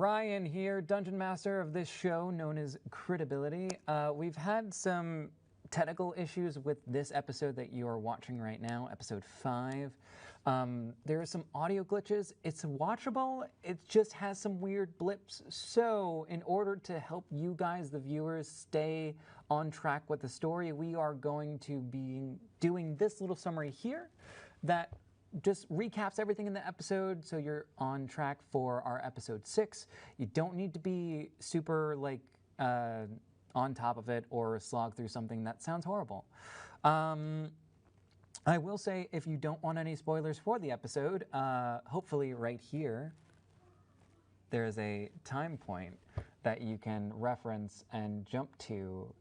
Ryan here, Dungeon Master of this show known as Credibility. We've had some technical issues with this episode that you are watching right now, episode 5. There are some audio glitches. It's watchable, it just has some weird blips. So in order to help you guys, the viewers, stay on track with the story, we are going to be doing this little summary here that just recaps everything in the episode so you're on track for our episode 6. You don't need to be super on top of it or slog through something that sounds horrible. I will say, if you don't want any spoilers for the episode, hopefully right here there's a time point that you can reference and jump to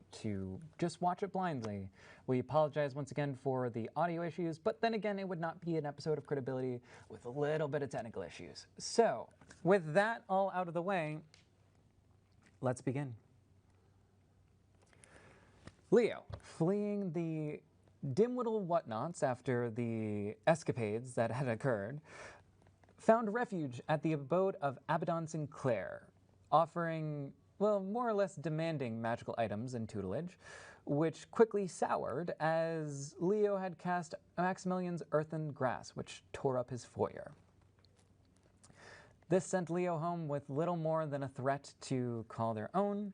just watch it blindly. We apologize once again for the audio issues, but then again, it would not be an episode of Credibility with a little bit of technical issues. So, with that all out of the way, let's begin. Leo, fleeing the dim-witted whatnots after the escapades that had occurred, found refuge at the abode of Abaddon Sinclair, offering, well, more or less demanding magical items and tutelage, which quickly soured as Leo had cast Maximilian's Earthen Grass, which tore up his foyer. This sent Leo home with little more than a threat to call their own,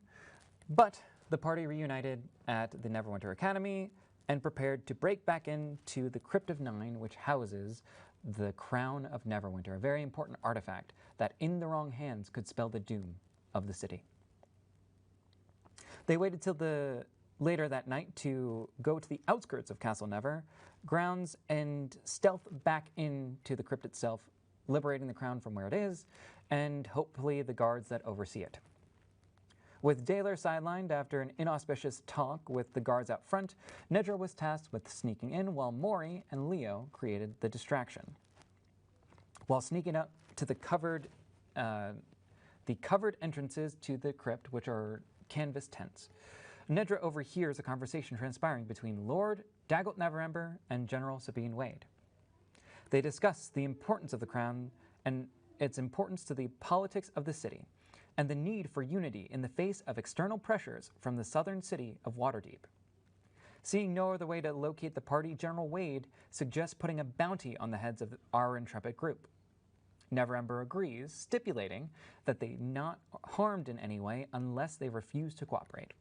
but the party reunited at the Neverwinter Academy and prepared to break back into the Crypt of Nine, which houses the Crown of Neverwinter, a very important artifact that in the wrong hands could spell the doom of the city. They waited till later that night to go to the outskirts of Castle Never grounds and stealth back into the crypt itself, liberating the crown from where it is, and hopefully the guards that oversee it. With Daylor sidelined after an inauspicious talk with the guards out front, Nedra was tasked with sneaking in while Mori and Leo created the distraction. While sneaking up to the covered entrances to the crypt, which are canvas tents, Nedra overhears a conversation transpiring between Lord Daggelt Neverember and General Sabine Wade. They discuss the importance of the crown and its importance to the politics of the city, and the need for unity in the face of external pressures from the southern city of Waterdeep. Seeing no other way to locate the party, General Wade suggests putting a bounty on the heads of our intrepid group. Neverember agrees, stipulating that they not harmed in any way unless they refuse to cooperate.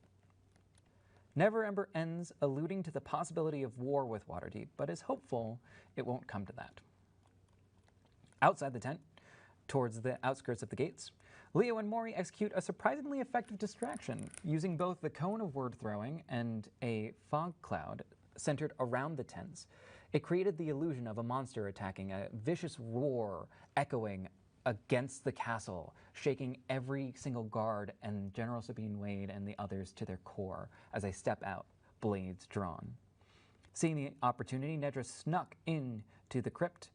Neverember ends alluding to the possibility of war with Waterdeep, but is hopeful it won't come to that. Outside the tent, towards the outskirts of the gates, Leo and Mori execute a surprisingly effective distraction, using both the cone of word throwing and a fog cloud centered around the tents. It created the illusion of a monster attacking, a vicious roar echoing against the castle, shaking every single guard and General Sabine Wade and the others to their core as they step out, blades drawn. Seeing the opportunity, Nedra snuck into the crypt,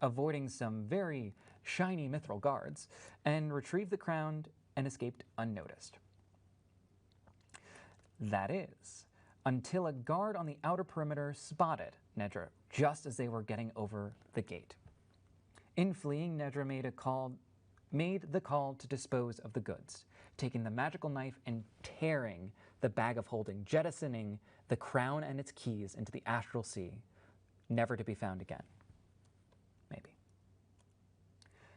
avoiding some very shiny mithril guards, and retrieved the crown and escaped unnoticed. That is, until a guard on the outer perimeter spotted Nedra just as they were getting over the gate. In fleeing, Nedra made the call to dispose of the goods, taking the magical knife and tearing the bag of holding, jettisoning the crown and its keys into the astral sea, never to be found again. Maybe.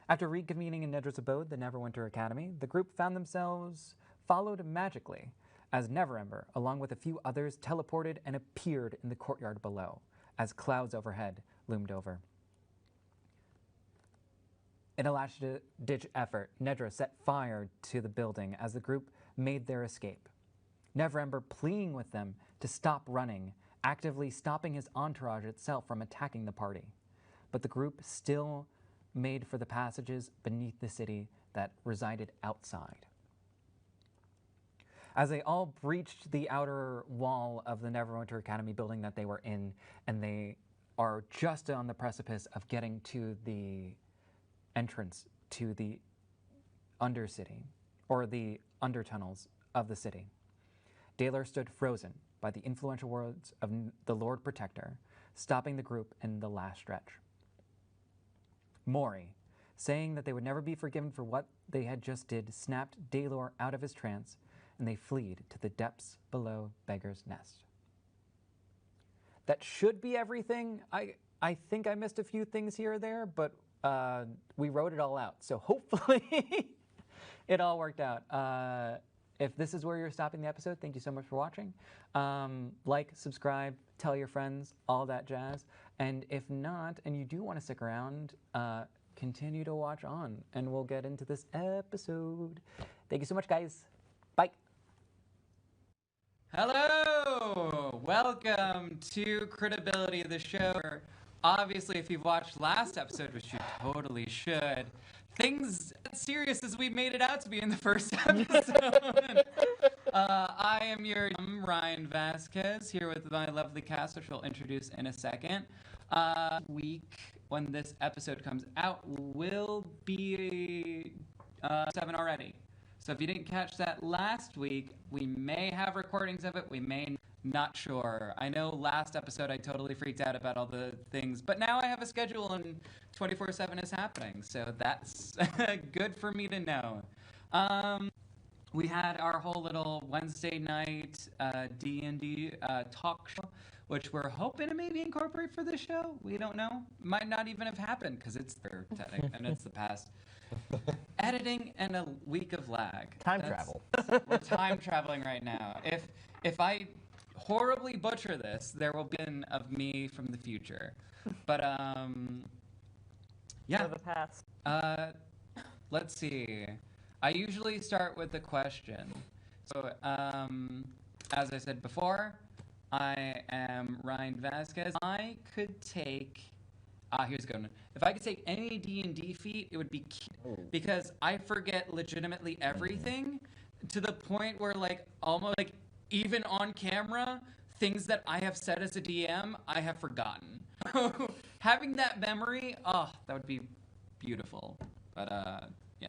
After reconvening in Nedra's abode, the Neverwinter Academy, the group found themselves followed magically as Neverember, along with a few others, teleported and appeared in the courtyard below as clouds overhead loomed over. In a last-ditch effort, Nedra set fire to the building as the group made their escape. Neverember pleading with them to stop running, actively stopping his entourage itself from attacking the party. But the group still made for the passages beneath the city that resided outside. As they all breached the outer wall of the Neverwinter Academy building that they were in, and they are just on the precipice of getting to the entrance to the undercity, or the undertunnels of the city, Daylor stood frozen by the influential words of the Lord Protector, stopping the group in the last stretch. Mori, saying that they would never be forgiven for what they had just did, snapped Daylor out of his trance, and they fled to the depths below Beggar's Nest. That should be everything. I think I missed a few things here or there, but we wrote it all out. So hopefully it all worked out. If this is where you're stopping the episode, thank you so much for watching. Like, subscribe, tell your friends, all that jazz. And if not, and you do want to stick around, continue to watch on, and we'll get into this episode. Thank you so much, guys. Bye. Hello! Welcome to Credibility, the show. Obviously, if you've watched last episode, which you totally should, things as serious as we made it out to be in the first episode. I am your Ryan Vasquez, here with my lovely cast, which we'll introduce in a second. Week, when this episode comes out, will be 7 already. So if you didn't catch that last week, we may have recordings of it, we may not sure. I know last episode I totally freaked out about all the things, but now I have a schedule and 24/7 is happening, so that's good for me to know. We had our whole little Wednesday night D&D talk show, which we're hoping to maybe incorporate for this show. We don't know. Might not even have happened because it's technic and it's the past. Editing and a week of lag. Travel. We're time traveling right now. If I horribly butcher this, there will be an of me from the future. But yeah. Or the past. Let's see. I usually start with a question. So as I said before, I am Ryan Vasquez. I could take. Here's a good one. If I could take any D&D feat, it would be because I forget legitimately everything to the point where, like, almost like even on camera, things that I have said as a DM, I have forgotten. Having that memory, that would be beautiful. But yeah.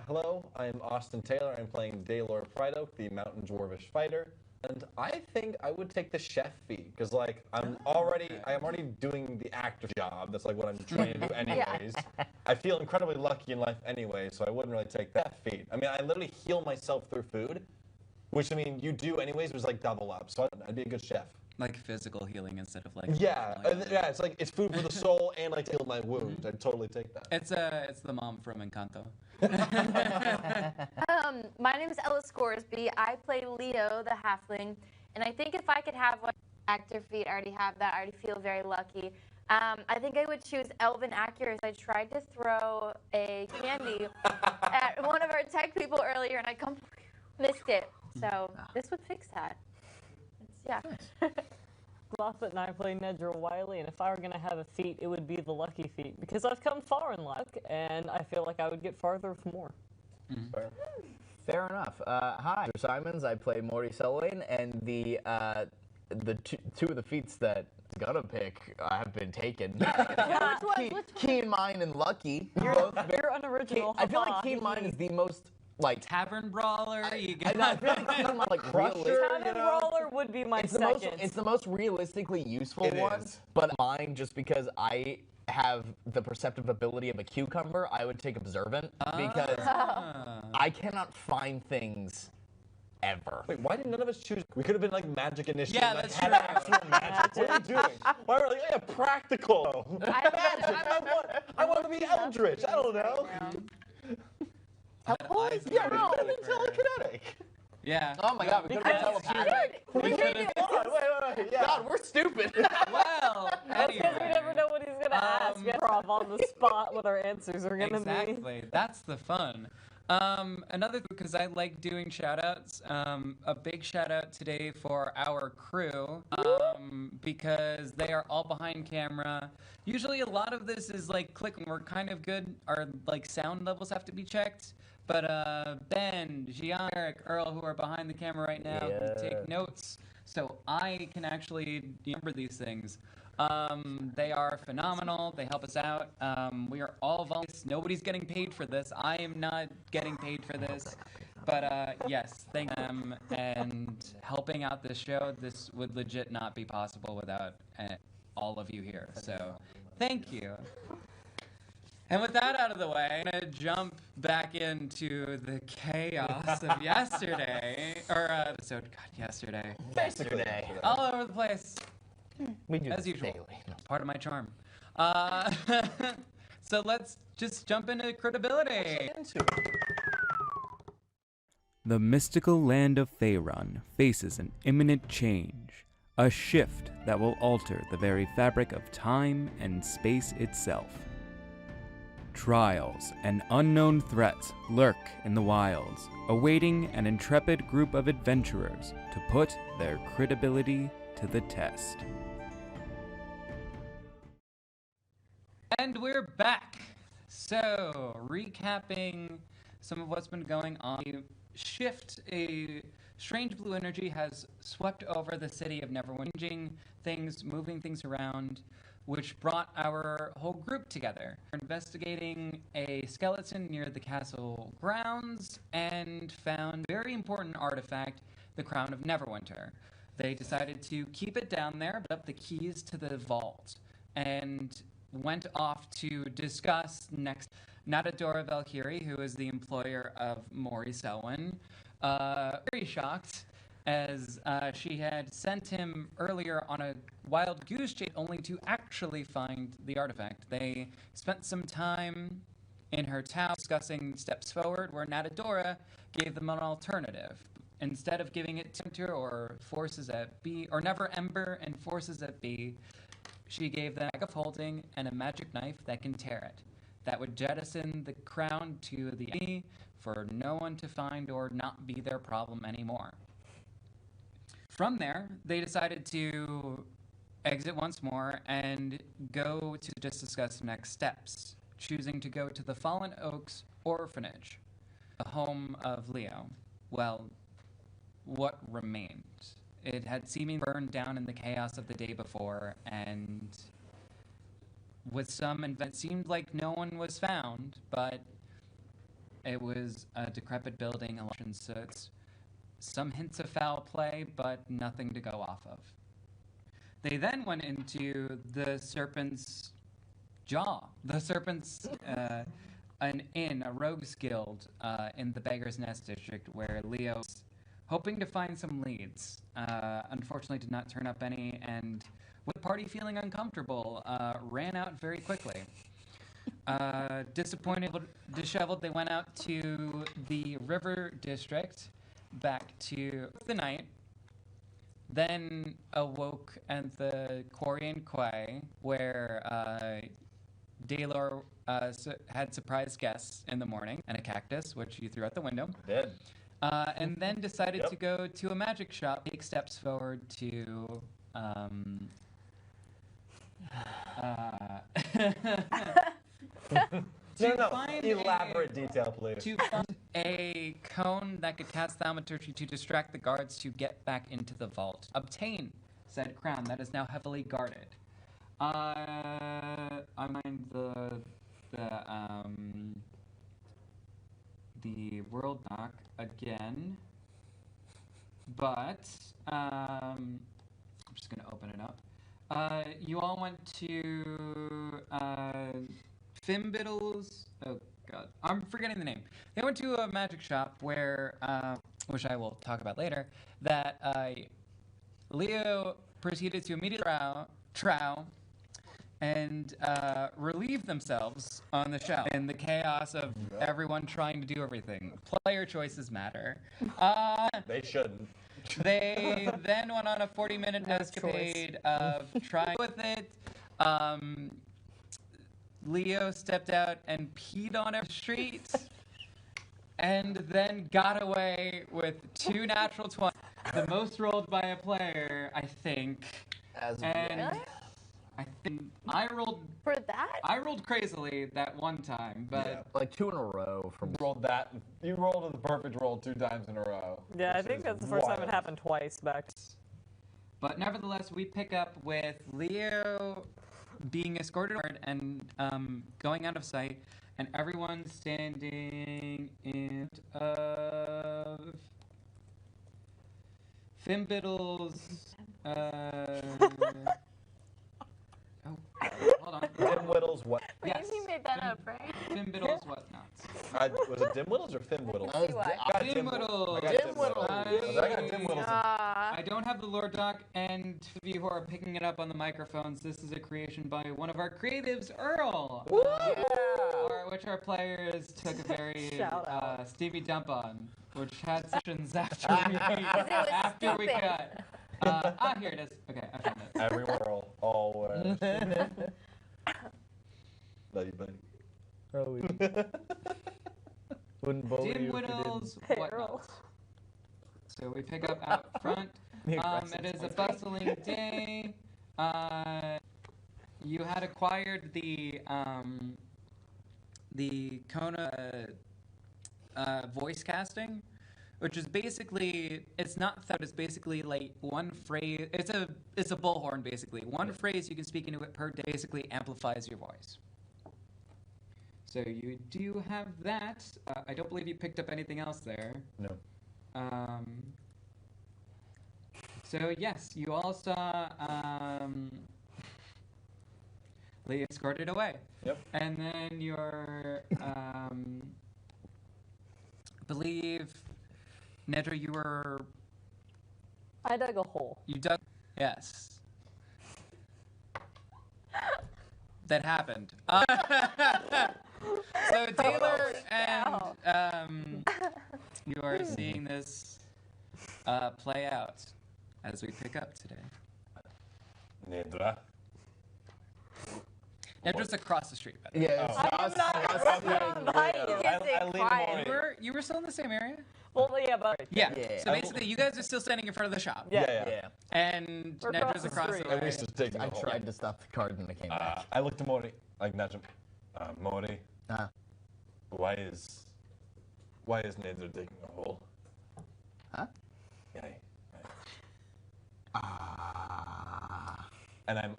Hello, I'm Austin Taylor. I'm playing Daylor Prideoak, the Mountain Dwarvish fighter. And I think I would take the chef feat, because like I'm already doing the actor job. That's like what I'm trying to do anyways. I feel incredibly lucky in life anyway, so I wouldn't really take that feat. I mean, I literally heal myself through food, which I mean you do anyways, was like double up. So I'd be a good chef. Like physical healing instead of like yeah, it's like it's food for the soul and like to heal my wounds. I'd totally take that. It's the mom from Encanto. My name is Ella Scoresby. I play Leo, the halfling, and I think if I could have one actor feat, I already have that. I already feel very lucky. I think I would choose Elven Accuracy. I tried to throw a candy at one of our tech people earlier, and I missed it. So this would fix that. Yeah. Moffat and I play Nedra Wiley, and if I were going to have a feat, it would be the lucky feat, because I've come far in luck, and I feel like I would get farther with more. Fair enough. Hi, Mr. Simons. I play Mori Selewhein, and the two of the feats that I'm gonna pick have been taken. Keen Mind and Lucky. You're unoriginal. I feel like Keen Mind is the most like Tavern Brawler. I feel like Keen Mind like Tavern Brawler would be my second. It's the most realistically useful one. But mine, just because I have the perceptive ability of a cucumber, I would take Observant because I cannot find things ever. Wait, why did none of us choose? We could have been like Magic Initiative. Yeah, like, that's had true. actual magic. What are you doing? Why were we like, yeah, practical? I want to be Eldritch. I don't know. Yeah, we could have been telekinetic. Yeah. Oh my God, we could have been telepathic. Wait. Yeah. God, we're stupid. Well, That's because we never know what he's going to ask. Prof on the spot what our answers are going to be. Exactly. That's the fun. Another thing, because I like doing shout-outs, a big shout-out today for our crew, because they are all behind camera. Usually a lot of this is like click when we're kind of good. Our like sound levels have to be checked. But Ben, Gian, Eric, Earl, who are behind the camera right now, can take notes, so I can actually remember these things. They are phenomenal. They help us out. We are all volunteers. Nobody's getting paid for this. I am not getting paid for this. But yes, thank them and helping out this show. This would legit not be possible without all of you here. So thank you. And with that out of the way, I'm going to jump back into the chaos of yesterday. Yesterday. Basically. Yesterday. All over the place. We do As this usual. daily. Part of my charm. So let's just jump into credibility. The mystical land of Faerun faces an imminent change, a shift that will alter the very fabric of time and space itself. Trials and unknown threats lurk in the wilds, awaiting an intrepid group of adventurers to put their credibility to the test. And we're back. So, recapping some of what's been going on. A strange blue energy has swept over the city of Neverwinter, changing things, moving things around, which brought our whole group together. We're investigating a skeleton near the castle grounds and found a very important artifact, the Crown of Neverwinter. They decided to keep it down there, but up the keys to the vault, and went off to discuss next. Nadadora Valkyrie, who is the employer of Mori Selewhein, very shocked as she had sent him earlier on a wild goose chase only to actually find the artifact. They spent some time in her town discussing steps forward, where Nadadora gave them an alternative. Instead of giving it to Winter or Forces at B, or Neverember and Forces at B, she gave them a bag of holding and a magic knife that can tear it. That would jettison the crown to the enemy for no one to find or not be their problem anymore. From there, they decided to exit once more and go to just discuss next steps, choosing to go to the Fallen Oaks Orphanage, the home of Leo. Well, what remained. It had seemingly burned down in the chaos of the day before, and with some it seemed like no one was found, but it was a decrepit building, so it's some hints of foul play, but nothing to go off of. They then went into the Serpent's Jaw. The Serpent's, an inn, a rogues guild in the Beggar's Nest district, where Leo's hoping to find some leads. Unfortunately did not turn up any, and with the party feeling uncomfortable, ran out very quickly. Disappointed, disheveled, they went out to the River District, back to the night, then awoke at the Quarian Quay, where Daylor had surprise guests in the morning, and a cactus, which you threw out the window. Did. And then decided to go to a magic shop, take steps forward to Elaborate detail, please. To find a cone that could cast thaumaturgy to distract the guards to get back into the vault. Obtain said crown that is now heavily guarded. I mind the world knock again, but I'm just gonna open it up. You all went to Fimbiddle's. Oh God, I'm forgetting the name. They went to a magic shop where, which I will talk about later, that Leo proceeded to immediately trow and relieve themselves on the shelf in the chaos of everyone trying to do everything. Player choices matter. They shouldn't. They then went on a 40-minute escapade of trying with it. Leo stepped out and peed on every street, and then got away with 2 natural 20s, the most rolled by a player, I think. Really? I think I rolled For that? I rolled crazily that one time, but Yeah. Like 2 in a row from. You rolled that. You rolled the perfect roll 2 times in a row. Yeah, I which think is that's the first time it wild. happened twice back. But nevertheless, we pick up with Leo being escorted and going out of sight, and everyone standing in front of Fimbiddle's. Oh, hold on. Dimwhittle's what? Wait, Yes. you made that up, right? Was it Dimwiddles or Finwiddles? That was why. I got Dimwiddles. I got Dimwiddles. I got Dimwiddles. I don't have the lore doc, and to of you who are picking it up on the microphones, this is a creation by one of our creatives, Earl, which our players took a very Shout out. Stevie dump on, which had sessions after we stupid. cut. Here it is. Okay, I found it. Every world, always. Love you, buddy. Wouldn't bother you if you Dimwiddles, Hey, whatnot. Earl. So we pick up out front. It is a bustling day. You had acquired the Kona voice casting, which is basically, it's not thought, it's basically like one phrase. It's a bullhorn basically. One phrase you can speak into it per day basically amplifies your voice. So you do have that. I don't believe you picked up anything else there. No. So yes, you all saw Lee escorted away. Yep. And then your believe Nedra, you were I dug a hole. you dug yes. That happened. So Taylor and you are seeing this play out as we pick up today. Nedra. Nedra's across the street. Yeah, it's I am not right. I lean quiet. Mori. You were still in the same area? Well, yeah, but Yeah. Yeah. So basically, you guys are still standing in front of the shop. Yeah. And We're Nedra's across across the the street. And way. we should take I the whole. tried to stop the card and it came back. I looked to Mori, like Nedra. Mori, Uh, why is Nedra digging a hole? Huh? Yeah. And I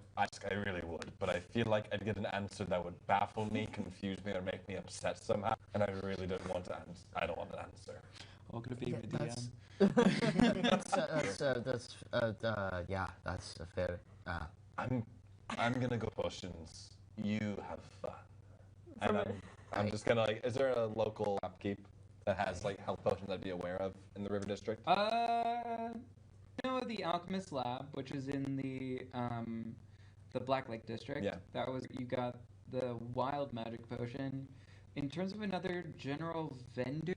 really would, but I feel like I'd get an answer that would baffle me, confuse me, or make me upset somehow. And I really don't want to answer. I don't want an answer. Well, gonna be Yeah, the DM. that's a fair. I'm gonna go potions. You have fun. And I'm just gonna like. Is there a local upkeep that has like health potions I'd be aware of in the River District? The Alchemist Lab, which is in the Black Lake District. Yeah. That was you got the Wild Magic Potion. In terms of another general vendor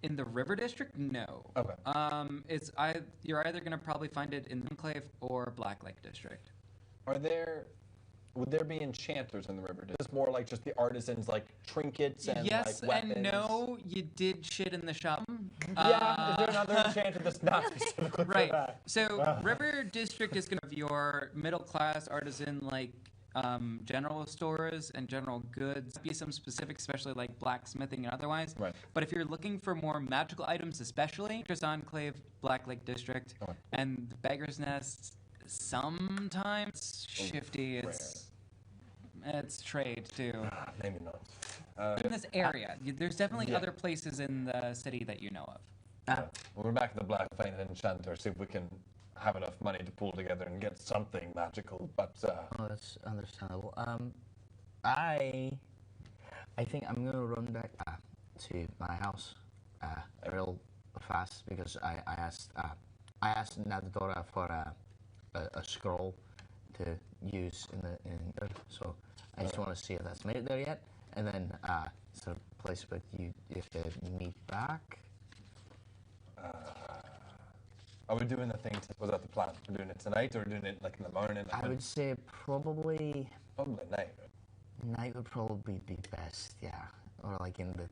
in the River District, no. Okay. You're either gonna probably find it in Enclave or Black Lake District. Would there be enchanters in the River District? It's more like just the artisans, like trinkets and Yes like weapons. and no. You did shit in the shop. Yeah. Is there another enchanter that's not specifically for Right. that? So River District is going to have your middle class artisan like general stores and general goods. Be some specific, especially like blacksmithing and otherwise. Right. But if you're looking for more magical items, especially just Enclave, Black Lake District, Okay. and the Beggar's Nest, sometimes shifty. It's trade too. Maybe not. In this area, there's definitely other places in the city that you know of. We're back in the Black Vein and Enchanter, see if we can have enough money to pull together and get something magical. But Oh, that's understandable. I think I'm gonna run back to my house real fast because I asked Nedra for a scroll to use in there. So I just want to see if that's made it there yet, and then is there a place where you could meet back? are we doing the thing? Was that the plan? We're doing it tonight, or we're doing it like in the morning? I would say probably Probably night. night would probably be best, yeah, or like in the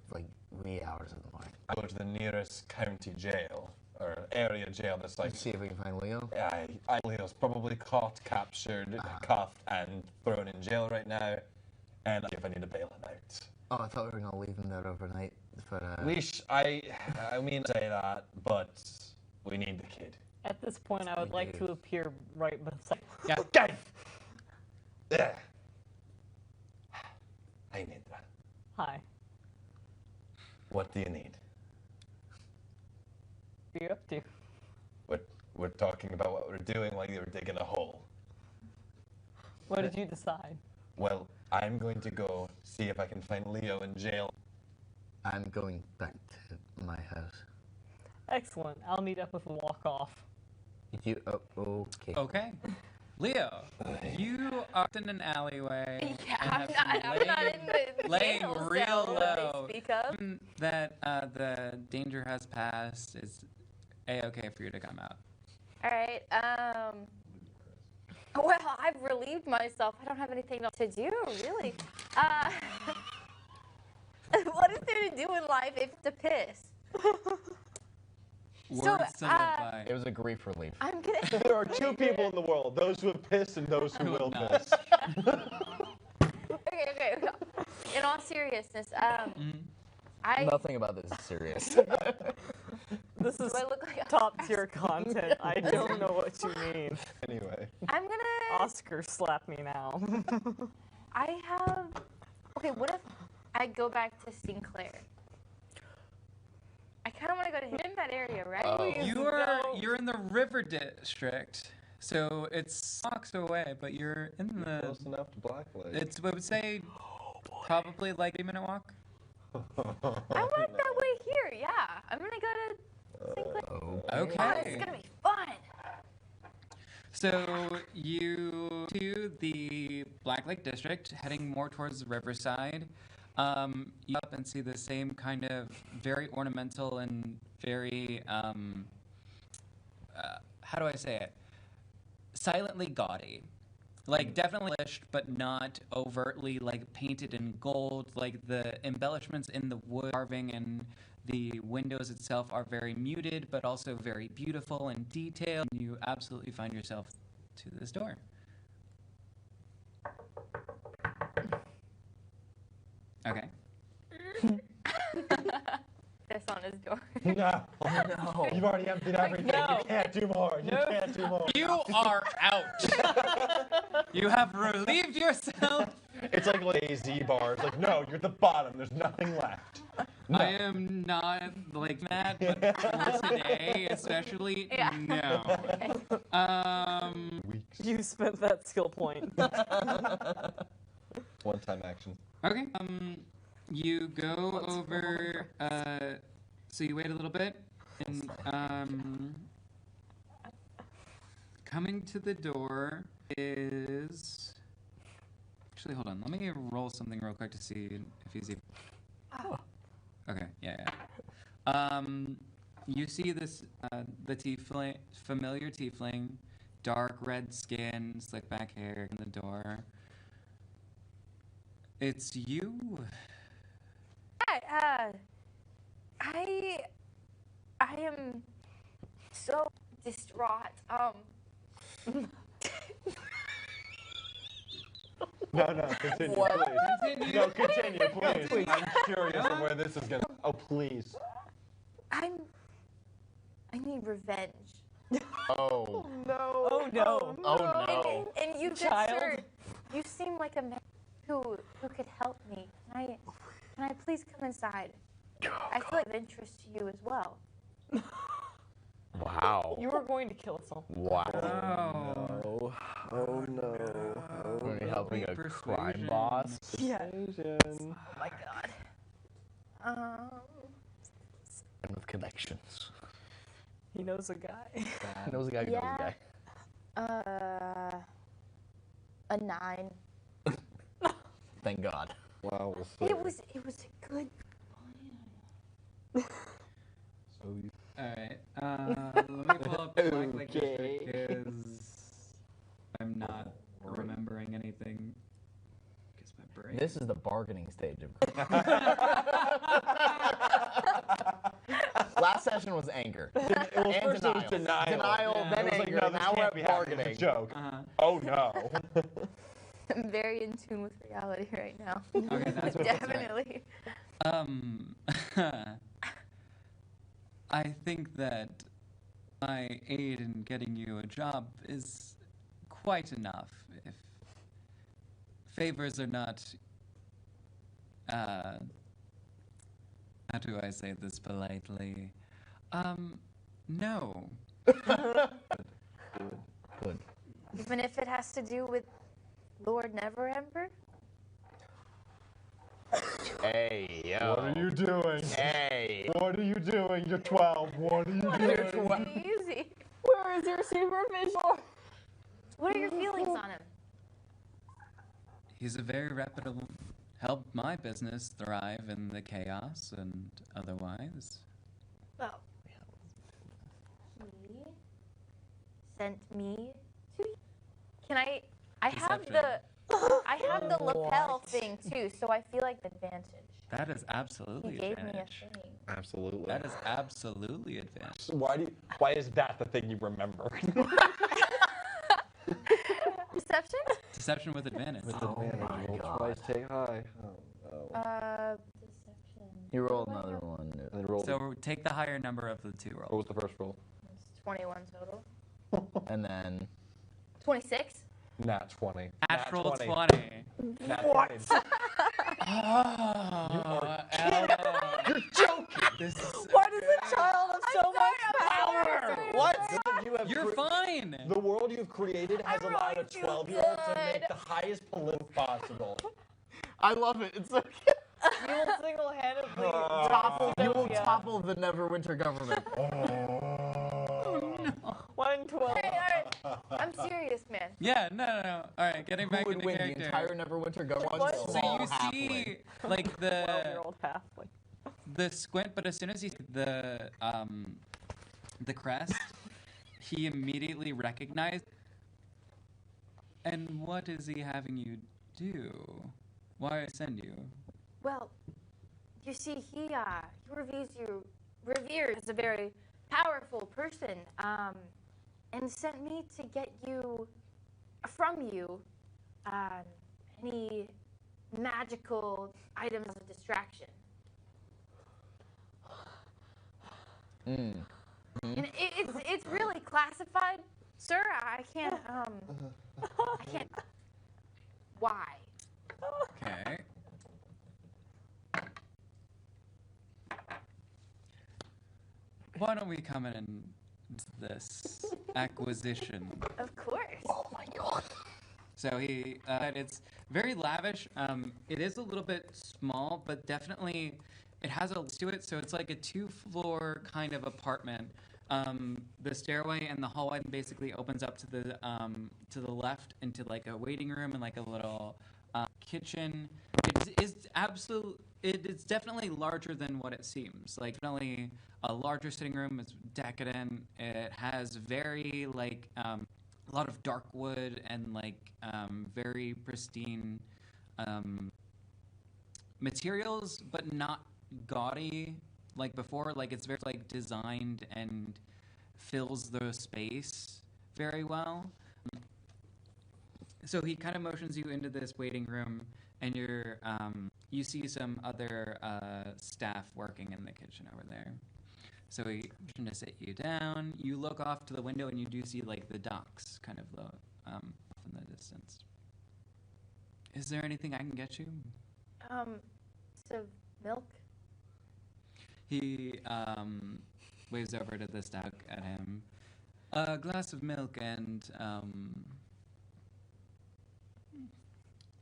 wee hours of the morning. I go to the nearest county jail or area jail that's like. Let's see if we can find Leo. Leo's probably caught, captured, cuffed, and thrown in jail right now. And if I need to bail him out. Oh, I thought we were gonna leave him there overnight for. I mean say that, but we need the kid. at this point, I would We like do. to appear right beside. Yeah. Okay. Yeah. I need that. Hi. What do you need? What are you up to? We're talking about what we're doing while you're digging a hole. What did you decide? Well, I'm going to go see if I can find Leo in jail. I'm going back to my house. Excellent. I'll meet up with a walk off. You, okay. Okay. Leo, you are in an alleyway. Yeah, and I'm have not, been I'm not in the laying jail real cell that low. they speak of. That the danger has passed. It's a-okay for you to come out. All right. Well, I've relieved myself. I don't have anything else to do, really. What is there to do in life if to piss? Words to live by. It was a grief relief. I'm gonna. There are two people in the world: those who have pissed and those who will not. piss. Okay. In all seriousness, I. Nothing about this is serious. This is Do I look like top tier content. I don't know what you mean. Anyway. I'm gonna. Oscar, slap me now. I have. Okay, what if I go back to Sinclair? I kind of want to go to him in that area, right? Oh. You're in the River District, so it's blocks away, but you're in the. Close enough to Blacklight. It's I would say probably like a 3-minute walk. I like that way here. Yeah, I'm gonna go to Sinclair. Oh, Okay. this is gonna be fun. So you to the Black Lake District, heading more towards the riverside. You up and see the same kind of very ornamental and very how do I say it? Silently gaudy. Like definitely embellished, but not overtly like painted in gold. Like the embellishments in the wood carving and the windows itself are very muted, but also very beautiful and detailed. And you absolutely find yourself to this door. Okay. This on his door. No. No. You've already emptied everything. No. You can't do more. You can't do more. You are out. You have relieved yourself. It's like lazy bars. Like, no, you're at the bottom. There's nothing left. I am not like that, but for today, especially, Yeah. no. Weeks. You spent that skill point. One-time action. Okay. You go over. So you wait a little bit, and coming to the door is. Actually, hold on. Let me roll something real quick to see if he's even. Oh. Okay. Yeah. You see this the tiefling, familiar tiefling, dark red skin, slick back hair in the door. It's you. I am so distraught. No, continue, please. No, continue, please. I'm curious of where this is going. Oh, please. I need revenge. Oh. No. Oh no. Oh no. And you just Child. you seem like a man who could help me. Can I please come inside? I feel like of interest to you as well. Wow. You were going to kill someone. Wow. Oh, no. Are we helping a crime Persuasion. boss? Yeah. Oh my god. And with connections. He knows a guy. He knows a guy who knows a guy. A 9. Thank God. Wow, we'll see. It was a good. So you... Alright. Let me pull up Black Lake District because I'm not remembering anything. Because my brain. This is the bargaining stage of. Last session was anger. Well, And first it was denial. denial. Yeah. Then It was anger. like, no, this Now we're can't at be happening. bargaining. It's a joke. Uh-huh. Oh, no. I'm very in tune with reality right now. Okay, that's what it's right. Definitely. I think that my aid in getting you a job is quite enough. If favors are not, how do I say this politely? No. Good. Even if it has to do with Lord Neverwinter? Hey, yo. What are you doing? Hey. What are you doing? You're 12. What are you doing? Pretty easy. Where is your supervision? What are your feelings on him? He's a very reputable. Helped my business thrive in the chaos and otherwise. Well, he sent me to. Can I? I have the. I have the lapel thing too, so I feel like the advantage. That is absolutely He gave me a advantage. thing. Absolutely. That is absolutely advantage. Why is that the thing you remember? Perception? Deception with advantage. Roll twice, take high. Deception. You roll another one. And then roll. So take the higher number of the two What rolls. was the first roll? It's 21 total. And then 26. Nat 20. Natural 20. Nat 20. Oh, Ella. You're joking. This is Why does a child have so much power? What? You're fine. The world you've created has I'm allowed a really too 12-year-old to good. make the highest plinth possible. I love it. It's like You will single-handedly topple you will Sophia. topple the Neverwinter government. 112. All right. I'm serious, man. Yeah, no. All right, getting Who back would into win, character. the entire Neverwinter government? What? So Small you halfling. see, like the 12-year-old halfling. the squint, but as soon as you see the crest, he immediately recognized. And what is he having you do? Why send you? Well, you see, he reveres as a very powerful person, and sent me to get you, from you, any magical items as a distraction. And it's really classified, sir. I can't. Why? Okay. Why don't we come in and this acquisition? Of course. Oh my god. So it's very lavish. It is a little bit small, but definitely it has a to it. So it's like a 2-floor kind of apartment. The stairway and the hallway basically opens up to the left into like a waiting room and like a little kitchen. It is definitely larger than what it seems. Like definitely a larger sitting room. It's decadent. It has very like a lot of dark wood and like very pristine materials, but not gaudy like before. Like it's very like designed and fills the space very well. So he kind of motions you into this waiting room, and you see some other staff working in the kitchen over there. So he motioned to sit you down. You look off to the window, and you do see like the docks kind of off in the distance. Is there anything I can get you? So milk. He waves over to the stock at him. A glass of milk and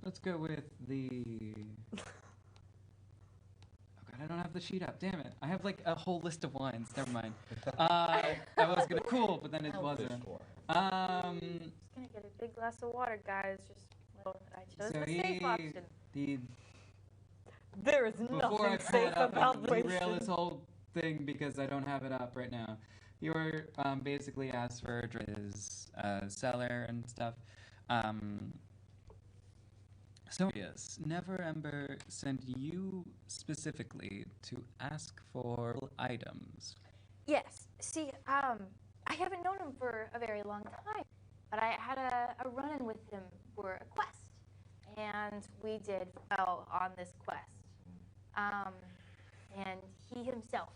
let's go with the. Oh god, I don't have the sheet up. Damn it! I have like a whole list of wines. Never mind. I was gonna cool, but then it wasn't. Just gonna get a big glass of water, guys. I chose So the safe option. There is Before I nothing pull safe it up about and the derail this whole thing because I don't have it up right now. You were basically asked for his cellar and stuff. So yes, Neverember sent you specifically to ask for items. Yes. See, I haven't known him for a very long time, but I had a run-in with him for a quest, and we did well on this quest. And he himself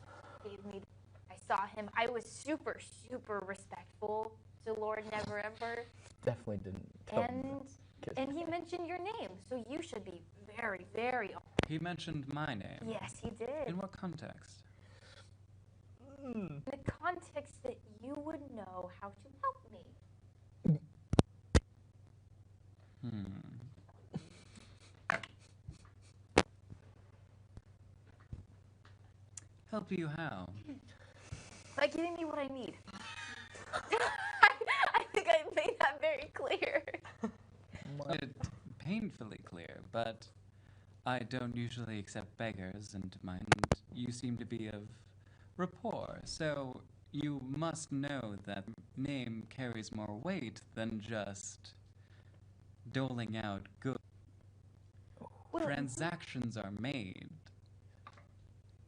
gave me. I saw him. I was super, super respectful to Lord Neverember, Definitely didn't tell me. and he mentioned your name, so you should be very, very. He mentioned my name. Yes, he did. In what context? In the context that you would know how to help me. Help you how? By giving me what I need. I think I made that very clear. Painfully clear, but I don't usually accept beggars, and you seem to be of rapport, so you must know that name carries more weight than just doling out goods. Well, Transactions are made.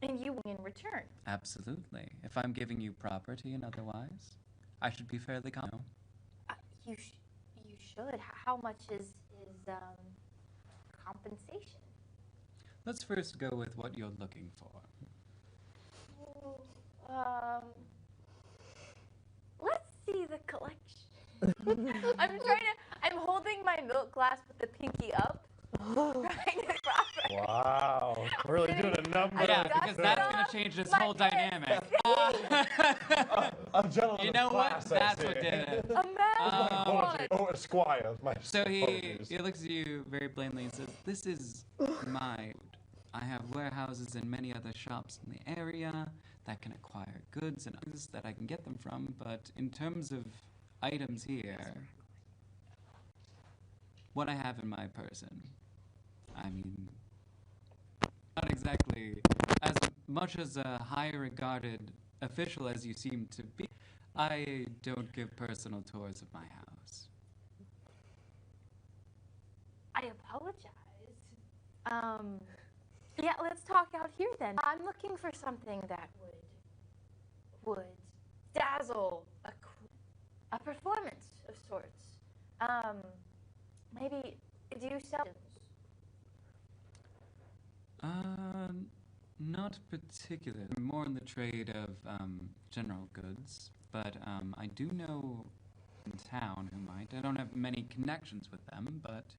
and you in return. Absolutely. If I'm giving you property and otherwise, I should be fairly calm. You should. How much is compensation? Let's first go with what you're looking for. Let's see the collection. I'm holding my milk glass with the pinky up. Trying to profit. Wow. Really doing a number. I Yeah, got because that's some going to change this my whole fist. dynamic. A gentleman You of know what? class, I That's see. what did it. A man one. Oh, Esquire. My So apologies. he looks at you very plainly and says, "This is my. I have warehouses and many other shops in the area that can acquire goods and others that I can get them from. But in terms of items here, what I have in my person, I mean, not exactly as much as a high-regarded official as you seem to be. I don't give personal tours of my house." I apologize. Yeah, let's talk out here then. I'm looking for something that would dazzle a performance of sorts. Maybe do you sell? Not particularly. I'm more in the trade of general goods, but I do know in town who might. I don't have many connections with them, but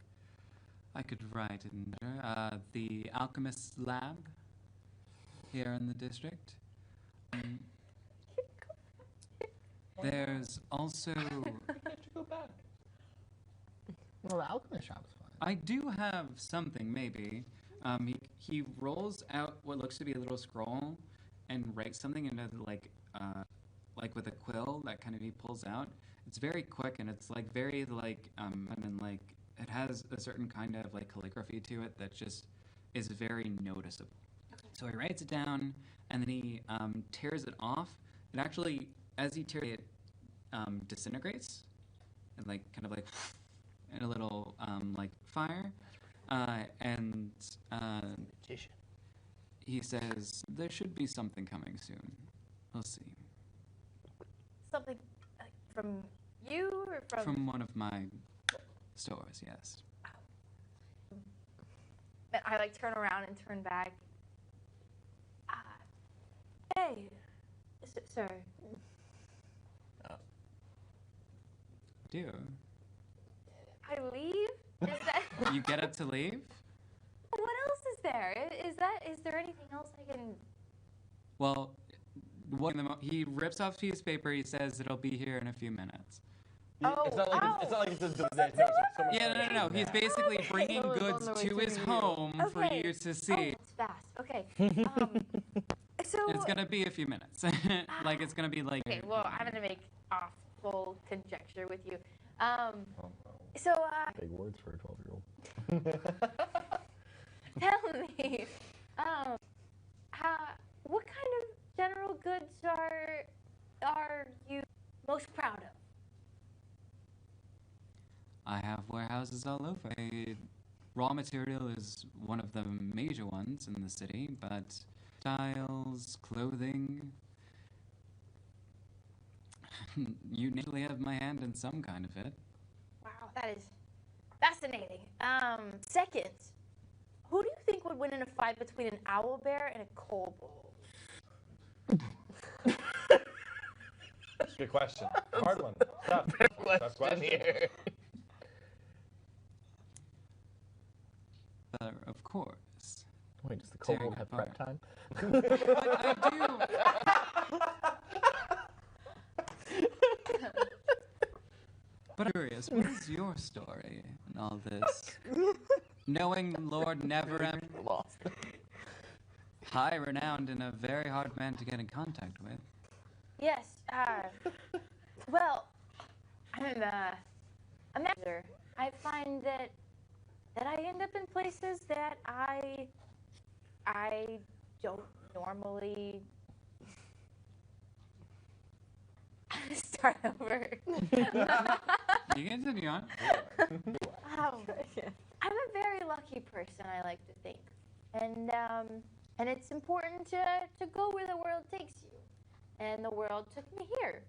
I could write in there. The Alchemist's Lab here in the district. There's also... Go back. Well, the alchemist shop is fine. I do have something, maybe. He rolls out what looks to be a little scroll and writes something into like with a quill that kind of he pulls out. It's very quick and it's like very like and then like it has a certain kind of like calligraphy to it that just is very noticeable. So he writes it down and then he tears it off. It actually, as he tears it, disintegrates and like kind of like in a little like fire. And Magician. he says, "There should be something coming soon. We'll see." Something from you or from? From one of my stores, yes. I like turn around and turn back. Hey, sir. Do I leave? Is that? you get up to leave? What else is there? Is there anything else I can? Well, he rips off a piece of paper. He says it'll be here in a few minutes. It's not like it's No. He's basically bringing Someone's on goods their way to to his you. home for Okay. you to Oh, see. that's fast. Okay. So. It's gonna be a few minutes. Like it's gonna be like. Okay. Well, I'm gonna make awful conjecture with you. So. Big words for a 12-year-old. Tell me. What kind of general goods are you most proud of? I have warehouses all over. Raw material is one of the major ones in the city, but styles, clothing, you usually have my hand in some kind of it. Wow, that is fascinating. Second, who do you think would win in a fight between an owlbear and a kobold? That's a good question. Hard one. Tough question. Here. Of course. Wait, does the Tearing kobold it have prep time? But I'm curious, what is your story in all this? Knowing Lord Neverwinter, Lost. high renowned and a very hard man to get in contact with. Yes. Well, I'm a manager. I find that I end up in places that I don't normally. Start over. You can continue on. I'm a very lucky person, I like to think, and it's important to go where the world takes you, and the world took me here.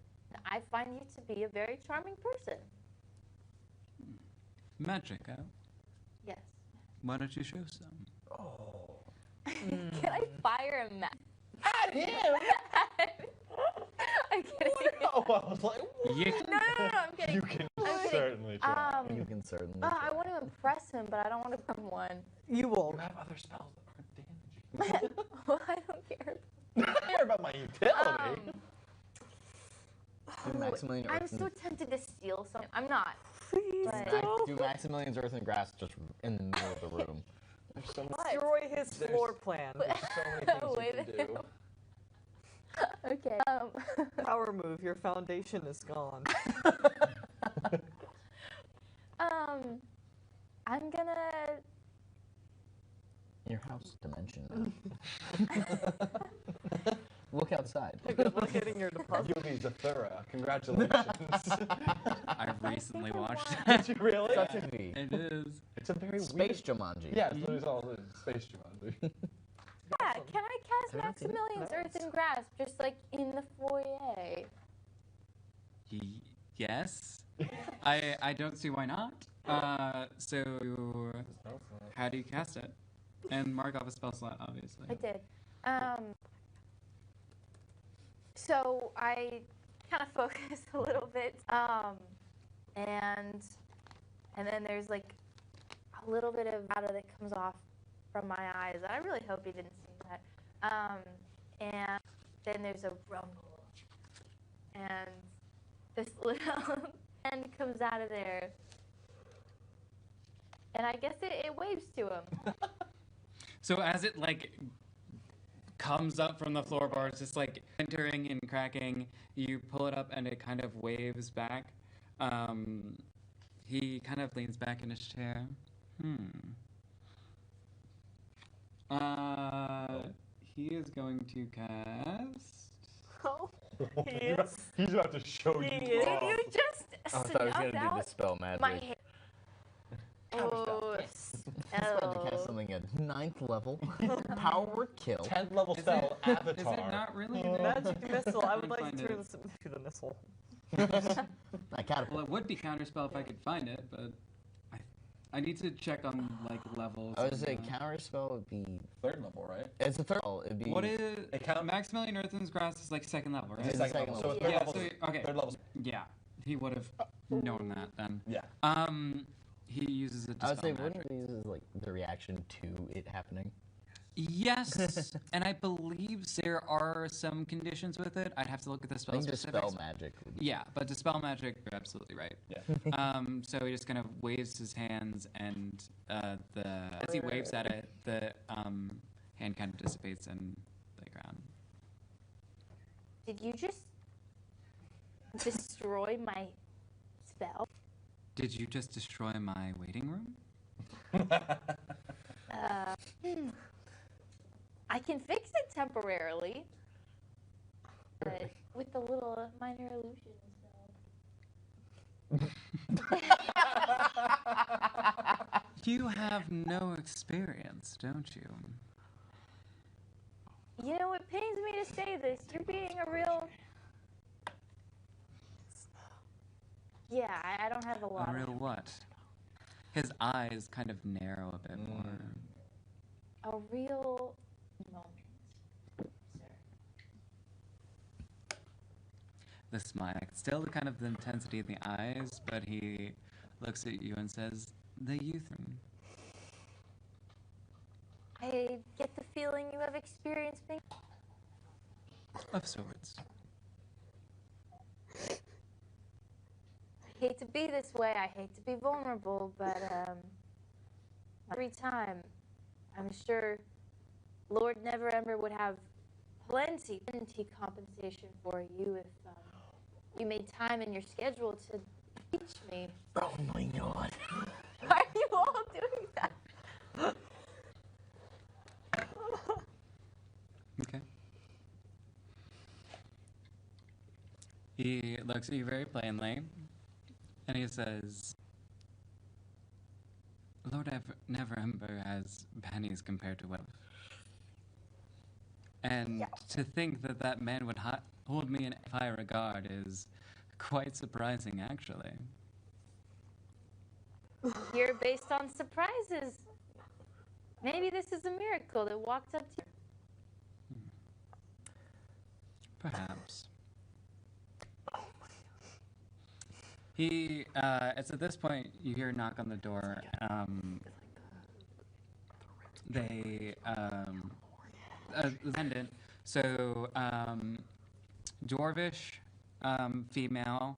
I find you to be a very charming person. Magic, huh? Yes. Why don't you show some? Can I fire a match? At him? I'm kidding. Oh, I was like, You No, I'm kidding. you can I'm kidding. certainly try. You can certainly. I want to impress him, but I don't want to become one. You will. You have other spells that aren't damaging. Well, I don't care. I care about my utility. Do Maximilian I'm Earth so tempted to steal something. I'm not. Please But- don't. Do Maximilian's Earth and Grass just in the middle of the room. There's so much. Destroy his floor plan. There's so many things Wait you a can minute. do. Okay. Power move. Your foundation is gone. I'm gonna. Your house dimension. Look outside. Good luck getting your deposit. Yumi's a thorough. Congratulations. I recently watched it. Did you really? Such a V. It is. It's a very Space Jumanji. Yeah, it's literally all it is. Space Jumanji. Yeah, can I cast Haven't seen it. Maximilian's Earth and Grass just like in the foyer? Yes. I don't see why not. So how do you cast it? And mark off a spell slot, obviously. I did. So I kind of focus a little bit, and then there's like a little bit of shadow that comes off from my eyes. I really hope you didn't see that. And then there's a rumble, and this little hand comes out of there, and I guess it waves to him. So as it like comes up from the floorboards, just like entering and cracking, you pull it up and it kind of waves back. He kind of leans back in his chair. He is going to cast. Oh, he is. He's about to show He you. is. Did you just I thought I was snuff gonna do out the spell magic. my hair? Oh, I was about to cast something at 9th level. Power kill. 10th level Is spell, it, Avatar. Is it not really? Magic missile. I would Let me like to find turn it. this into the missile. I catapult. Well, it would be counterspell if I could find it, but I need to check on like levels. I would say and, counter spell would be. 3rd level, right? It's a third level. It'd be. What is It count- Maximilian Earthen's Grass is like 2nd level, right? It's It's the 2nd second level. So level. 3rd Yeah, level. so okay. 3rd level. Yeah, he would have known that then. Yeah. He uses it to I would say, spell magic. wouldn't these is like the reaction to it happening? Yes, and I believe there are some conditions with it. I'd have to look at the I spell think specifics. dispel magic. Would be Yeah, but dispel magic, you're absolutely right. Yeah. So he just kind of waves his hands, and as he waves at it, the hand kind of dissipates in the ground. Did you just destroy my spell? Did you just destroy my waiting room? I can fix it temporarily, but with a little minor illusion spell. You have no experience, don't you? You know, it pains me to say this. You're being a real. Yeah, I don't have a lot. A real what? His eyes kind of narrow a bit more. A real moment, sir. The smile, still the kind of the intensity in the eyes, but he looks at you and says, "The youth room." I get the feeling you have experience being. Of sorts. I hate to be this way. I hate to be vulnerable, but every time, I'm sure Lord Neverember would have plenty compensation for you if you made time in your schedule to teach me. Oh my god. Why are you all doing that? Okay. He looks at you very plainly, and he says, Lord Neverember has pennies compared to wealth. And to think that that man would hold me in high regard is quite surprising, actually. You're based on surprises. Maybe this is a miracle that walked up to you. Perhaps. It's at this point you hear a knock on the door. Attendant. So, Dwarvish, female,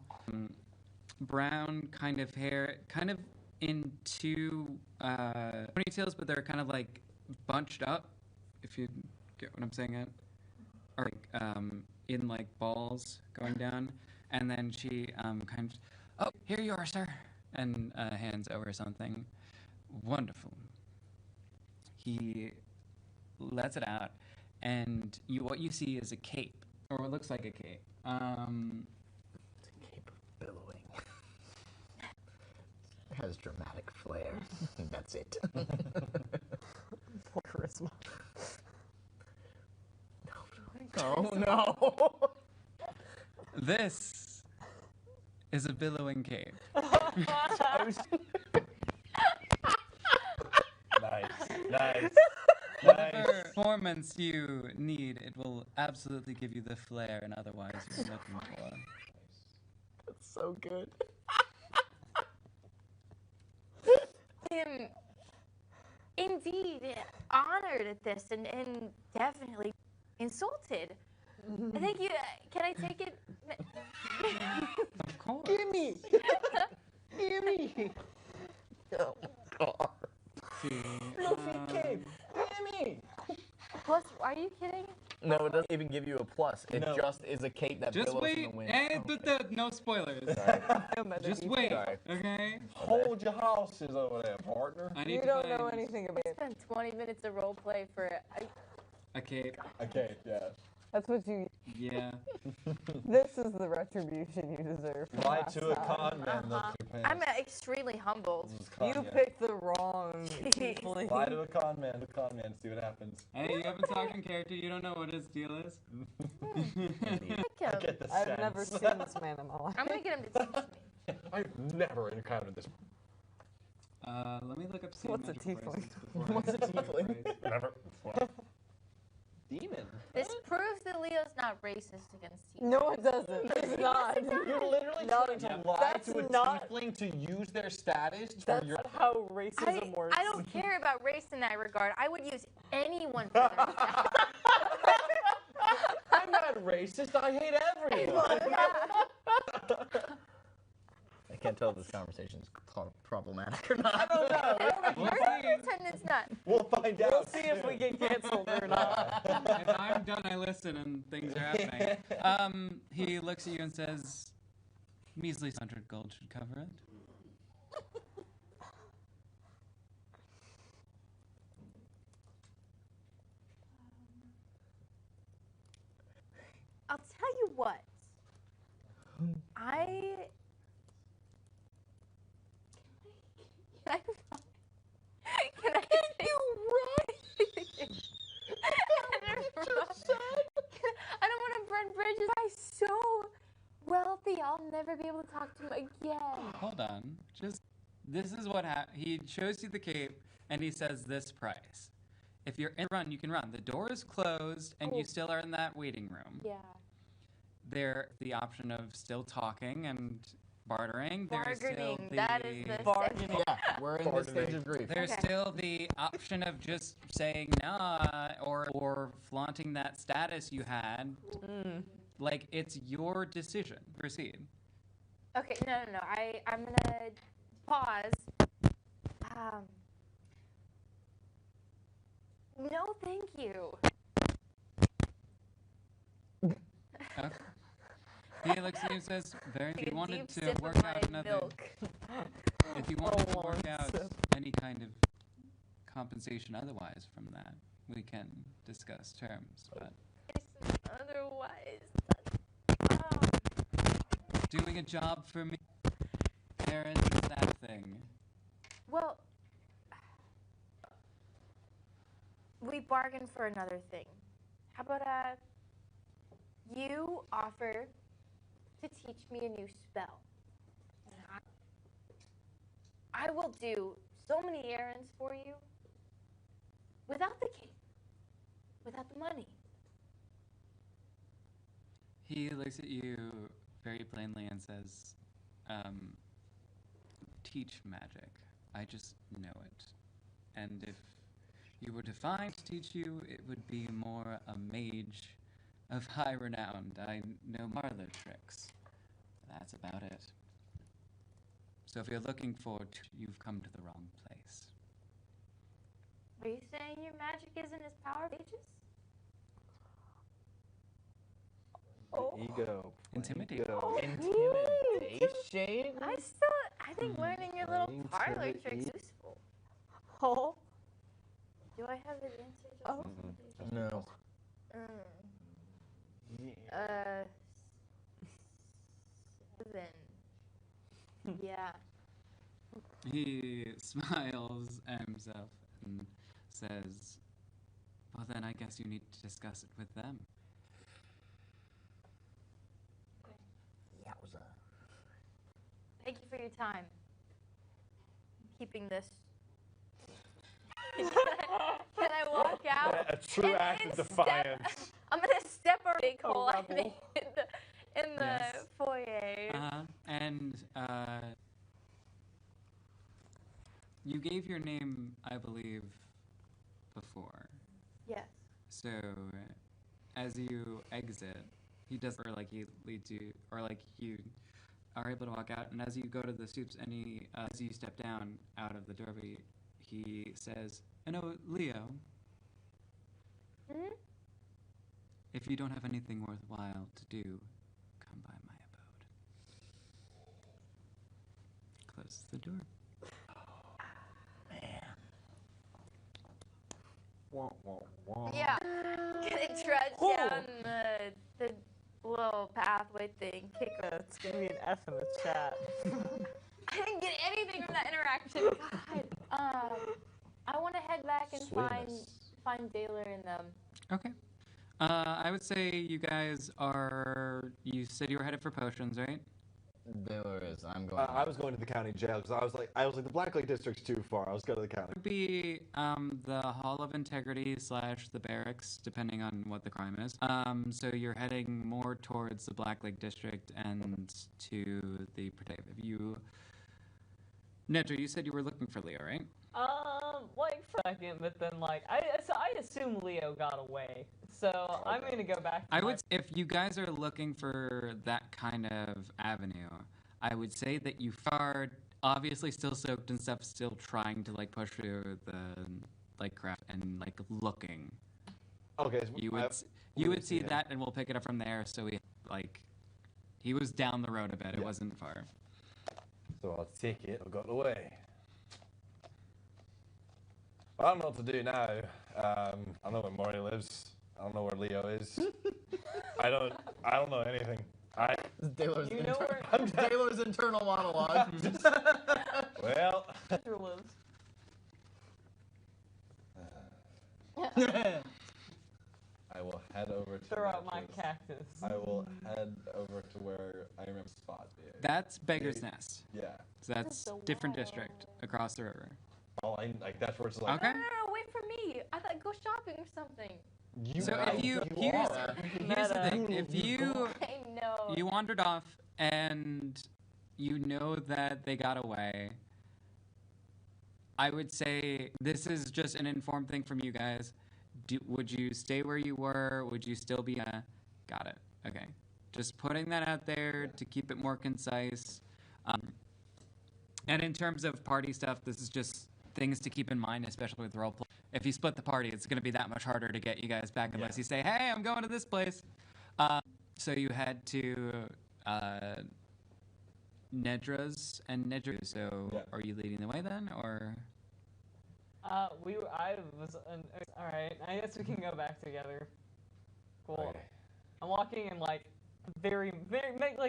brown kind of hair, kind of in two ponytails, but they're kind of like bunched up, if you get what I'm saying. Or like, in like balls going down. And then she kind of, oh, here you are, sir, and hands over something. Wonderful. He lets it out, and what you see is a cape, or what looks like a cape. It's a cape of billowing. It has dramatic flair. That's it. Poor charisma. Oh no! This is a billowing cape. Nice. Whatever performance you need, it will absolutely give you the flair and otherwise you're looking for. That's so good. I am indeed honored at this and definitely insulted. I think you. Can I take it? Of course. Gimme! Gimme! Oh god. Fluffy cape. Gimme. Plus, are you kidding? No, it doesn't even give you a plus. It No. just is a cape that Just billows wait, in the wind. no spoilers. Just wait, Sorry. okay? Hold your horses over there, partner. I need You to don't find know anything about it. Spent 20 minutes of role play for. a cape. Okay, yeah. That's what you. Yeah. This is the retribution you deserve. From Lie last to a time. con man, look your pants. I'm extremely humbled. This is con, You yeah. picked the wrong tiefling. Lie to a con man, see what happens. Hey, you haven't talked in character, you don't know what his deal is. I get the I've sense. never seen this man in my life. I'm gonna get him to teach me. I've never encountered this. Let me look up What's a magical tiefling? phrases before I What's a say the tiefling? phrase. Never. Demon. This proves that Leo's not racist against you. No, it doesn't. It's not. You're literally No, trying to yeah. lie That's to a not- tiefling to use their status for That's your. not how racism works. I don't care about race in that regard. I would use anyone for their status. I'm not racist. I hate everyone. I can't tell if this conversation is problematic or not. I don't know. We're going to pretend it's not. We'll find out. We'll see if we get canceled or not. If I'm done, I listen and things are happening. He looks at you and says, measly 100 gold should cover it. I'll tell you what. Can I I don't want to burn bridges. I'm so wealthy. I'll never be able to talk to him again. Hold on. This is what he shows you the cape and he says this price. If you're in a run, you can run. The door is closed and you still are in that waiting room. Yeah. There's the option of still talking and bartering. There's still Bargaining. the, That is the Bargaining. Yeah, we're in this stage of grief. There's Okay. still the option of just saying nah or flaunting that status you had. Like, it's your decision. Proceed. Okay, no. I'm gonna pause. No, thank you. Okay. He looks at you and says, "Very. If Take you a wanted deep to sip work of out my another, milk. if you wanted to long work out sip. any kind of compensation otherwise from that, we can discuss terms. But Otherwise, doing a job for me, errands, is that thing. well, we bargained for another thing. How about you offer to teach me a new spell? And I will do so many errands for you without the king, without the money. He looks at you very plainly and says, teach magic. I just know it. And if you were defined to teach you, it would be more a mage of high renown. I know Marla tricks. That's about it. So if you're looking for, you've come to the wrong place. Are you saying your magic isn't as powerful as mages? Oh. Ego. Intimidate. Ego. Intimidation? I think learning your little Playing parlor to tricks eat. useful. Oh. Do I have an answer to Oh. this? No. Uh, 7. Yeah. He smiles at himself and says, well then I guess you need to discuss it with them. Yowza. Thank you for your time. Keeping this. Can I walk out? A true act of defiance. I'm gonna step a big hole I rebel. made in the Yes. foyer. And you gave your name, I believe, before. Yes. So as you exit, he does, or like he leads you, or like you are able to walk out. And as you go to the soups, and he, as you step down out of the doorway, he says, "And oh, Leo, Hmm? if you don't have anything worthwhile to do, come by my abode." Closes the door. Wah, wah, wah. Yeah. Gonna trudge down the little pathway thing. Kick. It's gonna be an F in the chat. I didn't get anything from that interaction. God. I want to head back and Sweetness. find Daylor and them. Okay. I would say you guys are. You said you were headed for potions, right? Daylor is. I'm going. I was going to the county jail because I was like, the Blacklake district's too far. I was going to the county. It would be the Hall of Integrity / the barracks, depending on what the crime is. So you're heading more towards the Black Lake district and to the Prideoak. Nedra, you said you were looking for Leo, right? Like for a second, but then like I assume Leo got away, so I'm gonna go back. To I my- would, if you guys are looking for that kind of avenue, I would say that you are obviously still soaked and stuff, still trying to like push through the like craft and like looking. Okay. So You would see that, and we'll pick it up from there. So he was down the road a bit. It Yeah. wasn't far. So I'll take it. I got away. I don't know what to do now. I don't know where Mori lives. I don't know where Leo is. I don't know anything. Daylor's, You know where- Daylor's internal monologue. Well, Daylor lives. I will head over to. Throw out my Natchez. cactus. I will head over to where I remember the spot being. That's Beggar's Yeah. Nest. Yeah. So that's the different wild. district across the river. Oh, like that's where it's like. Okay. No, wait for me. I thought go shopping or something. You So are- if you are. here's the thing, if you I know. you wandered off and you know that they got away, I would say this is just an informed thing from you guys. Would you stay where you were? Would you still be got it. Okay. Just putting that out there to keep it more concise. And in terms of party stuff, this is just things to keep in mind, especially with roleplay. If you split the party, it's going to be that much harder to get you guys back unless you say, "Hey, I'm going to this place." So you head to Nedra's and Nedra. So are you leading the way then, or? I was. All right. I guess we can go back together. Cool. Okay. I'm walking in like very,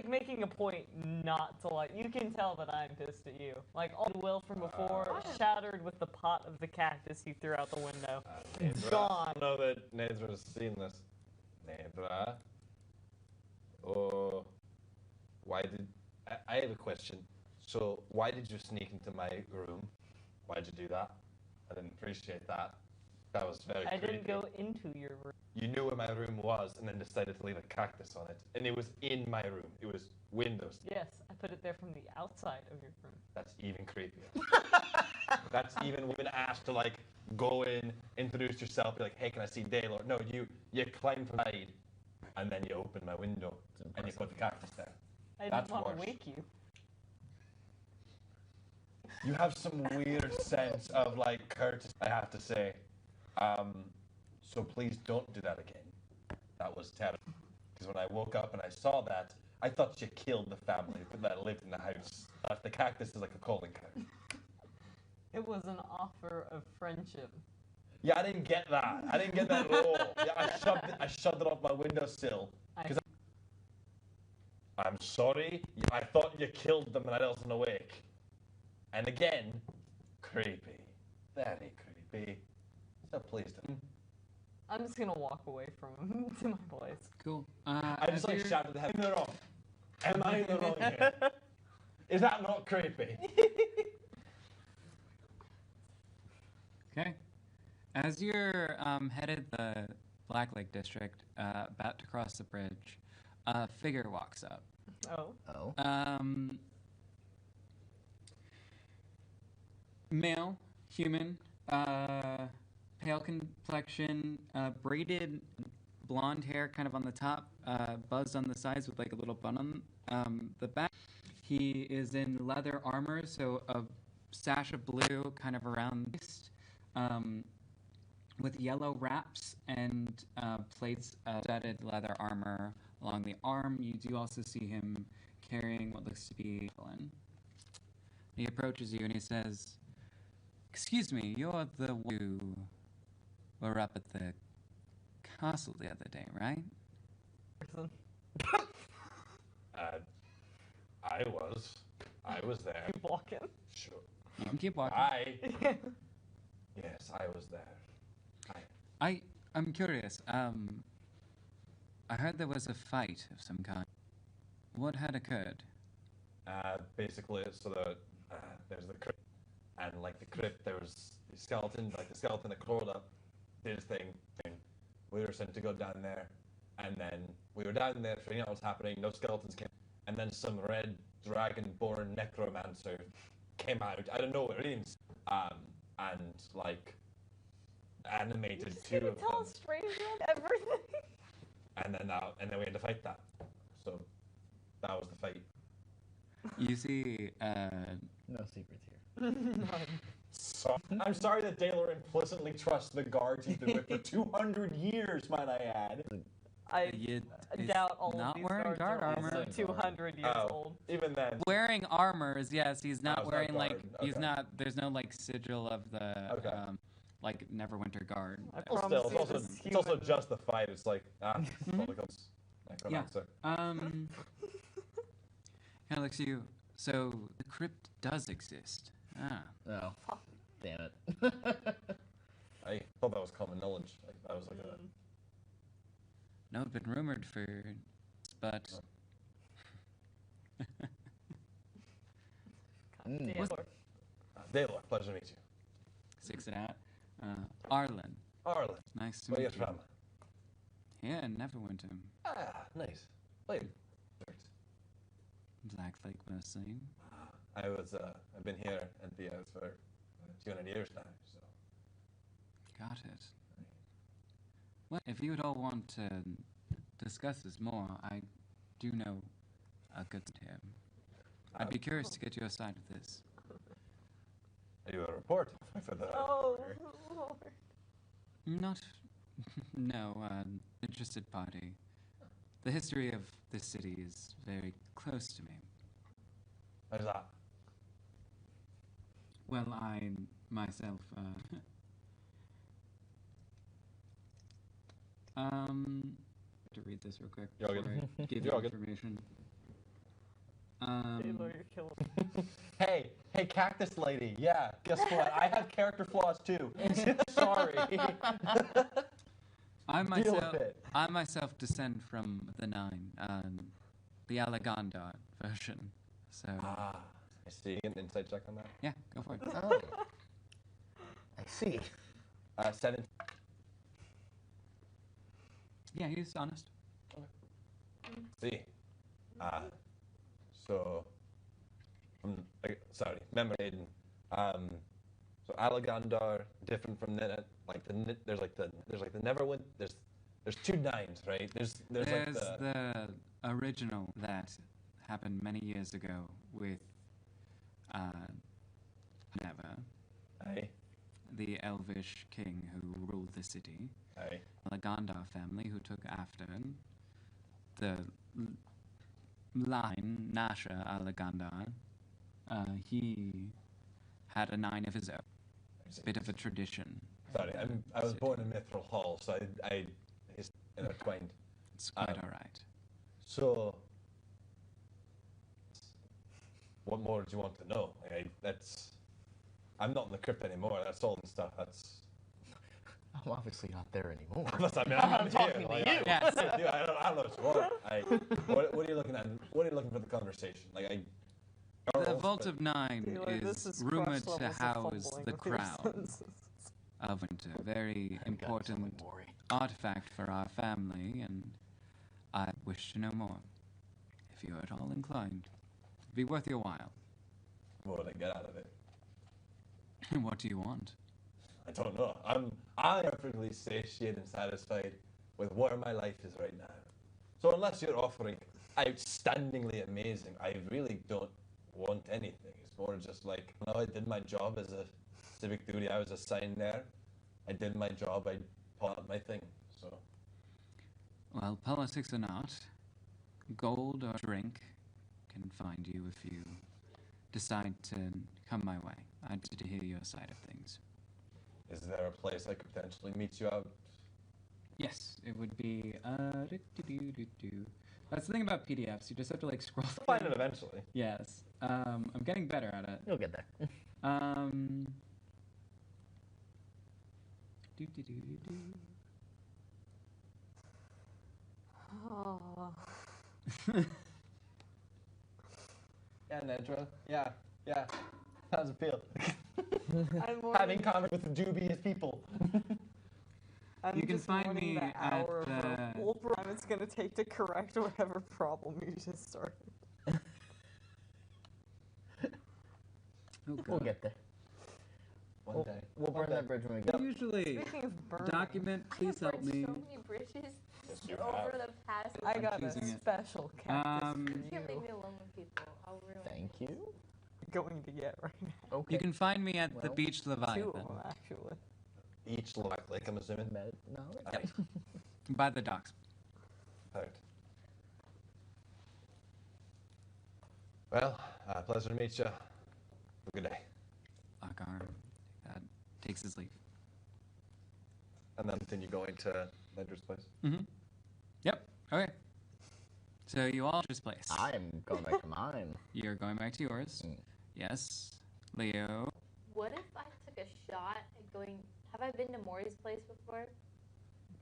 making a point not to like. You can tell that I'm pissed at you. Like all the will from before, shattered with the pot of the cactus he threw out the window. It's gone. I know that Nedra's seen this. Nedra. Oh, why did I have a question? So why did you sneak into my room? Why did you do that? I didn't appreciate that. That was very I creepy. didn't go into your room. You knew where my room was and then decided to leave a cactus on it. And it was in my room. It was windows. Yes, I put it there from the outside of your room. That's even creepier. That's even when asked to like go in, introduce yourself, be like, hey, can I see Daylor? No, you climbed from the side and then you opened my window and you put the cactus there. I That's didn't want worse. to wake you. You have some weird sense of like courtesy, I have to say. So please don't do that again. That was terrible. Because when I woke up and I saw that, I thought you killed the family that lived in the house. The cactus is like a calling card. It was an offer of friendship. Yeah, I didn't get that. I didn't get that at all. Yeah, I shoved it off my windowsill. Because I'm sorry. I thought you killed them and I wasn't awake. And again, creepy. Very creepy. So please don't. I'm just gonna walk away from him to my place. Cool. I just like shouted at him. Am I in the wrong? Am I in the wrong here? Is that not creepy? Okay. As you're headed the Black Lake District, about to cross the bridge, a figure walks up. Oh. Male, human, pale complexion, braided blonde hair kind of on the top, buzzed on the sides with like a little bun on the back. He is in leather armor, so a sash of blue kind of around the waist, with yellow wraps and plates of studded leather armor along the arm. You do also see him carrying what looks to be a javelin. He approaches you and he says, "Excuse me, you're the one who were up at the castle the other day, right?" I was there. Keep walking. Sure. You can keep walking. Yes, I was there. I'm curious. I heard there was a fight of some kind. What had occurred? Basically, so there's the crypt, and like the crypt, there was the skeleton, like the skeleton that crawled up, did his thing. We were sent to go down there, and then we were down there figuring out what's happening. No skeletons came, and then some red dragon-born necromancer came out. I don't know what it is, and like animated two of them. Tell a stranger everything. And then we had to fight that. So that was the fight. You see, No secrets here. So, I'm sorry that Daylor implicitly trusts the guards he's been with for 200 years, might I add. I you doubt all not of these wearing guards guard are armor. also 200 years old. Even then. Wearing armor is yes. He's not Oh, it's not wearing like guard. he's Okay. not. There's no like sigil of the Okay. like Neverwinter guard. I Well, promise still, you it's this also human- just the fight. It's like, Polygon's necromancer. Kind of looks at you. So the crypt does exist. Ah. Oh, damn it. I thought that was common knowledge. I was like, No, it's been rumored for, but God damn. Daylor, pleasure to meet you. six it out. Arlen, Arlen, nice to where are you meet you. from? Yeah, Neverwinter. Ah, nice. Wait. Black Lake mostly. I've been here at the house for 200 years now, so. Got it. Well, if you would all want to discuss this more, I do know a good here. I'd be curious to get your side of this. Are you a reporter for the? Oh, Lord. Not. No, interested party. The history of this city is very close to me. How's that? Well, I myself, to read this real quick You're all before good. I give You're you all good. information. Daylor, you're killing me. Hey, cactus lady. Yeah, guess what? I have character flaws too. Sorry. I Deal myself, with it. I myself descend from the Nine, the Alagandar version. So I see. An insight check on that. yeah, go for it. Oh. I see. 7. Yeah, he's honest. See. So. Sorry, memory aiding. So Alagandar different from there's like the Neverwinter. There's 2 nines, right? There's like the original that happened many years ago with Never, Aye. the Elvish king who ruled the city. Aye. Alagandar family who took after the line Nasha Alagandar. He had a 9 of his own. It's a bit of a tradition. Sorry, I was born in Mithril Hall, so I intertwined. It's quite all right. So, what more do you want to know? I'm not in the crypt anymore. That's all and stuff. I'm obviously not there anymore. I'm talking here. to Like, you. Yes. I don't know what you want. What are you looking at? What are you looking for the conversation? The Vault of Nine Daylor, this is is rumored crush to levels of house fumbling the with your crown sentences. of Winter. Very I've got something, important Mori. artifact for our family, and I wish to know more. If you're at all inclined, it'd be worth your while. What would I get out of it? What do you want? I don't know. I'm perfectly satiated and satisfied with where my life is right now. So unless you're offering outstandingly amazing, I really don't want anything. It's more just like, I did my job as a civic duty. I was assigned there. I did my job. I pulled out my thing. So Well, politics or not, gold or drink can find you if you decide to come my way. I'd like to hear your side of things. is there a place I could potentially meet you out? Yes, it would be. That's the thing about PDFs. You just have to like scroll. I'll find it eventually. Yes. I'm getting better at it. You'll get there. Oh. Yeah, Nedra. Yeah. How does it feel? I'm Having contact with dubious people. I'm You can just find mourning me the hour at of the- full time it's gonna take to correct whatever problem you just started. Oh, We'll God. get there. One day. We'll burn that bridge when we get Usually, Speaking of burning, document, I please have help burned me. so many bridges Yes, you over have. the past. I got a choosing it. special cactus Um, for You can't leave you. me alone with people. I'll ruin Thank you. Going to get right now. Okay. You can find me at the Well, Beach 2 Leviathan of them actually. Each like I'm assuming. No. Aye. by the docks. Perfect. Well, pleasure to meet you. Have a good day. Akar takes his leave. And then continue going to Nedra's place. Mm-hmm. Yep. Okay. So you all this place. I'm going back to mine. You're going back to yours. Mm. Yes. Leo. What if I took a shot at going? Have I been to Mori's place before?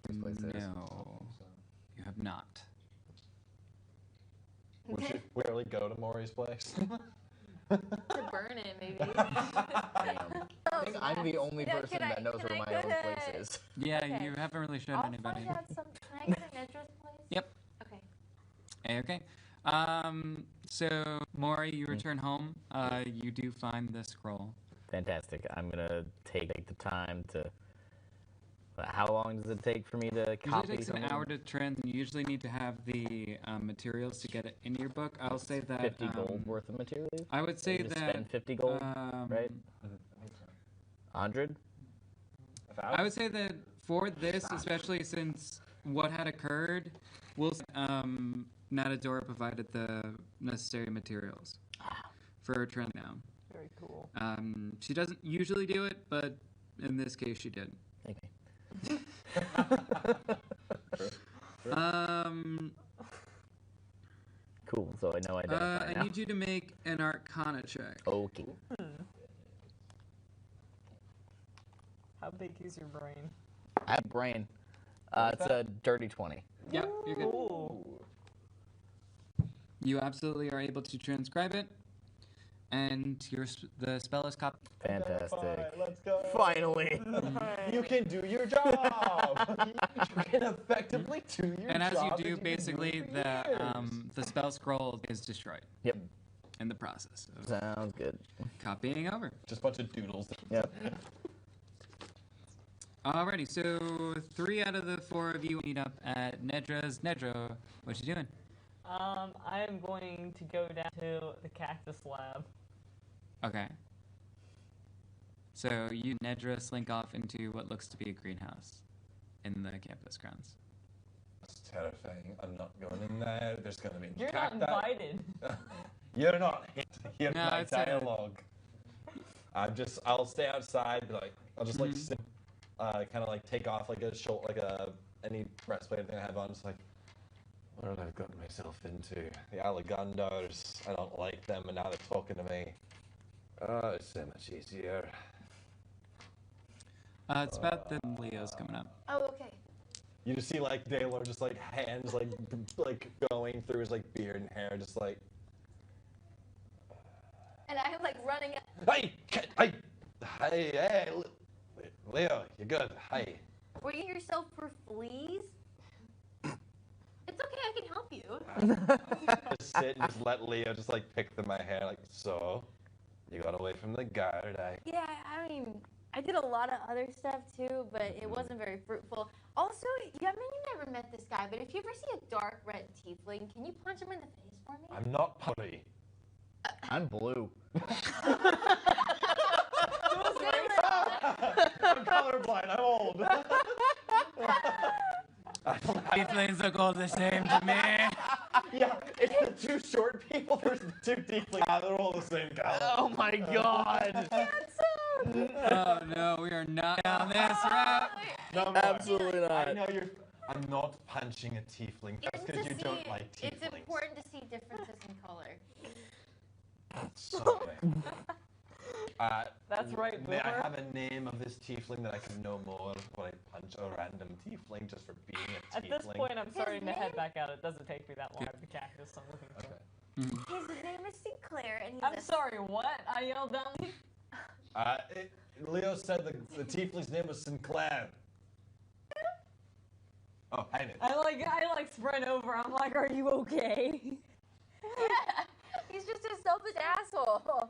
This place is. No, you have not. Would you rarely go to Mori's place? To burn it, maybe. I think I'm the only You know, person can that I- knows can where I my go own to- place is. Yeah, Okay. you haven't really shown I'll anybody. find out some. Can I go to Nedra's place? Yep. Okay. Okay. So Mori, you return home. You do find the scroll. Fantastic. I'm gonna take the time to. How long does it take for me to Usually copy? takes an something? hour to trend. You usually need to have the materials to get it in your book. I'll say that 50 gold worth of materials. I would say You just that spend 50 gold, right? 100? I would say that for this, especially since what had occurred, Natadora provided the necessary materials for her trend down. Very cool. She doesn't usually do it, but in this case, she did. Okay. Cool, so I know identify I now. need you to make an Arcana check. Okay. How big is your brain? I have brain. It's a dirty 20. Yep, you're good. Ooh. You absolutely are able to transcribe it, and the spell is copied. Fantastic. Let's go. Finally. You can do your job. You can effectively do your job. And as you do, that basically you've been doing the spell scroll is destroyed. Yep. In the process of Sounds good. copying over. Just a bunch of doodles. Yep. Alrighty, so 3 out of the 4 of you meet up at Nedra's. Nedra, what you doing? I am going to go down to the cactus lab. Okay. So you and Nedra slink off into what looks to be a greenhouse in the campus grounds. That's terrifying. I'm not going in there. There's going to be You're not cacti. invited. You're not here to hear No, my it's a- dialogue. I'll stay outside, but like, I'll just like, kind of like take off like any breastplate thing I have on, just like, what have I gotten myself into? The Allegandars, I don't like them, and now they're talking to me. Oh, it's so much easier. It's about the Leo's coming up. Oh, okay. You just see like Daylor just like hands like going through his like beard and hair, just like, And I'm like running. hey, Leo, you're good. Hi. Worrying yourself for fleas? It's okay, I can help you. Just sit and just let Leo just like pick through my hair, like, so you got away from the guard. Yeah, I mean, I did a lot of other stuff too, but it wasn't very fruitful. Also, you never met this guy, but if you ever see a dark red tiefling, can you punch him in the face for me? I'm not Mori. I'm blue. I'm colorblind. I'm old. Tieflings look all the same to me. Yeah, it's the 2 short people versus the 2 tieflings. Ah, they're all the same color. Oh my god. Oh no, we are not down this route. No, I'm Absolutely not. I know I'm not punching a tiefling just because you don't like tieflings. It's important to see differences in color. Sorry. That's right, May I Boomer. have a name of this tiefling that I can know more when I punch a random tiefling just for being a At tiefling? this point, I'm starting to head name? back out. It doesn't take me that long. I have the cactus I'm looking for. Okay. His name is Sinclair, and he's I'm sorry, what? I yelled down. Leo said the tiefling's name was Sinclair. Oh, I knew. I like sprint over. I'm like, are you okay? Yeah, he's just a selfish asshole.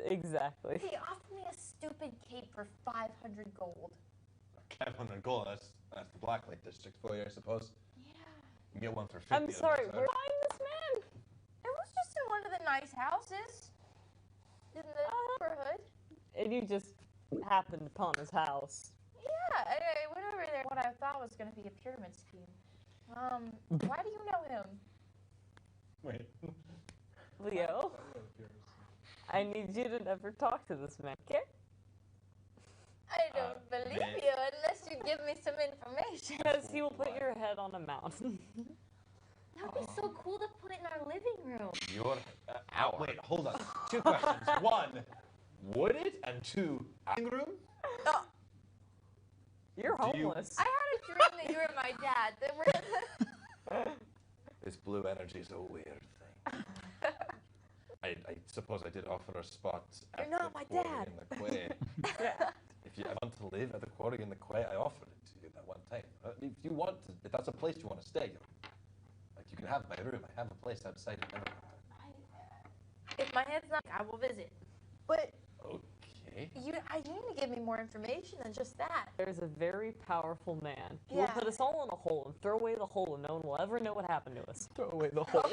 Exactly. He offered me a stupid cape for 500 gold. 500 gold. That's the Blacklight district for you, I suppose. Yeah. You can get one for 50. I'm sorry, on we're that finding this man. It was just in one of the nice houses in the neighborhood. And you just happened upon his house. Yeah, I went over there. What I thought was going to be a pyramid scheme. Why do you know him? Wait. Leo, I need you to never talk to this man, okay? I don't believe you unless you give me some information. Because he will put your head on a mountain. That would be so cool to put in our living room. You're. Wait, hold on. 2 questions. 1, would it? And 2, acting room? You're Do you- homeless. I had a dream that you were my dad. That This blue energy is a weird thing. I suppose I did offer a spot at You're not the my quarry dad. in the quay. Yeah. If you want to live at the quarry in the quay, I offered it to you that one time. If that's a place you want to stay, like you can have my room. I have a place outside of Neverwinter. if my head's not, I will visit. But Okay. you need to give me more information than just that. There's a very powerful man. He will Yeah. put us all in a hole and throw away the hole, and no one will ever know what happened to us. Throw away the hole.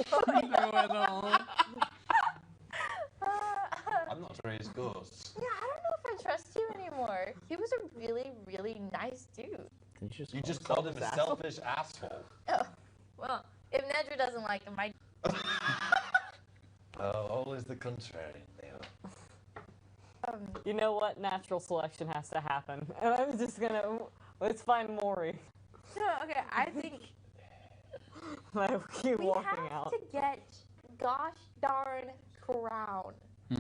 I'm I'm not to raise ghosts. Yeah, I don't know if I trust you anymore. He was a really, really nice dude. You just called him a selfish asshole. Oh, well, if Nedra doesn't like him, I. Always the contrary, Leo. You know what? Natural selection has to happen. And I'm just gonna. Let's find Mori. No, okay, I think I keep we walking have out. to get gosh darn crown.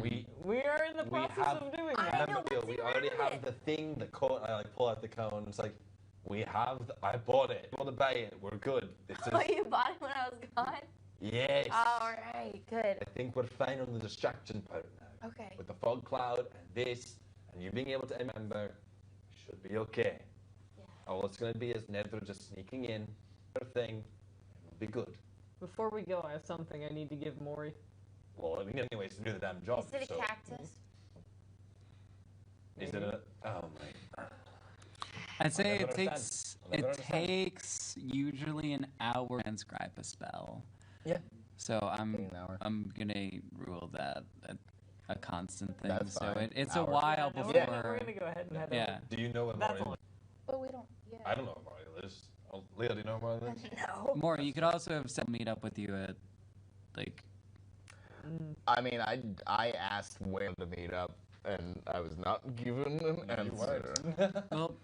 We are in the process of doing I that. know, Leo, what's we in already front of have it? the thing, the cone. I like pull out the cone. It's like, I bought it. You want to buy it? We're good. It's Oh, you bought it when I was gone? yes. All right, good. I think we're fine on the distraction part now. Okay. With the fog cloud and this, and you being able to remember, should be okay. Yeah. All it's going to be is Nedra just sneaking in, her thing, and we'll be good. Before we go, I have something I need to give Mori. Well, I mean, anyways, to do the damn job. Is it a so- cactus? Is it a? Oh my. I'd say never it takes understand. I'll never understand. takes usually an hour to transcribe a spell. Yeah. So An hour. I'm gonna rule that a constant thing. That's so fine. it's a Hour. while No, before. we're gonna go ahead and head Yeah. Do you know what That's Mori? all. But we don't. Yeah. I don't know what Mori is. Oh, Leo, do you know what Mori is? No. Mori, you could also have said meet up with you at like I mean, I asked where to meet up, and I was not given an No, you answer. weren't. well,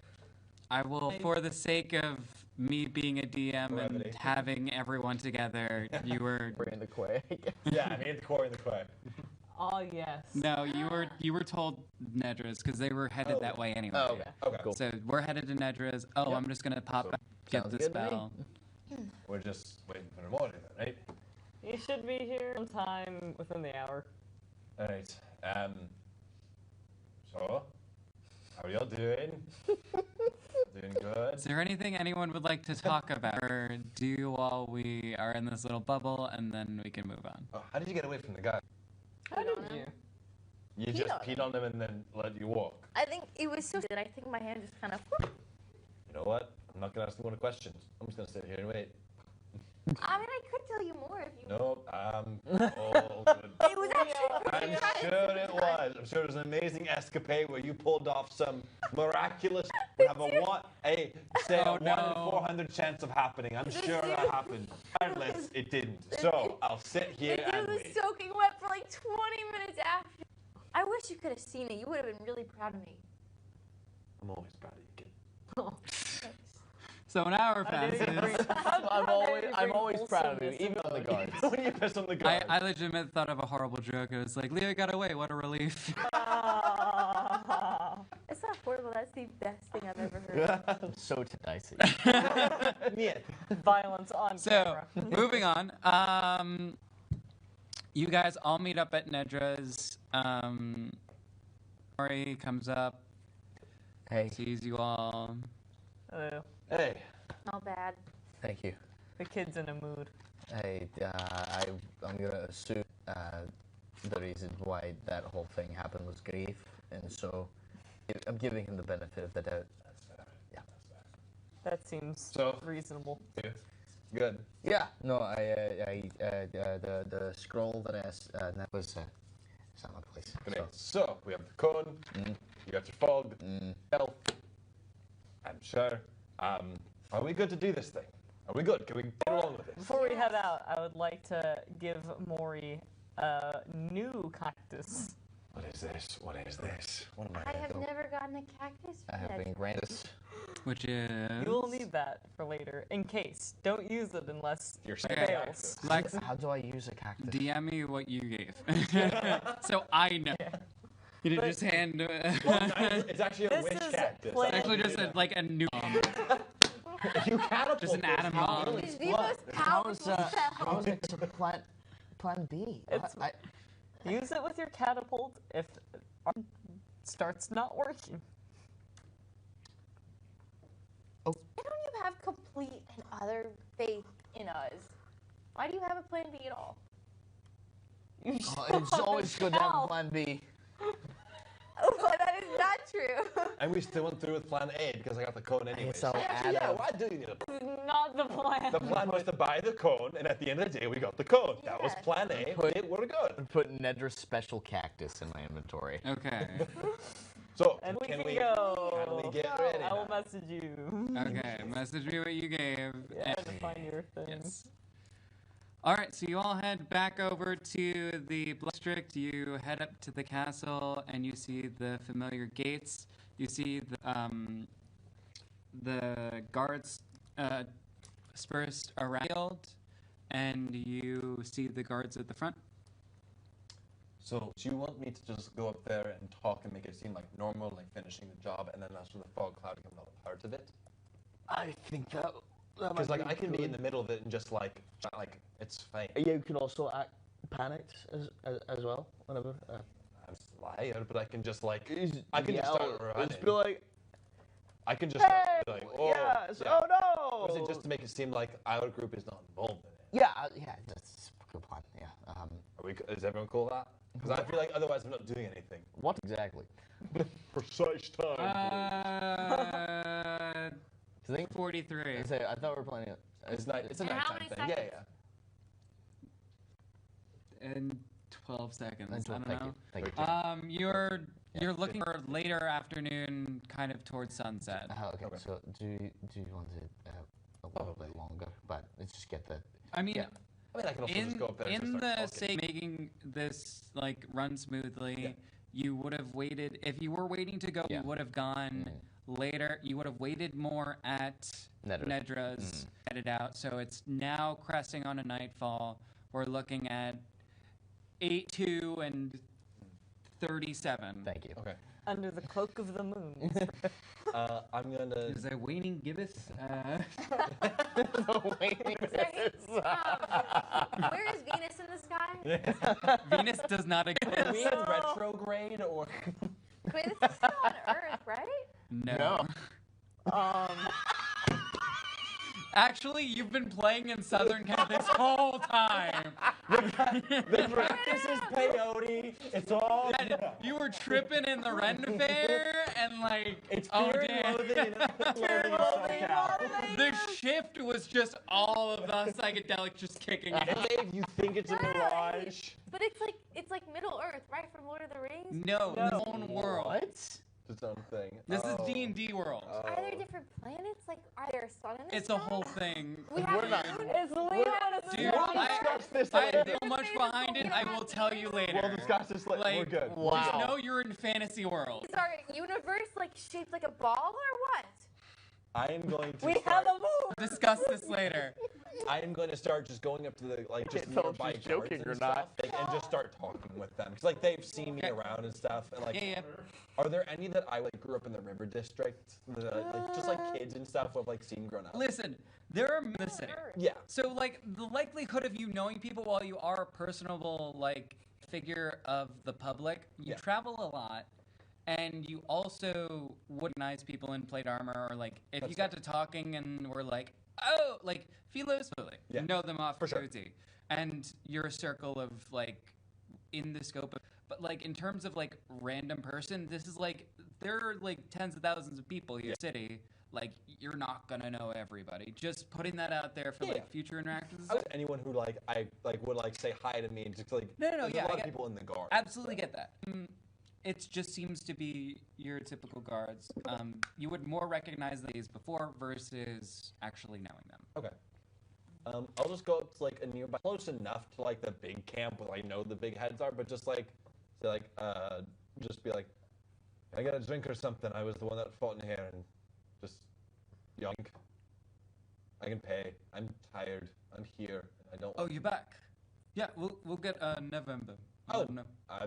I will, for the sake of me being a DM and Brevity. having everyone together, you were We're in the quay. Yeah, I mean, the core in the quay. Oh, yes. no, you were told Nedra's because they were headed Oh. that way anyway. Oh, okay. Okay. Cool. So we're headed to Nedra's. Oh, Yep. I'm just gonna pop So- back, get Sounds the good to me. spell. We're just waiting for the morning, then, right? You should be here sometime within the hour. All right. So, how are y'all doing? Doing good. Is there anything anyone would like to talk about, or do while we are in this little bubble, and then we can move on? Oh, how did you get away from the guy? How don't did know. you? You Peed just on peed on him and then let you walk. I think it was so good. I think my hand just kind of. You know what? I'm not gonna ask any more questions. I'm just gonna sit here and wait. I mean, I could tell you more if you. No, I'm all good. It was actually I'm pretty nice. sure it was. I'm sure it was an amazing escapade where you pulled off some miraculous. We have a one, a say Oh, a 1 in no. 400 chance of happening. I'm sure that happened. Unless it didn't. So I'll sit here It and was wait. soaking wet for like 20 minutes after. I wish you could have seen it. You would have been really proud of me. I'm always proud of you, kid. So an hour How dare you bring- passes. I'm always proud of you, wholesomeness even into on the it. guards. When you piss on the guard. I legitimately thought of a horrible joke. I was like, Leo got away. What a relief. It's not horrible. That's the best thing I've ever heard. So dicey. Yeah. Violence on So, camera. moving on. You guys all meet up at Nedra's. Mori comes up, Hey, sees you all. Hello. Hey. Not bad. thank you. The kid's in a mood. I'm gonna assume the reason why that whole thing happened was grief, and so I'm giving him the benefit of the doubt. That's fair. Yeah. That's fair. That seems So- reasonable. Good. Yeah. No, the scroll that that was it's not my place. Great. So, So we have the cone. You got your fog. Elf. I'm sure. Are we good to do this thing? Are we good? Can we get along with this? Before we head out, I would like to give Mori a new cactus. What is this? What is this? What am I have never gotten a cactus I have yet. been granted. Which is. You will need that for later, in case. Don't use it unless You're it saying fails. Lex, How do I use a cactus? DM me what you gave. So I know. You did But- just hand. It's actually a This wish is cactus. plain- Actually, just like a new. You catapult Just an this atom out bomb. of It's its the blood. most powerful spell. How is it plan B? It's- I, Use it with your catapult if it starts not working. Why don't you have complete and utter faith in us? Why do you have a plan B at all? You it's always good to have a shall. plan B. Well, that is is not true. And we still went through with plan A because I got the cone anyway. so Actually, yeah, Adam- why do you need a Not the plan. The plan was to buy the cone, and at the end of the day, we got the cone. That was Yes. plan A. We're good. Put Nedra's special cactus in my inventory. Okay. So, And we can can we go. can we get ready? I will now? message you. Okay. Message me what you gave. Yeah, and- to find your thing. Yes. All right, so you all head back over to the district. You head up to the castle, and you see the familiar gates. You see the guards dispersed around, and you see the guards at the front. So, do you want me to just go up there and talk and make it seem like normal, like finishing the job, and then that's when the fog cloud becomes all a part of it? I think that Because might like be I can be in good. the middle of it and just like it's fine. You can also act panicked as well whenever. I'm sly, but I can just like I can just yell, start running. Just be like, I can just start hey, like, oh, yes, yeah. oh no! Or is it just to make it seem like our group is not involved in it? Yeah, that's a good plan. Yeah. Is everyone cool with that? Because I feel like otherwise we're not doing anything. What exactly? Precise time. Uh, I think 43. I thought we were playing it. It's night. It's a And how nighttime many thing. Yeah, seconds? yeah. In 12 seconds. I don't Thank know. you. Thank you. You're looking for later afternoon, kind of towards sunset. Okay. Okay. So do you want it a little bit longer? But let's just get the. I mean, Yeah. I mean, I can also just in go up there and in just the start talking. sake of making this like run smoothly, Yeah. you would have waited. If you were waiting to go, Yeah. you would have gone later. You would have waited more at Nedra's, headed out. So it's now cresting on a nightfall. We're looking at 8:02 and 37. Thank you. Okay. Under the cloak of the moon. I'm gonna. Is a waning gibbous? Where is Venus in the sky? Venus does not Are exist. we in retrograde or? Wait, this is still on Earth, right? No. No. Actually, you've been playing in Southern Cal this whole time. The practice is peyote. It's all. You were tripping in the Ren Fair and like, It's oh fear damn. and loathing and loathing SoCal. The shift was just all of the psychedelic just kicking in. And Dave, you think it's a mirage? But it's like Middle Earth, right? From Lord of the Rings. No, the own world. It's its own thing. This Oh. is D&D world. Are there different planets? Like, are there a sun in the It's sky? a whole thing. We have We're not- moon. It's Leo and it's Dude, We'll discuss this I later. have so much behind it. I will tell you later. We'll discuss this later. Like, We're good. Just know you're in fantasy world. Is our universe like shaped like a ball or what? I am going to. We start, have a moon. Discuss this later. I am going to start just going up to the like just can't tell if nearby she's guards joking and or stuff, not. like, and just start talking with them because like they've seen me Okay. around and stuff. And like, Yeah, yeah. are there any that I like grew up in the River District, like just like kids and stuff who I've like seen growing up? Listen, there are in the city. Yeah. So like the likelihood of you knowing people while you are a personable like figure of the public, you Yeah. travel a lot. And you also would recognize people in plate armor, or like if you got to talking and were like, oh, like Philos, Yeah. know them off For sure. cozy. And you're a circle of like in the scope of, but like in terms of like random person, this is like there are like tens of thousands of people here in the city. Like you're not gonna know everybody. Just putting that out there for Yeah. like future interactions. I would anyone who like I like would like say hi to me and just like No, there's yeah, a I lot of get- people in the guard. Absolutely get that. It just seems to be your typical guards. You would more recognize these before versus actually knowing them. Okay. I'll just go up to like a nearby, close enough to like the big camp where I know the big heads are, but just like, say like, just be like, can I get a drink or something? I was the one that fought in here and just young. I can pay. I'm tired. I'm here. I don't. Oh, you're back. Yeah, we'll get November. Oh, no. I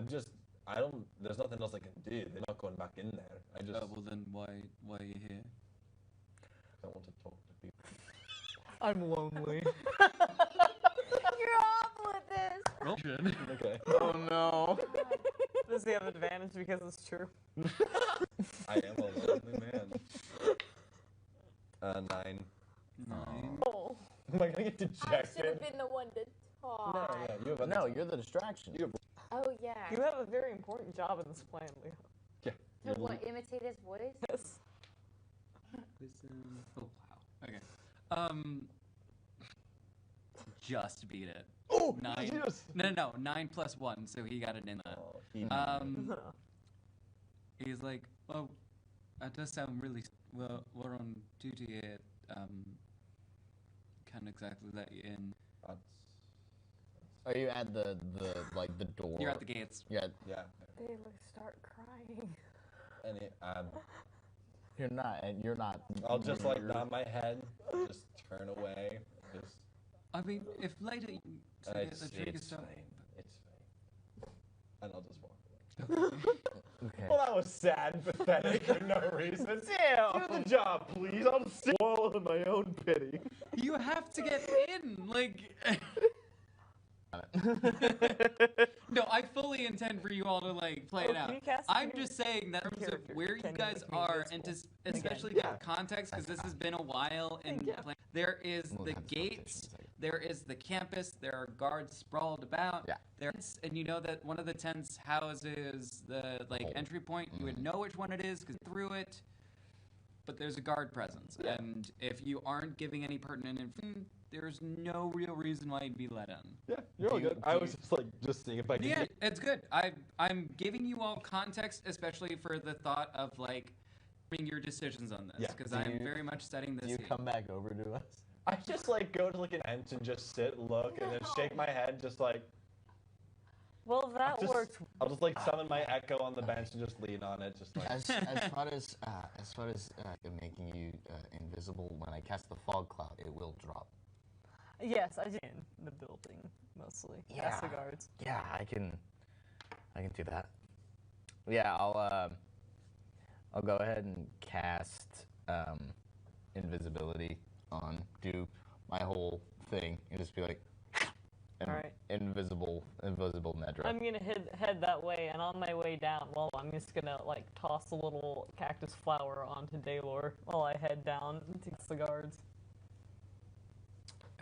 don't. There's nothing else I can do. They're not going back in there. I just Well then why are you here? don't want to talk to people. I'm lonely. You're awful at this. Okay. Oh no. Does he have advantage because it's true? I am a lonely man. 9. Oh. Am I gonna get I should dejected? have been the one to talk. No, yeah, you have a No, you're the distraction. You have, Oh yeah. You have a very important job in this plan, Leo. yeah. To what? Imitate his voice? Yes. Oh wow. Okay. Just beat it. Oh, 9. yes. No. 9 plus 1, so he got it in that. Oh, He's like, oh, that does sound really. Well, we're on duty at. Can't exactly let you in. Are you at the door? You're at the gates. Yeah. Yeah. They start crying. And You're not. I'll just like nod my head, just turn away, just. I mean, if later you say It's the drink is fine. done. It's fine. And I'll just walk away. Okay. Well, that was sad and pathetic for no reason. Do the job, please. I'll just swallow in my own pity. You have to get in, like. No, I fully intend for you all to like play it can out. you cast I'm your just saying that in terms of character? where you Can you guys make me are, and invisible? to especially Yeah. for context, because this has been a while. And Yeah. there is We'll the have this gates, conversation in a second. there is the campus, there are guards sprawled about. Yeah. And you know that one of the tents houses the entry point. You would know which one it is because through it. But there's a guard presence, and if you aren't giving any pertinent information, there's no real reason why you'd be let in. Yeah, you're all good. I was just seeing if I could. Yeah, it's good. I'm giving you all context, especially for the thought of like making your decisions on this, Yeah. because Do I'm you- very much setting this. Do you scene. come back over to us? I just like go to like an tent and just sit, look, and then shake my head, just like. Well, that just- worked. I'll just like summon my echo on the bench and just lean on it, just like. As far as making you invisible, when I cast the fog cloud, it will drop. Yes, I did in the building mostly. That's the Yeah. guards. Yeah, I can do that. Yeah, I'll go ahead and cast invisibility on, do my whole thing, and just be like, Alright. invisible Nedra. I'm gonna head that way, and on my way down, well, I'm just gonna like toss a little cactus flower onto Daylor while I head down to the guards.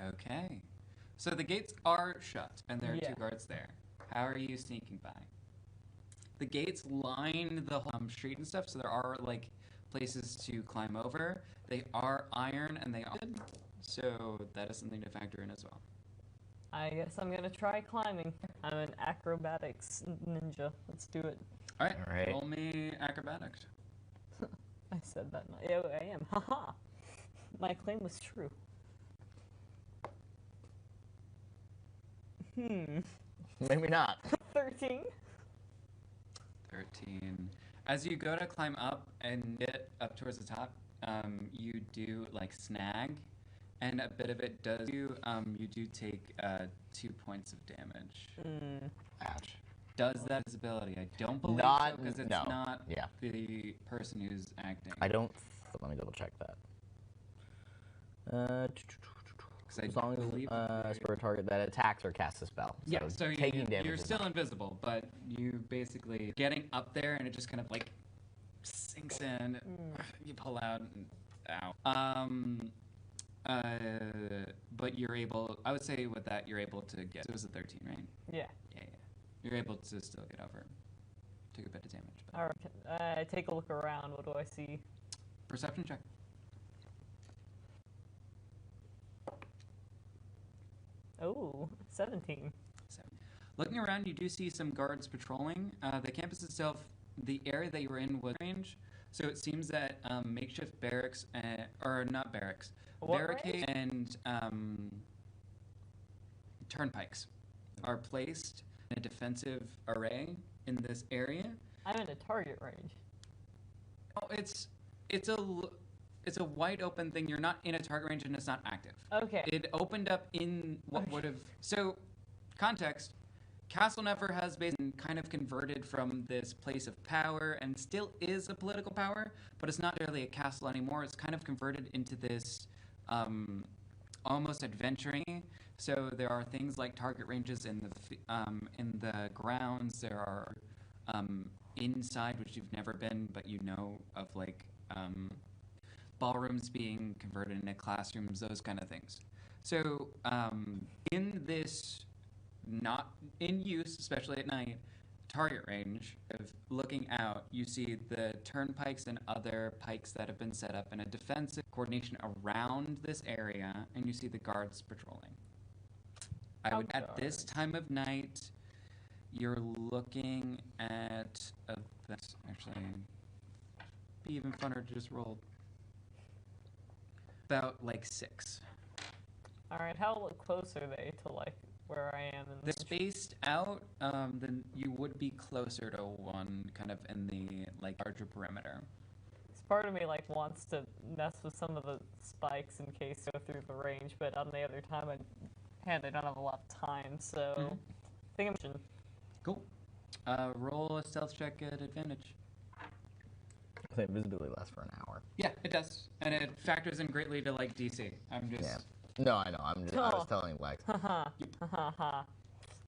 Okay, so the gates are shut, and there are Yeah. two guards there. How are you sneaking by? The gates line the whole street and stuff, so there are like places to climb over. They are iron, and they are good, so that is something to factor in as well. I guess I'm gonna try climbing. I'm an acrobatics ninja. Let's do it. All right, All right. roll me acrobatics. I said that. Yeah, I am. Haha. My claim was true. Maybe not. 13. 13. As you go to climb up and get up towards the top, you do like snag, and a bit of it does you. You do take 2 points of damage. Ouch. Does that visibility? I don't believe Not- so because it's no. not Yeah. the person who's acting. I don't. Let me double check that. Because I As long believe as per a target that attacks or casts a spell. yeah, so taking damage. you're is still not- invisible, but you basically getting up there and it just kind of like sinks in. You pull out and ow. But you're able. I would say with that you're able to get. It was a 13, right? Yeah. Yeah. You're able to still get over. Take a bit of damage. But Alright. Take a look around. What do I see? perception check. Oh, 17. So, looking around, you do see some guards patrolling. The campus itself, the area that you were in was range, so it seems that makeshift barracks, or not barracks, What barricades and turnpikes are placed in a defensive array in this area. I'm in a target range. Oh, it's a wide open thing. You're not in a target range and it's not active. Okay. It opened up in what would have. So, context Castle Never has been kind of converted from this place of power and still is a political power, but it's not really a castle anymore. It's kind of converted into this almost adventuring. So there are things like target ranges in the grounds. There are inside, which you've never been, but you know of, like ballrooms being converted into classrooms, those kind of things. So in this, not in use, especially at night, target range of looking out, you see the turnpikes and other pikes that have been set up in a defensive coordination around this area, and you see the guards patrolling. I would, at this time of night, you're looking at a, that's actually be even funner to just roll about like 6. All right, how close are they to like where I am? They're spaced out, then you would be closer to one kind of in the like larger perimeter. Part of me like wants to mess with some of the spikes in case they go through the range, but on the other hand, I don't have a lot of time, so I think I'm just... Cool. Roll a stealth check at advantage. I think invisibility lasts for an hour. Yeah, it does, and it factors in greatly to like DC. I'm just. Yeah. No, I know. I was telling Lex. Haha.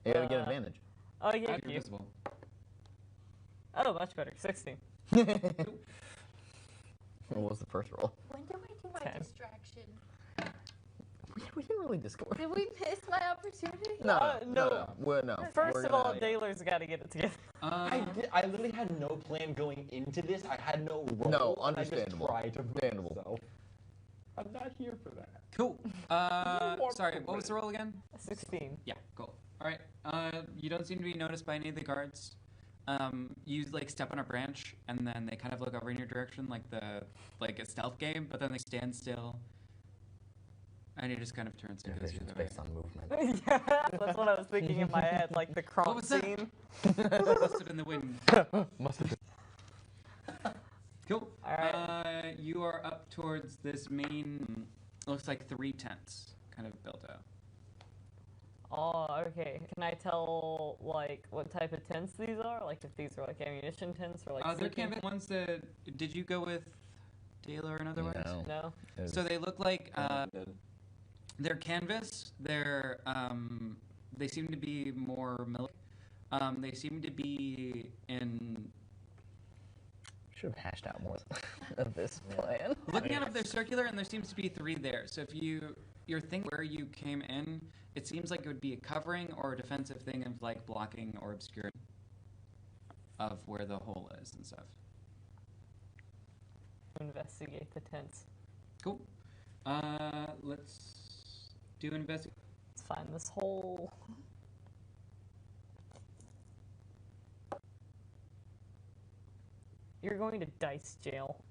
You gotta get advantage. Oh, yeah, You're visible. Oh, much better. 16. What was the first roll? When do I do my 10. distraction? We didn't really discover. Did we miss my opportunity? No. First We're of all, gonna- Daylor's got to get it together. I literally had no plan going into this. I had no role. No, and understandable. I just tried to Understandable. myself. I'm not here for that. Cool. Sorry, what was the roll again? 16. Yeah, cool. All right. You don't seem to be noticed by any of the guards. You like step on a branch, and then they kind of look over in your direction, like a stealth game. But then they stand still, and he just kind of turns and goes the other way. Based on movement. Yeah, that's what I was thinking in my head, like the What crop was that? scene. Must have been the wind. Must have been. Cool. All right. You are up towards this main. Looks like 3 tents, kind of built out. Oh, okay. Can I tell, like, what type of tents these are? Like, if these are, like, ammunition tents or, like, They're sleeping canvas ones that. Did you go with Daylor in other words? No. No? So they look like they're canvas. They're they seem to be more military. They seem to be in. Should have hashed out more of this plan. Looking at it, they're circular, and there seems to be 3 there. So if you're thinking where you came in, it seems like it would be a covering or a defensive thing of like blocking or obscuring of where the hole is and stuff. Investigate the tents. Cool. Let's do investigate. Let's find this hole. You're going to dice jail.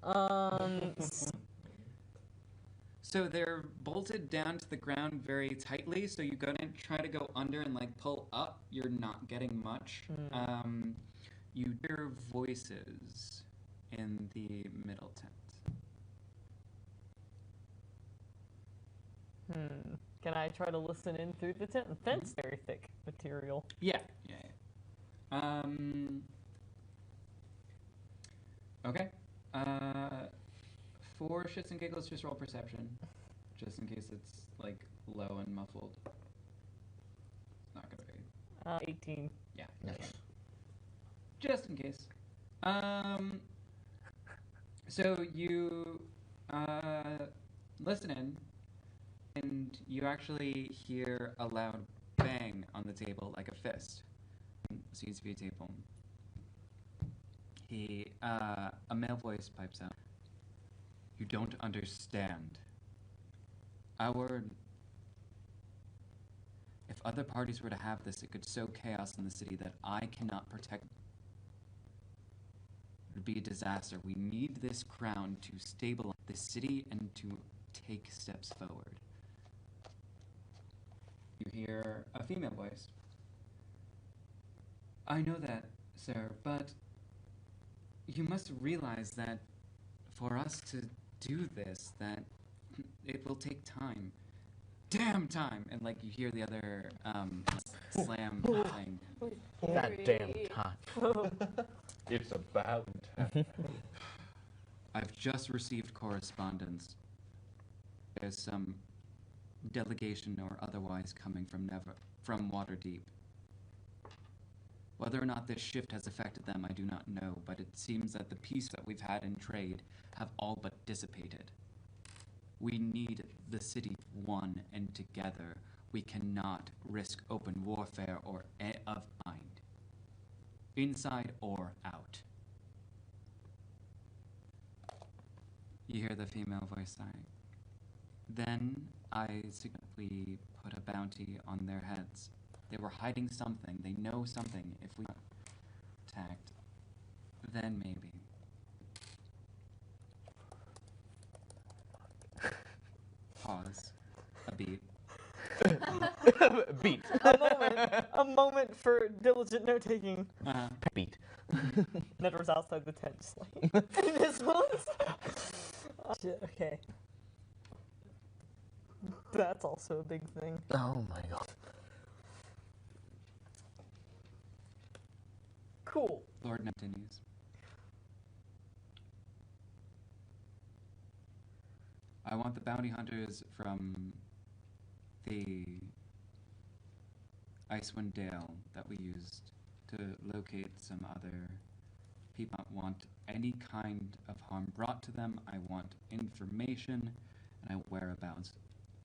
So they're bolted down to the ground very tightly. So you go and try to go under and like pull up. You're not getting much. You hear voices in the middle tent. Can I try to listen in through the tent? The tent's very thick material. Yeah. Okay. For shits and giggles, just roll perception, just in case it's like low and muffled. It's not gonna be. 18. Yeah. Nice. Just in case. So you listen in, and you actually hear a loud bang on the table, like a fist. Seems to be a table. A male voice pipes out. You don't understand. If other parties were to have this, it could sow chaos in the city that I cannot protect. It would be a disaster. We need this crown to stabilize the city and to take steps forward. You hear a female voice. I know that, sir, but you must realize that for us to do this, that it will take time. Damn time! And like you hear the other slam thing. That damn time. It's about time. I've just received correspondence. There's some delegation or otherwise coming from Waterdeep. Whether or not this shift has affected them, I do not know, but it seems that the peace that we've had in trade have all but dissipated. We need the city one and together. We cannot risk open warfare or of mind. inside or out. You hear the female voice sighing. Then I suggest we put a bounty on their heads. They were hiding something. They know something. If we attacked, then maybe. Pause. A beat. Beat. A moment for diligent note-taking. Beat. Nedra's outside the tent, just like, this one's... Oh, shit, okay. That's also a big thing. Oh my god. Cool. Lord continues. I want the bounty hunters from the Icewind Dale that we used to locate some other people. I don't want any kind of harm brought to them. I want information and I whereabouts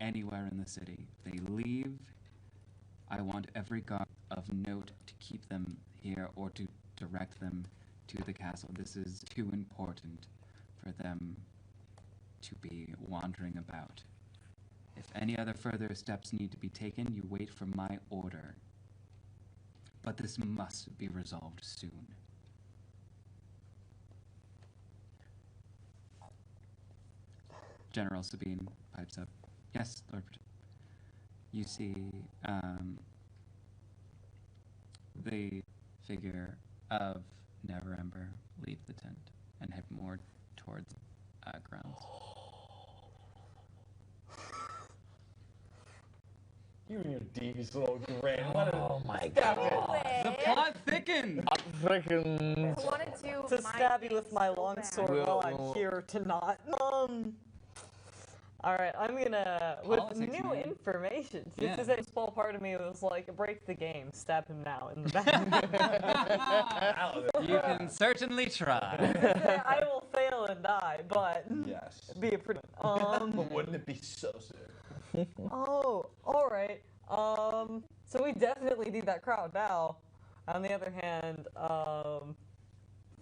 anywhere in the city. If they leave, I want every guard of note to keep them here or to direct them to the castle. This is too important for them to be wandering about. If any other further steps need to be taken, you wait for my order. But this must be resolved soon. General Sabine pipes up. Yes, Lord. You see the figure of Neverember leave the tent and head more towards grounds. You and your devious little grin. Oh my Stop god. The plot thickens! Freaking. I wanted To my stab you face with my so long bad. sword Well, while I'm here to not. Alright, I'm gonna, with Politics, new man. information, Yeah. this is a small part of me that was like, break the game, stab him now in the back. You can certainly try. I will fail and die, but Yes. be a pretty. But wouldn't it be so sick? Oh, alright. So we definitely need that crowd now. On the other hand,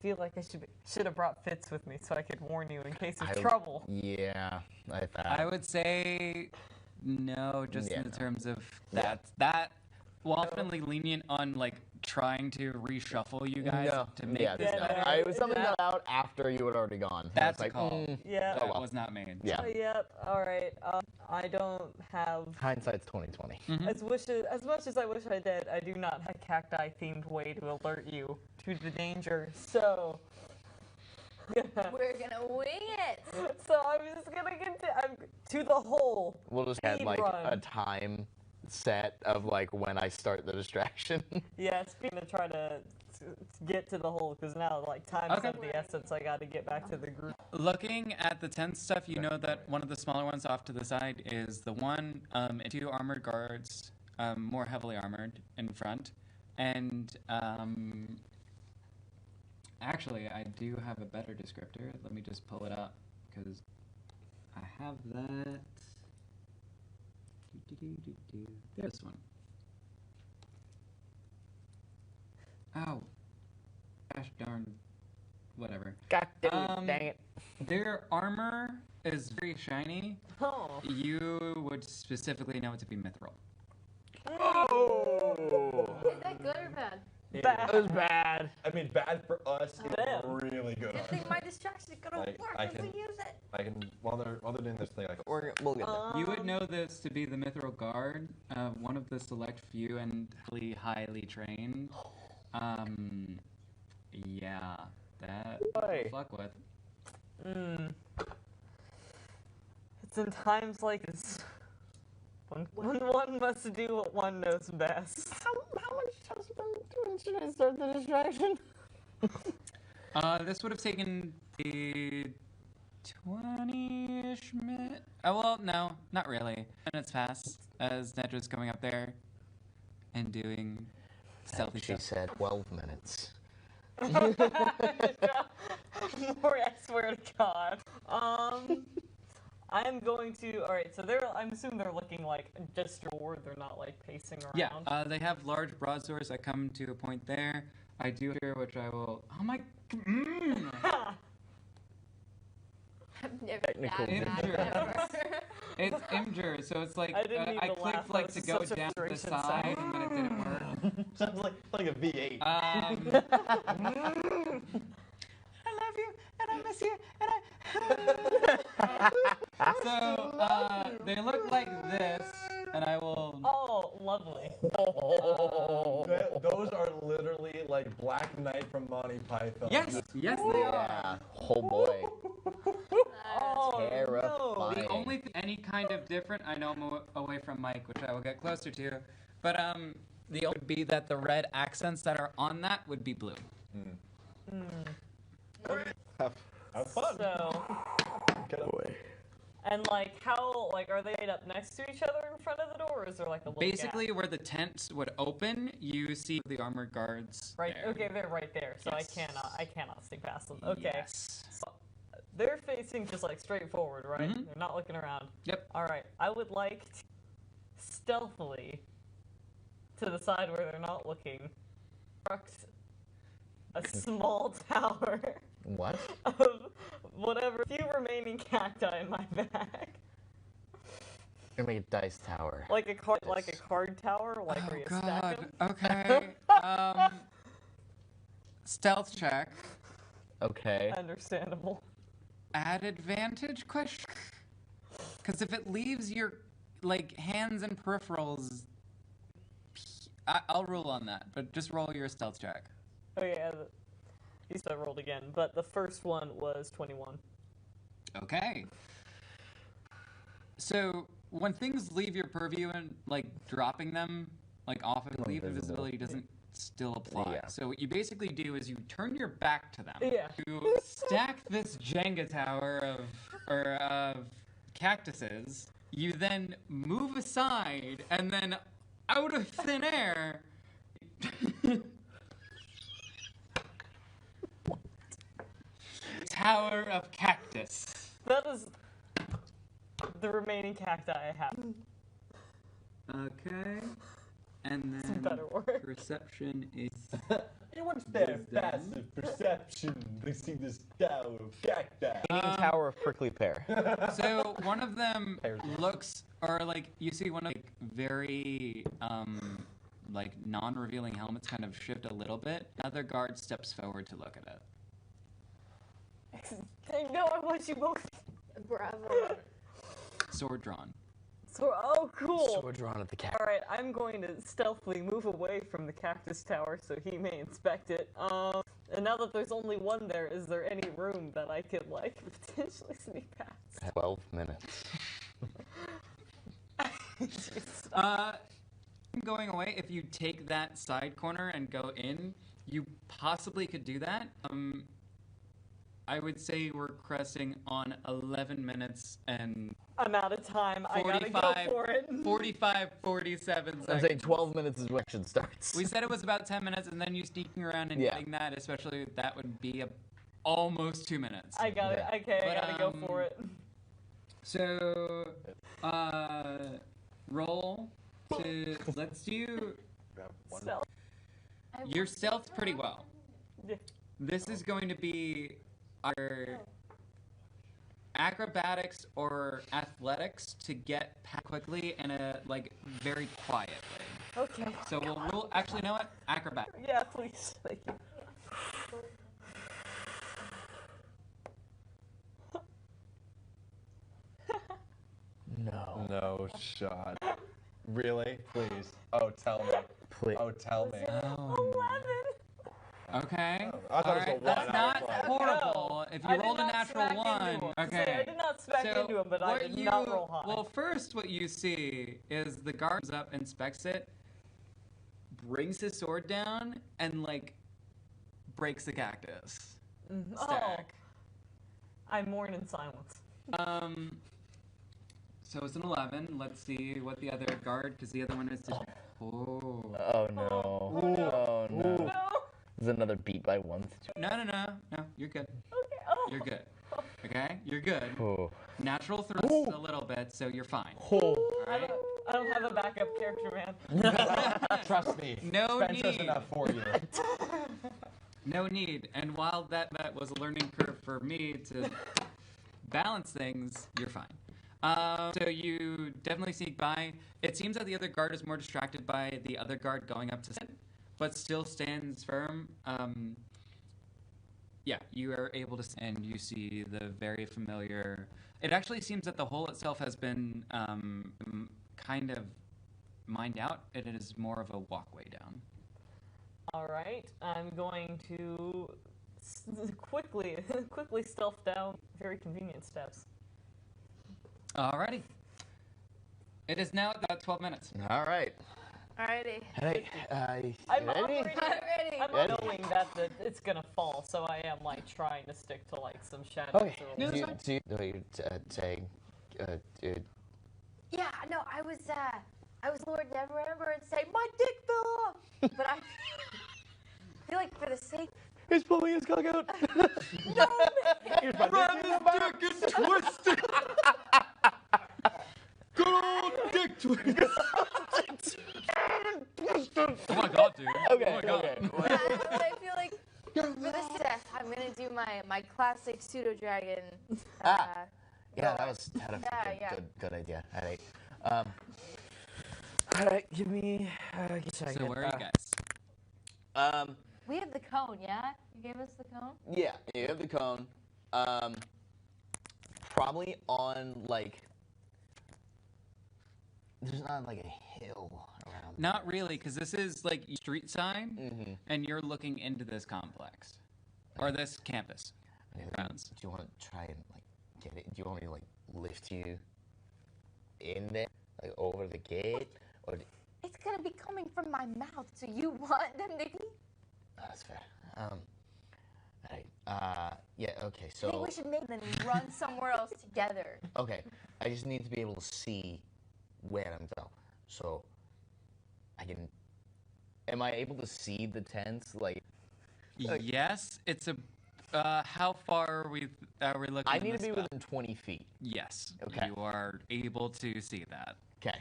feel like I should have brought Fitz with me so I could warn you in case of trouble. Yeah, I thought. I would say no, just Yeah, in the no. terms of that. Well, definitely lenient on like trying to reshuffle you guys No. to make Yeah, this no. better. it was something got out after you had already gone. That's I a was call. like, Yeah. That well. was not made. Yeah. Yep. All right. I don't have Hindsight's 20/20. as much as I wish I did. I do not have a cacti-themed way to alert you to the danger. So. We're gonna wing it. So I'm just gonna I'm to the hole. We'll just have Speed like run. a time set of like when I start the distraction. Yeah, speaking to try to get to the hole because now like time's Okay. of the essence. I got to get back to the group. Looking at the tent stuff, you know that one of the smaller ones off to the side is the one and two armored guards, more heavily armored in front, and actually I do have a better descriptor. Let me just pull it up because I have that. There's this one. Oh, gosh darn, whatever. God dang it. Their armor is very shiny. Oh. You would specifically know it to be mithril. Oh! Is that good or bad? Bad. It was bad. I mean, bad for us. It's Damn. really good. I think my distraction is gonna Like, work I if we can- use it. I can while they're doing this thing. We'll get there. You would know this to be the mithril guard, one of the select few and highly trained. Yeah, that Why? fuck with. It's in times like this when one must do what one knows best. How much time should I start the distraction? This would have taken a 20-ish minute. Oh, well, no, not really. Minutes pass as Nedra's going up there and doing stealthy She stuff. said 12 minutes. Mori, I swear to God. I'm going to. All right, so I'm assuming they're looking like just forward. They're not like pacing around. Yeah, they have large broadswords that come to a point there. I do hear, which I will. Oh my. I've never Technical difficulty. ever. It's injure, so it's like I didn't mean I to clicked laugh, like that to was go such a down to the frustration side, sound. and then it didn't work. Sounds like a V8. I love you, and I miss you, and I. So they look like this, and I will. Oh, lovely. Those are literally like Black Knight from Monty Python. Yes, yes, they are. Yeah. Oh boy. Oh, Terrifying. The only any kind of different, I know I'm away from Mike, which I will get closer to, but the only would be that the red accents that are on that would be blue. Have fun. So, Boy. and like how, like, are they made up next to each other in front of the door, or is there like a little Basically, gap? where the tents would open, you see the armored guards. Right. there. Okay, they're right there. So Yes. I cannot sneak past them. Okay. Yes. So, they're facing just like straight forward, right? Mhm. They're not looking around. Yep. All right. I would like to stealthily to the side where they're not looking, construct a small tower What? of whatever few remaining cacti in my bag. Gonna make a dice tower. Like a card tower, like where you Oh stack God. them. Okay. Stealth check. Okay. Understandable. Add advantage question. Because if it leaves your like hands and peripherals, I'll roll on that. But just roll your stealth check. Oh yeah, you said I rolled again, but the first one was 21. Okay. So when things leave your purview and like dropping them like off of leave invisibility doesn't still apply. Yeah. So what you basically do is you turn your back to them. Yeah. You stack this Jenga tower of cactuses. You then move aside and then out of thin air. Tower of cactus. That is the remaining cacti I have. Okay. And Some then better word. perception is Anyone's there Wisdom. passive perception. They see this tower of cacti. Tower of prickly pear. so one of them Pears. looks or like you see one of like very like non-revealing helmets kind of shift a little bit. Another guard steps forward to look at it. No, I want you both. Bravo. Sword drawn. So, oh, cool. Sword drawn at the cat. All right, I'm going to stealthily move away from the cactus tower so he may inspect it. And now that there's only one there, is there any room that I could like potentially sneak past? 12 minutes. Jeez. Going away, if you take that side corner and go in, you possibly could do that. I would say we're cresting on 11 minutes and I'm out of time. I gotta 45, go for it. 45, 47 I'm seconds. saying 12 minutes is when action starts. We said it was about 10 minutes, and then you sneaking around and Yeah. getting that, especially that would be almost 2 minutes. I got it. Okay. Okay, I But, gotta go for it. So, roll to, let's do, Stealth. your stealth pretty well. Yeah. This is going to be either acrobatics or athletics to get past quickly and like very quietly. Okay. So we'll actually know what acrobatics. Yeah, please. Thank you. No. No shot. Really? Please. Oh, tell me. Please. Oh, tell me. 11. Okay. I thought it was a Alright, one. that's I not was like, horrible. If I you did rolled a not natural smack into one, him. I okay. did not smack So into him, but I what did you, not roll high. Well, first, what you see is the guard comes up, inspects it, brings his sword down, and like breaks the cactus stack. I mourn in silence. So it's an 11. Let's see what the other guard, because the other one is. Oh. Oh no. Oh no. No. Is it another beat by one? No, you're good. Okay. Oh. You're good. Okay, you're good. Oh. Natural thrust a little bit, so you're fine. Oh. Alright? I don't have a backup character, man. Trust me. No Spencer's need. enough for you. No need. And while that was a learning curve for me to balance things, you're fine. So you definitely sneak by. It seems that the other guard is more distracted by the other guard going up to sit, but still stands firm. Yeah, you are able to, and you see the very familiar. It actually seems that the hole itself has been kind of mined out. It is more of a walkway down. All right, I'm going to quickly stealth down very convenient steps. Alrighty. It is now about 12 minutes. All right. Alrighty. Hey, I'm ready? operating. Ready. I'm Ready? knowing that it's gonna fall, so I am like trying to stick to like some shadows. Okay. Or Do you know what you're saying? Yeah, no, I was Lord Neverwinter and say my dick fell off, but I feel like for the sake. He's pulling his cock out. No, man. Here's my dick in the box. Twisted. Good old dick twist. Oh my god, dude. Okay. Oh my god. Okay. I feel like for this test, I'm gonna do my classic pseudo dragon. Yeah, that was Yeah. good idea. All right. All right. Give me a second. So where are you guys? We have the cone, yeah? You gave us the cone? Yeah, you have the cone. Probably on like. There's not like a hill around. Not really, because this is like street sign, Mm-hmm. and you're looking into this complex or this campus grounds. Do you want to try and like get it? Do you want me to like lift you in there, like over the gate, or? It's gonna be coming from my mouth, so you want them to be? That's fair. All right. Yeah. Okay. I think So. we should make them run somewhere else together. Okay. I just need to be able to see where I'm going. So. I can. Am I able to see the tents? Like. Yes, it's a. How far are we looking? I in need to this be spell? within 20 feet. Yes. Okay. You are able to see that. Okay.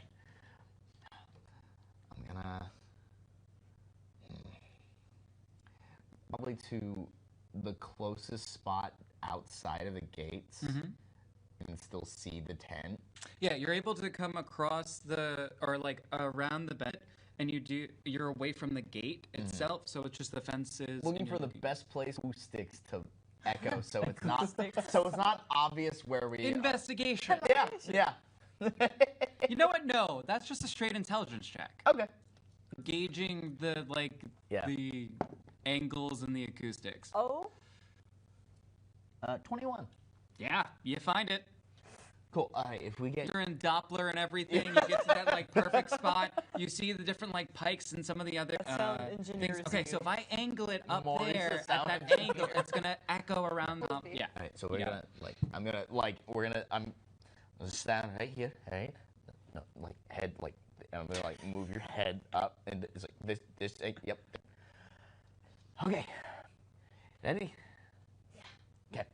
I'm gonna. Probably to the closest spot outside of the gates and still see the tent. Yeah, you're able to come across or like around the bed, and you're away from the gate itself, so it's just the fences. Looking and for you're the best place who sticks to echo, so it's not obvious where we investigation. are. Yeah. You know what? No, that's just a straight intelligence check. Okay. Gauging the Yeah. the angles and the acoustics. Oh, 21. Yeah, you find it. Cool. All right. If we get. You're in Doppler and everything. You get to that like perfect spot. You see the different like pikes and some of the other sound things. engineers Okay, do. so if I angle it up Mori's there the at sound that engineer. angle, it's gonna echo around the. Yeah. All right. So we're Yeah. gonna like. I'm gonna like. We're gonna. I'm gonna stand right here. All right. No, like head like. I'm gonna like move your head up and it's like this. Yep. Okay. Ready? Yeah. Okay.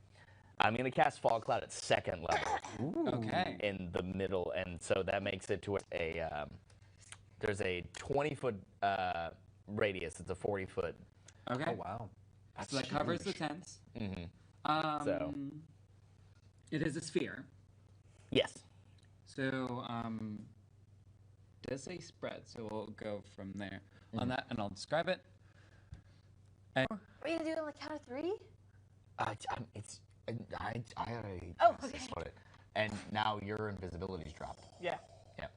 I'm gonna cast Fog Cloud at second level. Okay. In the middle, and so that makes it to there's a 20-foot radius. It's a 40-foot. Okay. Oh wow. So that covers the tents. Mm-hmm. So. It is a sphere. Yes. So does say spread, so we'll go from there on that, and I'll describe it. And Are we gonna do it on the count of 3? I already Oh, cast this okay. on it, and now your invisibility's dropped. yeah. Yep.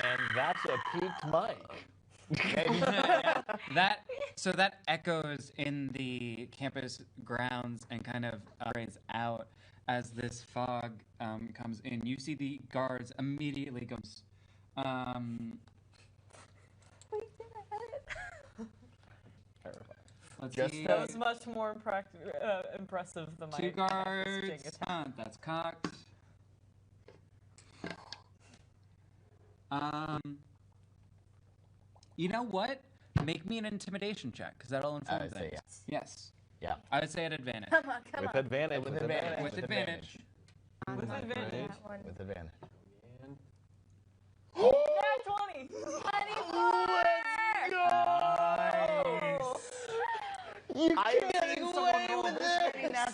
And that's a peaked mic. that echoes in the campus grounds and kind of spreads out as this fog comes in. You see the guards immediately goes. Let's Just see. That was much more impressive than my 2 guards. casting attack. That's cocked. You know what? Make me an intimidation check, because that'll inform I would say things. yes. Yes. Yeah. I would say at advantage. Come on, come With on. advantage. With advantage. With advantage. I'm With not advantage. doing that one. With advantage. Nat 20! 24!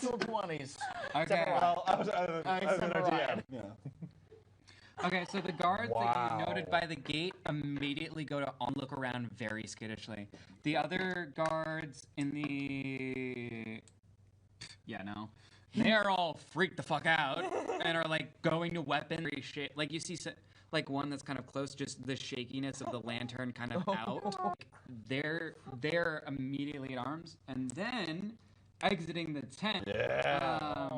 Natural 20s. Okay. Well, I was Except our for DM. Ryan. Yeah. Okay, so the guards that you noted Wow. by the gate immediately go to look around very skittishly. The other guards in the... Yeah, no. They're all freaked the fuck out and are like going to weapon. Like you see like one that's kind of close, just the shakiness of the lantern kind of out. They're immediately at arms. And then exiting the tent, Yeah.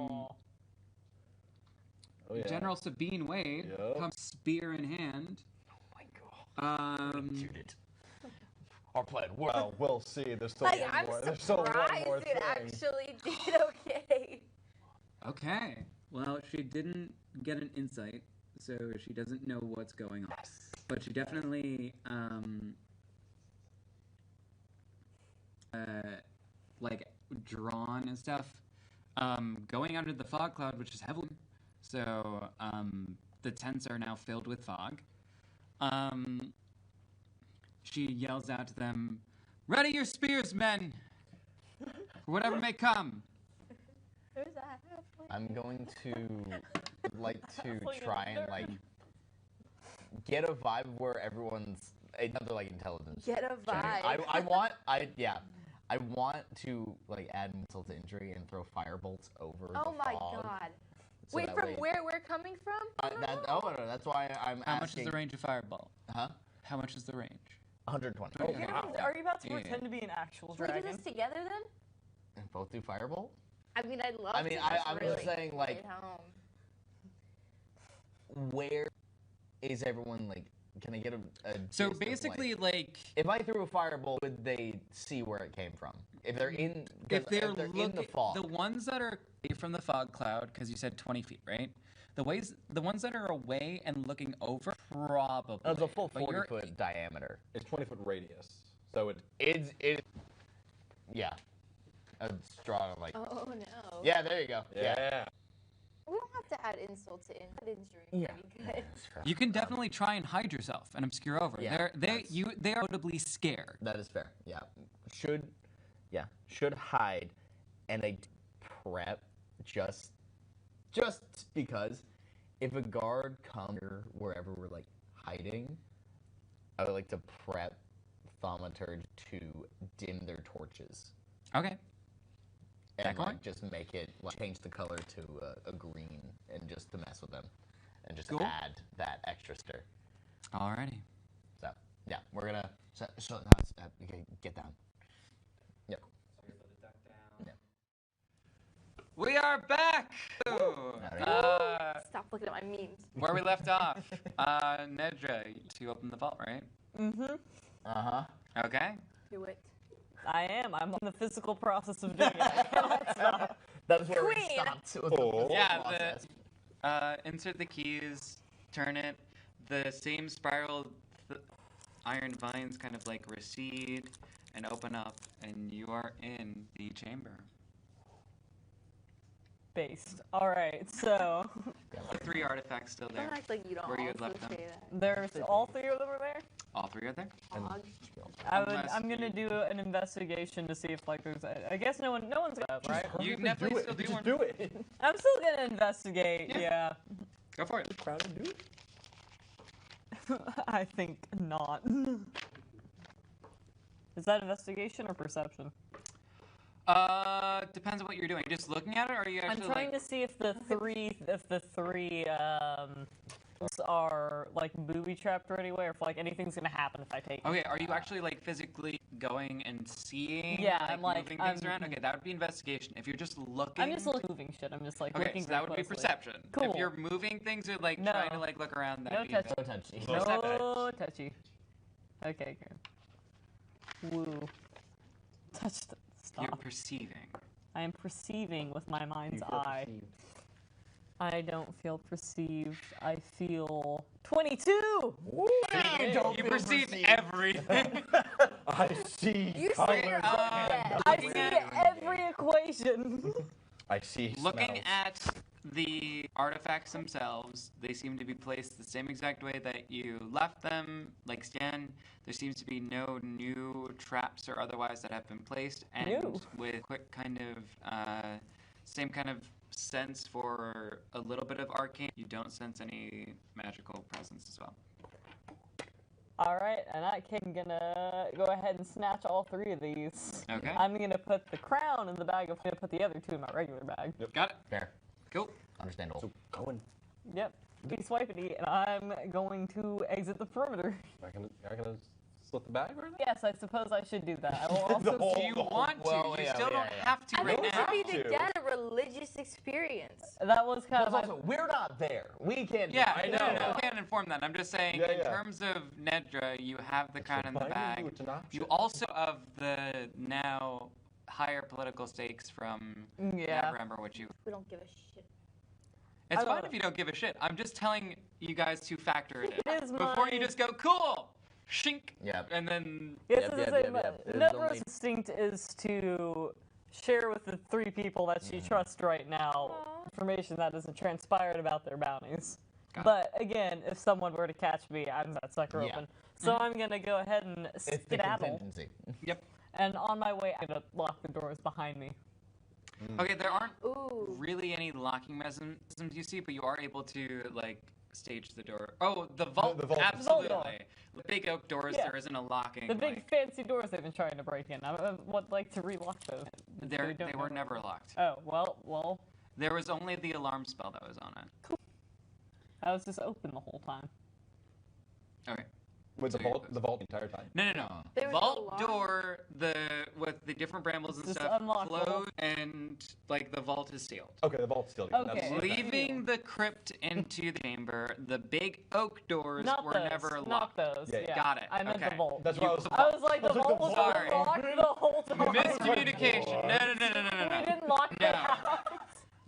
Oh, yeah. General Sabine Wade Yup. comes spear in hand. Oh my god. Shoot it. Our plan worked. Well, we'll see. There's still Like, one I'm more. There's still one surprised more it thing. actually did okay. Okay. Well, she didn't get an insight, so she doesn't know what's going on. But she definitely, like, drawn and stuff, going under the fog cloud, which is heavily. So, the tents are now filled with fog. She yells out to them, "Ready your spears, men! For whatever may come!" Who's that? I'm going to like to try and like get a vibe where everyone's another like intelligence. Get a vibe. I want to like add insult to injury and throw firebolts over Oh the my fog. god. So Wait, that from way- where we're coming from? No, that's why I'm How much asking. is the range of fireball? Huh? How much is the range? 120. Oh, You're- wow. Are you about to Yeah. pretend to be an actual Should we do dragon? this together then? And both do firebolt? I mean, I'd love I mean, to. I'm really just saying, like- stay at home. Where is everyone like? Can I get a So gist of, basically, like, like, if I threw a firebolt, would they see where it came from? If they're in, 'cause if they're in the looking, fog, the ones that are away from the fog cloud, because you said 20 feet, right? The ones that are away and looking over, probably. it's a full But you're- 40-foot diameter. It's 20-foot radius. So Yeah, a strong like. Oh no. Yeah, there you go. yeah. We don't have to add insult to injury. Yeah. Good. You can definitely try and hide yourself and obscure over. Yeah, They are notably scared. That is fair. Yeah, should hide, and I prep just because if a guard comes wherever we're like hiding, I would like to prep Thaumaturge to dim their torches Okay. and That going? like just make it like change the color to a green and just to mess with them and just Cool. add that extra stir. Alrighty. So yeah, we're gonna okay, get down. Yep. We are back! Stop looking at my memes. Where we left off. Nedra, you opened the vault, right? Uh-huh. Okay. Do it. I am. I'm in the physical process of doing it. I cannot stop. That was where we Queen! stopped. With the whole Yeah, process. insert the keys, turn it, the same spiral iron vines kind of like recede and open up, and you are in the chamber. Based. All right. So The 3 artifacts still there. Don't act like you don't Where you had also left them. say that. there's all 3 of them are there. All 3 are there? Fog. I'm gonna do an investigation to see if like there's. I guess no one's gonna right. You can definitely still do Just one. do it. I'm still gonna investigate. Yeah. Go for it. Proud to do it. I think not. Is that investigation or perception? Depends on what you're doing. Just looking at it, or are you I'm actually trying like... to see if the three are like booby trapped or anywhere, if like anything's gonna happen if I take. Okay, are you actually like physically going and seeing? Yeah, I'm like, moving things I'm- around. Okay, that would be investigation. If you're just looking, I'm just like moving shit. I'm just like okay, looking. so that very would be closely. perception. Cool. If you're moving things or like No. trying to like look around, No that'd be touch. No touchy. No No touchy. Okay, good. Woo. Touch. You're Stop. perceiving. I am perceiving with my mind's eye. I don't feel perceived. I feel 22. You perceive everything. I see You colors. see your own bed. I Looking see at- every equation. I see Looking smells. at the artifacts themselves, they seem to be placed the same exact way that you left them. Like Stan, there seems to be no new traps or otherwise that have been placed, and New. with quick kind of same kind of sense for a little bit of arcane. You don't sense any magical presence as well. All right, and I'm gonna go ahead and snatch all 3 of these. Okay. I'm gonna put the crown in the bag. I'm gonna put the other 2 in my regular bag. Got it. Fair. Cool. Understandable. So going. Yep. Be swipity, and I'm going to exit the perimeter. You're gonna split the bag right now? Yes, I suppose I should do that. I will also. Do you want to? Well, you yeah, still don't yeah. have to I right think now. we need to to. get a religious experience. That was kind Plus, of. also, we're not there. We can't. Yeah, I no, know. I can't inform that. I'm just saying, Yeah, in yeah. terms of Nedra, you have the crown in the Finding bag. you, it's an option. You also of the now higher political stakes from Yeah. Neverwinter, which you. We don't give a shit. It's I don't fine know. if you don't give a shit. I'm just telling you guys to factor it in It is before you my- just go cool, shink, Yep. and then Yes, Yep, this yep, is yep, yep. There's Nedra's only- instinct is to share with the 3 people that she trusts right now Aw. information that isn't transpired about their bounties. Got it. But again, if someone were to catch me, I'm that sucker Yeah. open. So I'm gonna go ahead and It's the skedaddle. contingency. yep. And on my way, I'm gonna lock the doors behind me. Okay, there aren't Ooh. really any locking mechanisms you see, but you are able to like stage the door. Oh, the vault, the vault. absolutely. Vault. The big oak doors, Yeah. there isn't a locking. The big like, fancy doors they've been trying to break in. I would like to relock those. they don't were know. never locked. Oh, well, There was only the alarm spell that was on it. I was just open the whole time. Okay. With So the you're vault, close. the vault the entire time. No, no, no. There was no Vault alarm. door, with the different brambles and Just stuff, unlock the vault. closed, and like the vault is sealed. Okay, the vault's still Okay. That's, Leaving the crypt into the chamber, the big oak doors Not were those. never Not locked. those. Yeah, Yeah. got it. I meant Okay. the vault. That's what I was. I was like, the I was like, vault was Sorry. locked the whole time. Miscommunication. No, no, no, no, no, no, We no. didn't lock No. it out.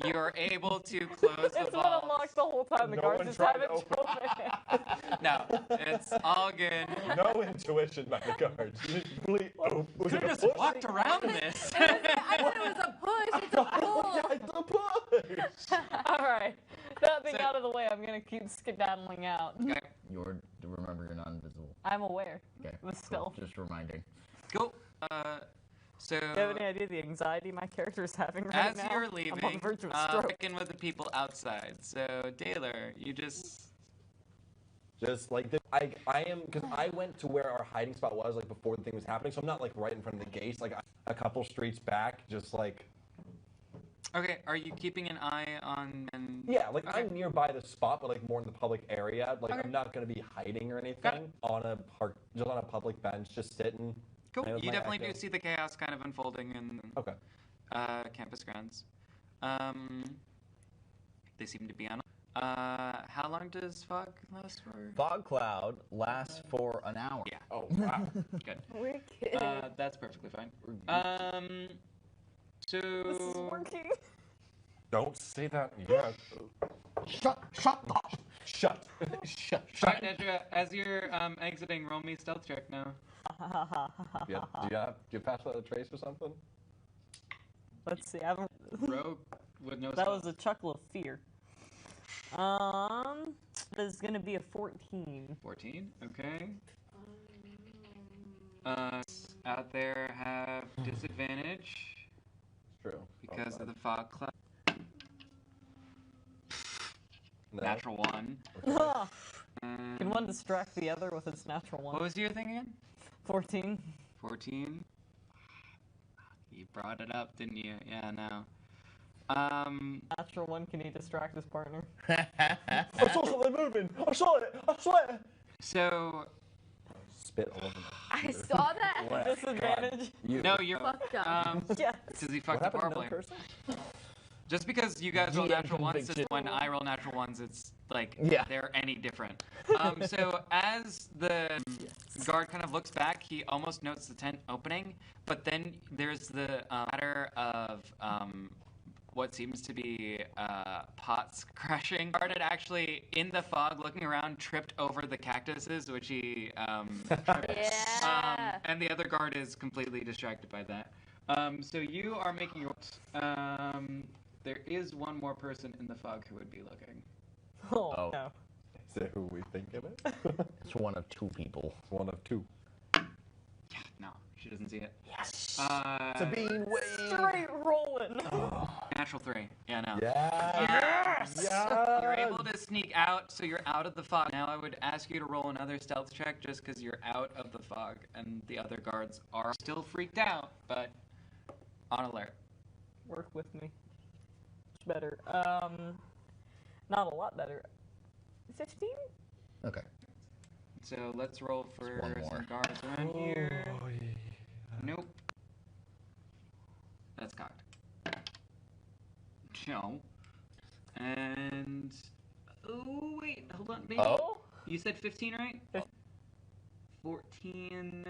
You are able to close the It's been vault. unlocked the whole time. The No guards one just tried to haven't open opened it. No, it's all good. No intuition by the guards. Complete. Oh, was Could it a have just push? walked around this. I thought it was a push. It's a pull. Yeah, it's a push. All right. That being So- out of the way, I'm gonna keep skedaddling out. Okay, Remember, you're not invisible. I'm aware. Okay. But cool. still. Just reminding. cool. So Do you have any idea the anxiety my character is having right as now? you're I'm on the leaving, verge of a stroke. check in with the people outside. So Daylor, you just Just like I am, because I went to where our hiding spot was like before the thing was happening, so I'm not like right in front of the gates, like a couple streets back, just like okay. Are you keeping an eye on? yeah, like Okay. I'm nearby the spot, but like more in the public area. Like Okay. I'm not gonna be hiding or anything Got it. on a park, just on a public bench, just sitting. Cool. playing with You my definitely do echo. see the chaos kind of unfolding in Okay. campus grounds. They seem to be on. How long does fog last for? Fog cloud lasts for an hour. Yeah. Oh wow. Good. We're kidding. That's perfectly fine. This is So working. Don't say that yet. Shut up. Shut. Alright, Nedra, as you're exiting, roll me stealth check now. Yeah. Do you pass without a trace or something? Let's see. I haven't. Rogue with no That stealth. was a chuckle of fear. There's gonna be a 14. 14. Okay. Out there have disadvantage True. because of the fog cloud. No. Natural one. Can one distract the other with its natural What one? was your thing again? 14. 14. You brought it up, didn't you? Yeah, no. Natural one, can he distract his partner? I saw something moving. I saw it. I swear. So Spit all over I saw that. Disadvantage. you. no, you're Fucked up. Yes. because he What fucked up happened to horribly. another person? Just because you guys roll GM natural ones, conviction. just when I roll natural ones, it's like Yeah. they're any different. So as the guard kind of looks back, he almost notes the tent opening, but then there's the matter of what seems to be pots crashing. Guard had actually, in the fog, looking around, tripped over the cactuses, which he tripped. Yeah. And the other guard is completely distracted by that. So you are making your. There is one more person in the fog who would be looking. Oh, Oh. no. Is it who we think it is? It's one of two people. One of two. No, she doesn't see it. Yes. Uh, Sabine Wade. Straight rolling. Natural 3. Yeah, no. Yes! You're able to sneak out, so you're out of the fog. Now I would ask you to roll another stealth check just because you're out of the fog, and the other guards are still freaked out, but on alert. Work with me. Much better. Not a lot better. 15? Okay. So let's roll for One more. some guards around here. Nope. That's cocked. No. And oh wait, hold on, maybe. Oh? You said 15, right? 14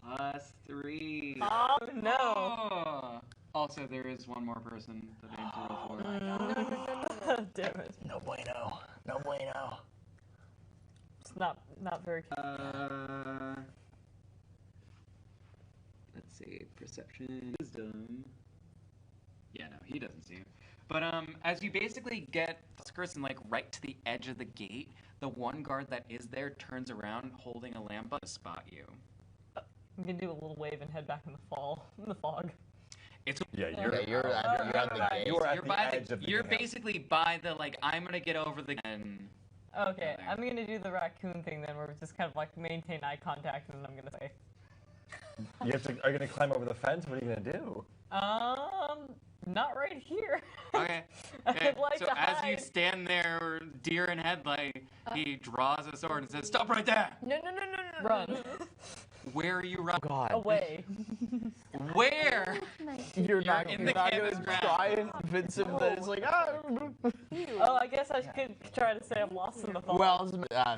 plus 3. Oh no! Oh. Also, there is one more person that I need to roll for. No. Damn it. No bueno. No bueno. It's not very. Let's see, perception, wisdom. Yeah, no, he doesn't see you. But as you basically get skirts and like right to the edge of the gate, the one guard that is there turns around holding a lamp to spot you. I'm gonna do a little wave and head back in the fog. It's Yeah, You're at the gate. You are at you're the by edge of the you're gate. basically by the like I'm gonna get over the and Okay, I'm gonna do the raccoon thing then, where we just kind of like maintain eye contact, and then I'm gonna say, Are you gonna climb over the fence? What are you gonna do? not right here. Okay. I'd like so to as you hide. stand there, deer in headlight, he draws a sword and says, "Stop right there!" No. Run Where are you running? God. away. Where? You're not in you're the not canvas gonna ground. try and convince him that it's like, Oh, I guess I could try to say I'm lost in the fog. well,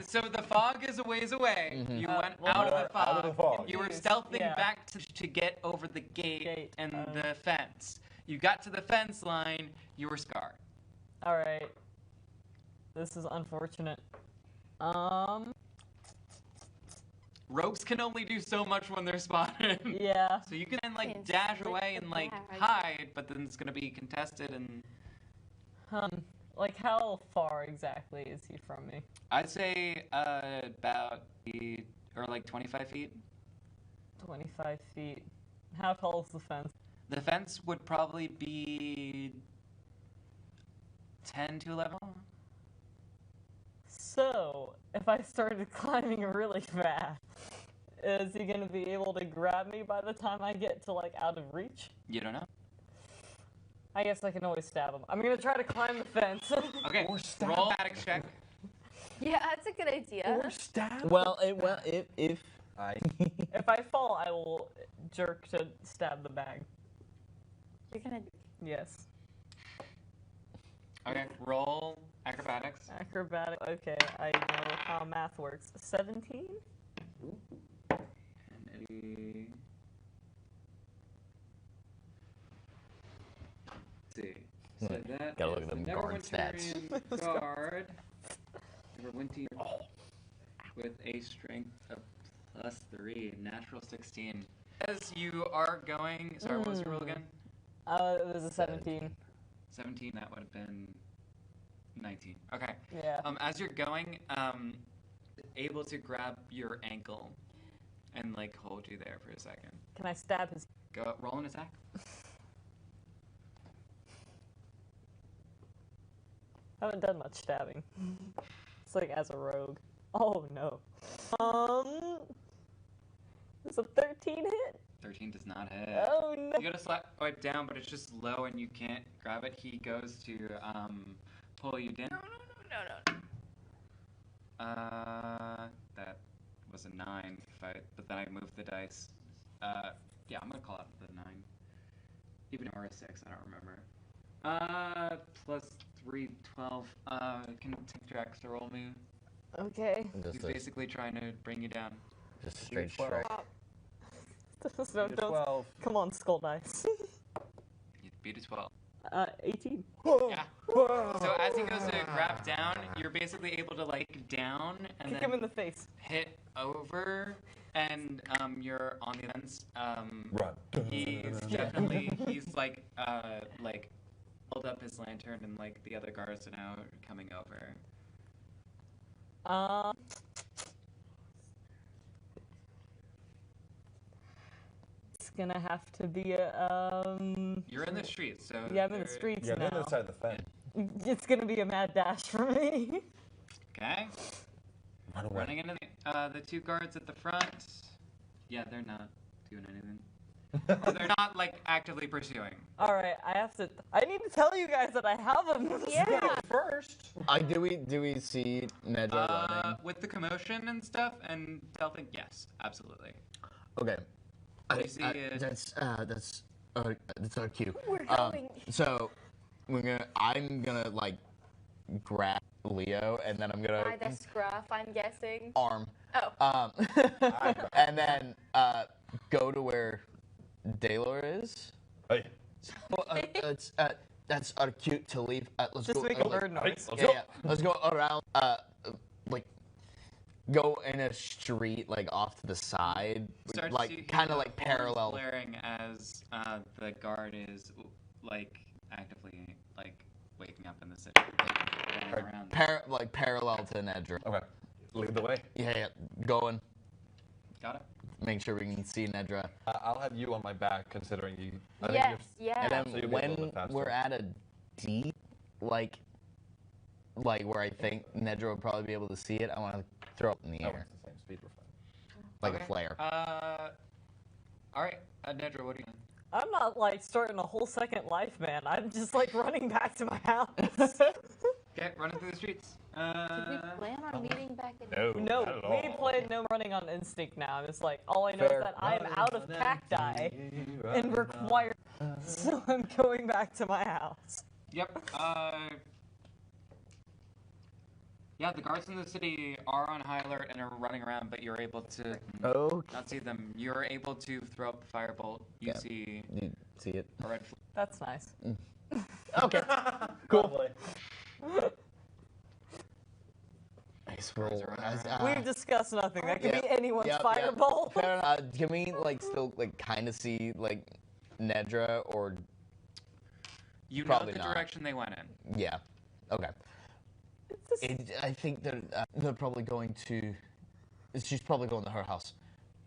So the fog is a ways away. You went well, out you of are the fog. out of the fog. You were Yes, stealthing yeah. back to get over the gate and Gate, the fence. You got to the fence line. You were scarred. All right. This is unfortunate. Rogues can only do so much when they're spotted. Yeah. So you can like Can't dash split away the and like bag. hide, but then it's gonna be contested and Like how far exactly is he from me? I'd say about or like 25 feet. 25 feet. How tall is the fence? The fence would probably be 10 to 11. So, if I started climbing really fast, is he gonna be able to grab me by the time I get to like out of reach? You don't know. I guess I can always stab him. I'm gonna try to climb the fence. Okay, Or stab roll athletics check. Yeah, that's a good idea. Or stab? if If I fall, I will jerk to stab the bag. You're gonna. Yes. Okay, roll acrobatics. Acrobatic. Okay, I know how math works. 17? And Eddie. Let's see. So that Gotta look is at them the guard stats. Neverwinterian guard. Neverwinter with a strength of +3, natural 16. As you are going, sorry, what was your roll again? It was a 17. 17. That would have been 19. Okay. Yeah. As you're going, able to grab your ankle and like hold you there for a second. Can I stab his? Go roll an attack. I haven't done much stabbing. It's like as a rogue. Oh no. It's a 13 hit? 13 does not hit. Oh no. You gotta slap it down, but it's just low and you can't grab it. He goes to pull you down. No. That was a 9, but then I moved the dice. Yeah, I'm gonna call it the 9. Even or a 6, I don't remember. +3, 12. Can take your extra roll me. Okay. He's basically trying to bring you down. just a straight Twelve. strike. So don't. 12. Come on, skull dice. You beat a 12. 18. Yeah. So as he goes to grab down, you're basically able to like down and Kick then him in the face. hit over, and you're on the fence. Run. He's like hold up his lantern, and like the other guards are now coming over. gonna have to be a You're in the streets, so Yeah, I'm in the streets Yeah, now. they're inside the fence. It's gonna be a mad dash for me. Okay. Run away. Running into the two guards at the front. Yeah, they're not doing anything. Or they're not like actively pursuing. All right, I need to tell you guys that I have them. Yeah. First. Do we see Nedra running? With the commotion and stuff and stealthing, yes, absolutely. Okay. You see it. That's our cue. We're going. So I'm gonna like grab Leo, and then I'm gonna By the scruff, I'm guessing. arm, Oh. and then go to where Daylor is. Hey. That's our cue to leave. Let's Just go. make a bird noise. Yeah, yeah. Let's go around. Like go in a street like off to the side, Start to like see kind of the like horns parallel. blaring as the guard is like actively like waking up in the city. Going around. Like parallel to Nedra. Okay. Lead the way. Yeah, going. Got it. Make sure we can see Nedra. I'll have you on my back, considering you. I think Yes, you're- yeah. And then So you'll be a little when bit faster. we're at a deep, like where I think Nedra will probably be able to see it, I want to throw it in the Oh, air, it's the same speed. We're fine. like Okay. a flare. All right, Nedra, what are you doing? I'm not like starting a whole second life, man. I'm just like running back to my house. Okay, running through the streets. Did we plan on meeting back in? No, we played no running on instinct now. It's like all I know Fair. is that I am out of cacti and require, so I'm going back to my house. Yep. Yeah, the guards in the city are on high alert and are running around, but you're able to Okay. not see them. You're able to throw up a firebolt. You Yeah. see You see it? a red flag. That's nice. Okay. Cool. Nice roll. We've discussed nothing. That could Yep, be anyone's yep, fireball. Fair enough. Can we like still like kind of see like Nedra or You know Probably the not. direction they went in. yeah? Okay. I think they're probably going to. She's probably going to her house.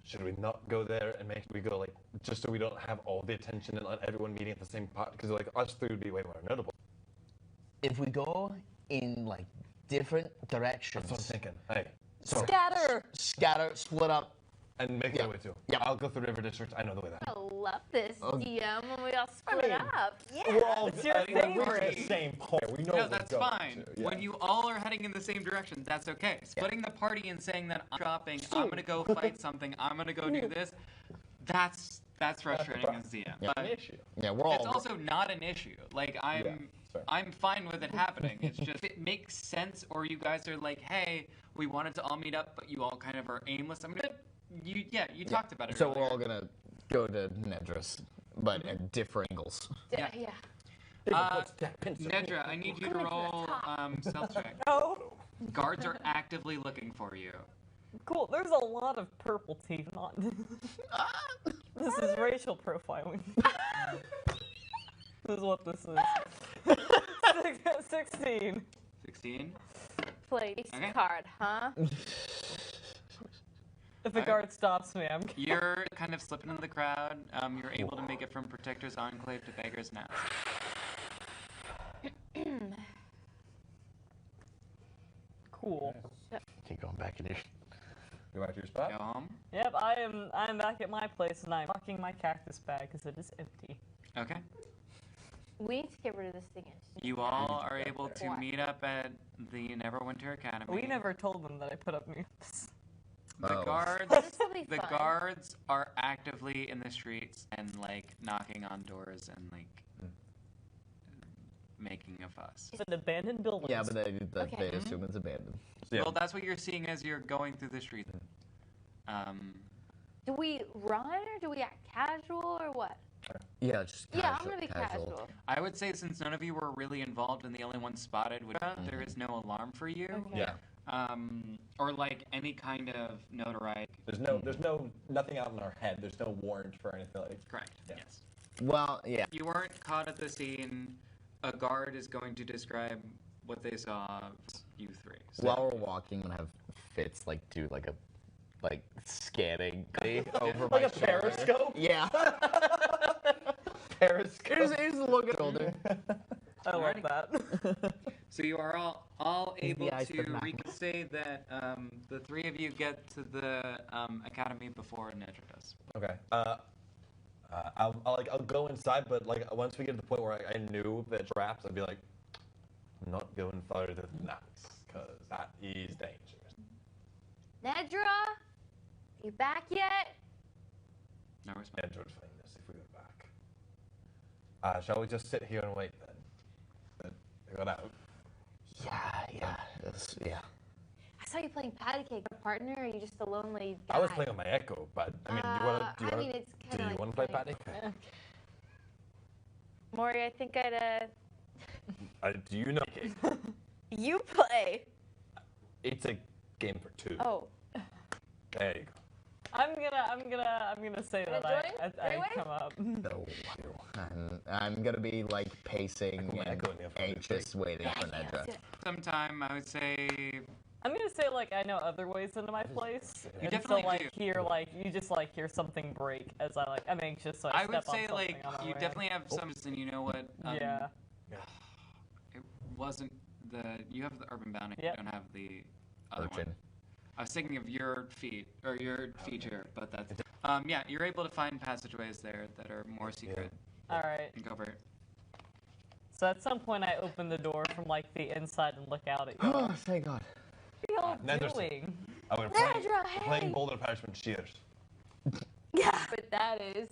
Should we not go there and make we go like just so we don't have all the attention and let everyone meeting at the same pot? Because like us three would be way more notable. If we go in like different directions, That's what I'm thinking. Hey, so Scatter. scatter, split up. and make Yeah. that way too. Yeah. I'll go through River District. I know the way that. I love this Oh. DM when we all split mean, up. Yeah. We're all It's your we're at favorite. the same point. We know No, what we're that's going fine. to, yeah. When you all are heading in the same direction, that's okay. Splitting the party and saying that I'm dropping, I'm gonna go fight something, I'm gonna go do this, that's frustrating as DM. Yeah. But An issue. Yeah, we're all. it's also not an issue. Like fair. I'm fine with it happening. It's just if it makes sense, or you guys are like, hey, we wanted to all meet up, but you all kind of are aimless. I mean, you talked about it. So we're earlier. all gonna go to Nedra's, but at different angles. Yeah. Uh, Nedra, I need you to Going to the roll top. stealth check. Oh, Guards are actively looking for you. cool. There's a lot of purple teeth on. This is racial profiling. This is what this is. 16. 16. Place Okay. card, huh? If the guard stops me, I'm. You're kind of slipping into the crowd. You're able to make it from Protector's Enclave to Beggar's Nest. Cool. Keep going back in here. Go back to your spot. Go home. Yep, I'm back at my place and I'm fucking my cactus bag because it is empty. Okay. We need to get rid of this thing. You all are able to Why? meet up at the Neverwinter Academy. We never told them that I put up mutes. The Oh. guards. This will be The fun. guards are actively in the streets and like knocking on doors and like making a fuss. It's an abandoned building. Yeah, but they Okay. assume it's abandoned. Yeah. Well, that's what you're seeing as you're going through the streets. Do we run or do we act casual or what? Yeah, just Yeah, I'm gonna be casual. I would say since none of you were really involved and the only one spotted, there is no alarm for you. Okay. Yeah. Or like any kind of notoriety. There's nothing out in our head. There's no warrant for anything like. Correct. Yeah. Yes. Well, yeah. You weren't caught at the scene. A guard is going to describe what they saw. You three. So While we're walking, I'm gonna have Fitz like do like a like scanning over Like my a shoulder. periscope? Yeah. Periscope. Here's a look at shoulder. I love that. So you are all able eyes to the map. say that the three of you get to the academy before Nedra does. Okay. I'll go inside, but like once we get to the point where I knew the traps, I'd be like, I'm not going further than that, because that is dangerous. Nedra, you back yet? No response. Nedra would find us if we went back. Shall we just sit here and wait then? They got out. Yeah. Yeah. I saw you playing patty cake. A partner, or are you just a lonely guy? I was playing on my Echo, but I mean, it's do kinda you like want to play playing- Patty? Mori, I think I'd Do you know? you play. It's a game for two. Oh, There you go. I'm gonna say that Wanna join? I Three-way? come up. No. I'm gonna be like pacing Echo, and echo in the front. anxious, waiting for Nedra. Sometime I would say I'm gonna say like I know other ways into my place. You and definitely so like do. hear like you just like hear something break as I'm anxious, so I I step would on say something like on my you way. definitely have some, and you know what? Yeah. It wasn't you have the urban bounding. Yep. You don't have the other Urchin. one. I was thinking of your feat or your feature, but that's yeah. You're able to find passageways there that are more secret All right. and covert. So at some point I open the door from like the inside and look out at you. Oh, What thank God. are y'all Nedra, doing? We're Nedra, playing hey! Boulder Punishment Cheers. Yeah, but that is.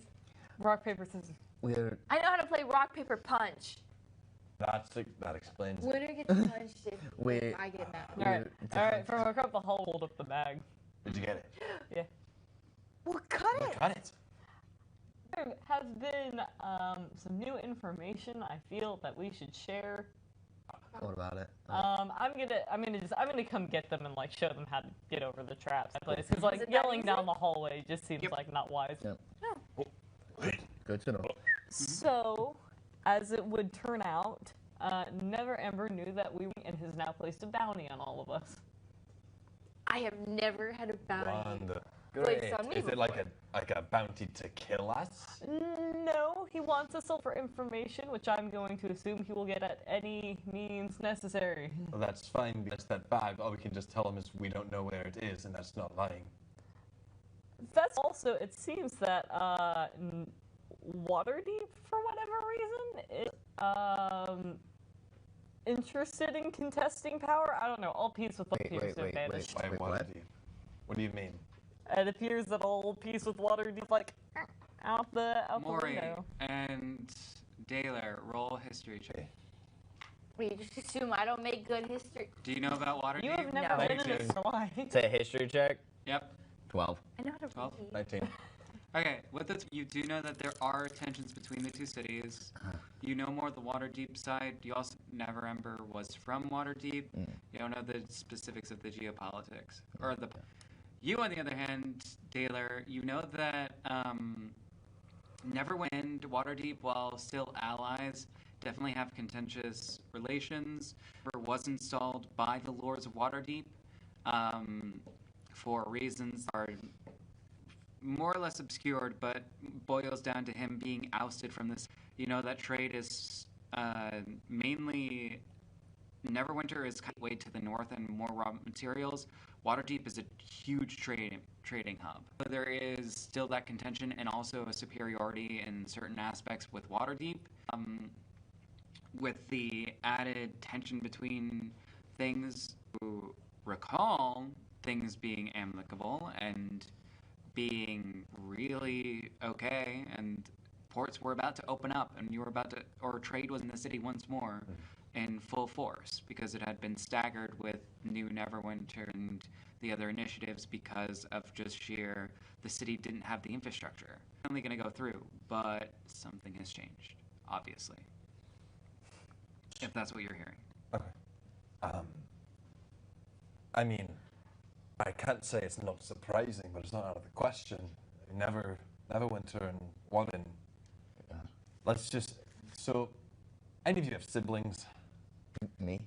Rock paper scissors. We're I know how to play rock paper punch. That explains it. Winner gets punched if We- I get mad. All right. From across the hall, hold up the bag. Did you get it? Yeah. Well, cut it. Got it. There has been some new information I feel that we should share. What about it? I'm gonna come get them and like show them how to get over the traps. Because Is like it that yelling easy? down the hallway just seems Yep. like not wise. Yep. Good to know. So, as it would turn out, Neverwinter knew that we and has now placed a bounty on all of us. I have never had a bounty. Wonderful. Wait, Great. so I'm Is it like a bounty to kill us? No, he wants us all for information, which I'm going to assume he will get at any means necessary. Well, that's fine because that bag, all we can just tell him is we don't know where it is, and that's not lying. That's also, it seems that Waterdeep, for whatever reason, is interested in contesting power. I don't know. All peace with Waterdeep wait, vanished. Why Wait, what? Waterdeep? What do you mean? It appears that all peace with Waterdeep, like, out the Mori window. and Daylor, roll history check. We just assume I don't make good history. Do you know about Waterdeep? You have never No. been in this life. Say a history check. Yep. 12. I know how to 12. read. 19. Okay, with this, you do know that there are tensions between the two cities. You know more the Waterdeep side. You also Neverwinter was from Waterdeep. You don't know the specifics of the geopolitics or the. You, on the other hand, Daylor, you know that Neverwinter and Waterdeep, while still allies, definitely have contentious relations. Neverwinter was installed by the Lords of Waterdeep for reasons that are more or less obscured, but boils down to him being ousted from this. You know that trade is mainly Neverwinter is kind of way to the north and more raw materials. Waterdeep is a huge trading hub, but there is still that contention and also a superiority in certain aspects with Waterdeep. With the added tension between things, to recall things being amicable and being really okay, and ports were about to open up, and you were about to, or trade was in the city once more in full force because it had been staggered with new Neverwinter and the other initiatives because of just sheer the city didn't have the infrastructure. Only going to go through, but something has changed, obviously. If that's what you're hearing. Okay. I mean, I can't say it's not surprising, but it's not out of the question. Neverwinter and Warden. Let's just. So, any of you have siblings? Me?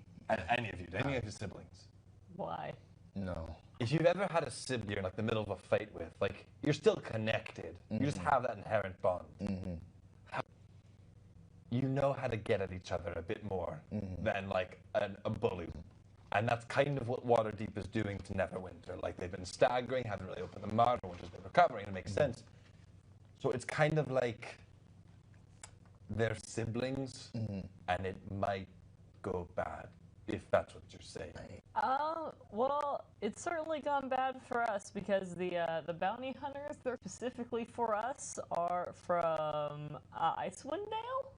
Any of you? Do any of your siblings? Why? No. if you've ever had a sibling you're in like the middle of a fight with, like you're still connected. You just have that inherent bond. You know how to get at each other a bit more than like a bully. And that's kind of what Waterdeep is doing to Neverwinter. Like they've been staggering, haven't really opened the mouth, which has been recovering, it makes sense. So it's kind of like they're siblings, and it might go bad, if that's what you're saying. Well, it's certainly gone bad for us because the bounty hunters that are specifically for us are from Icewind Dale.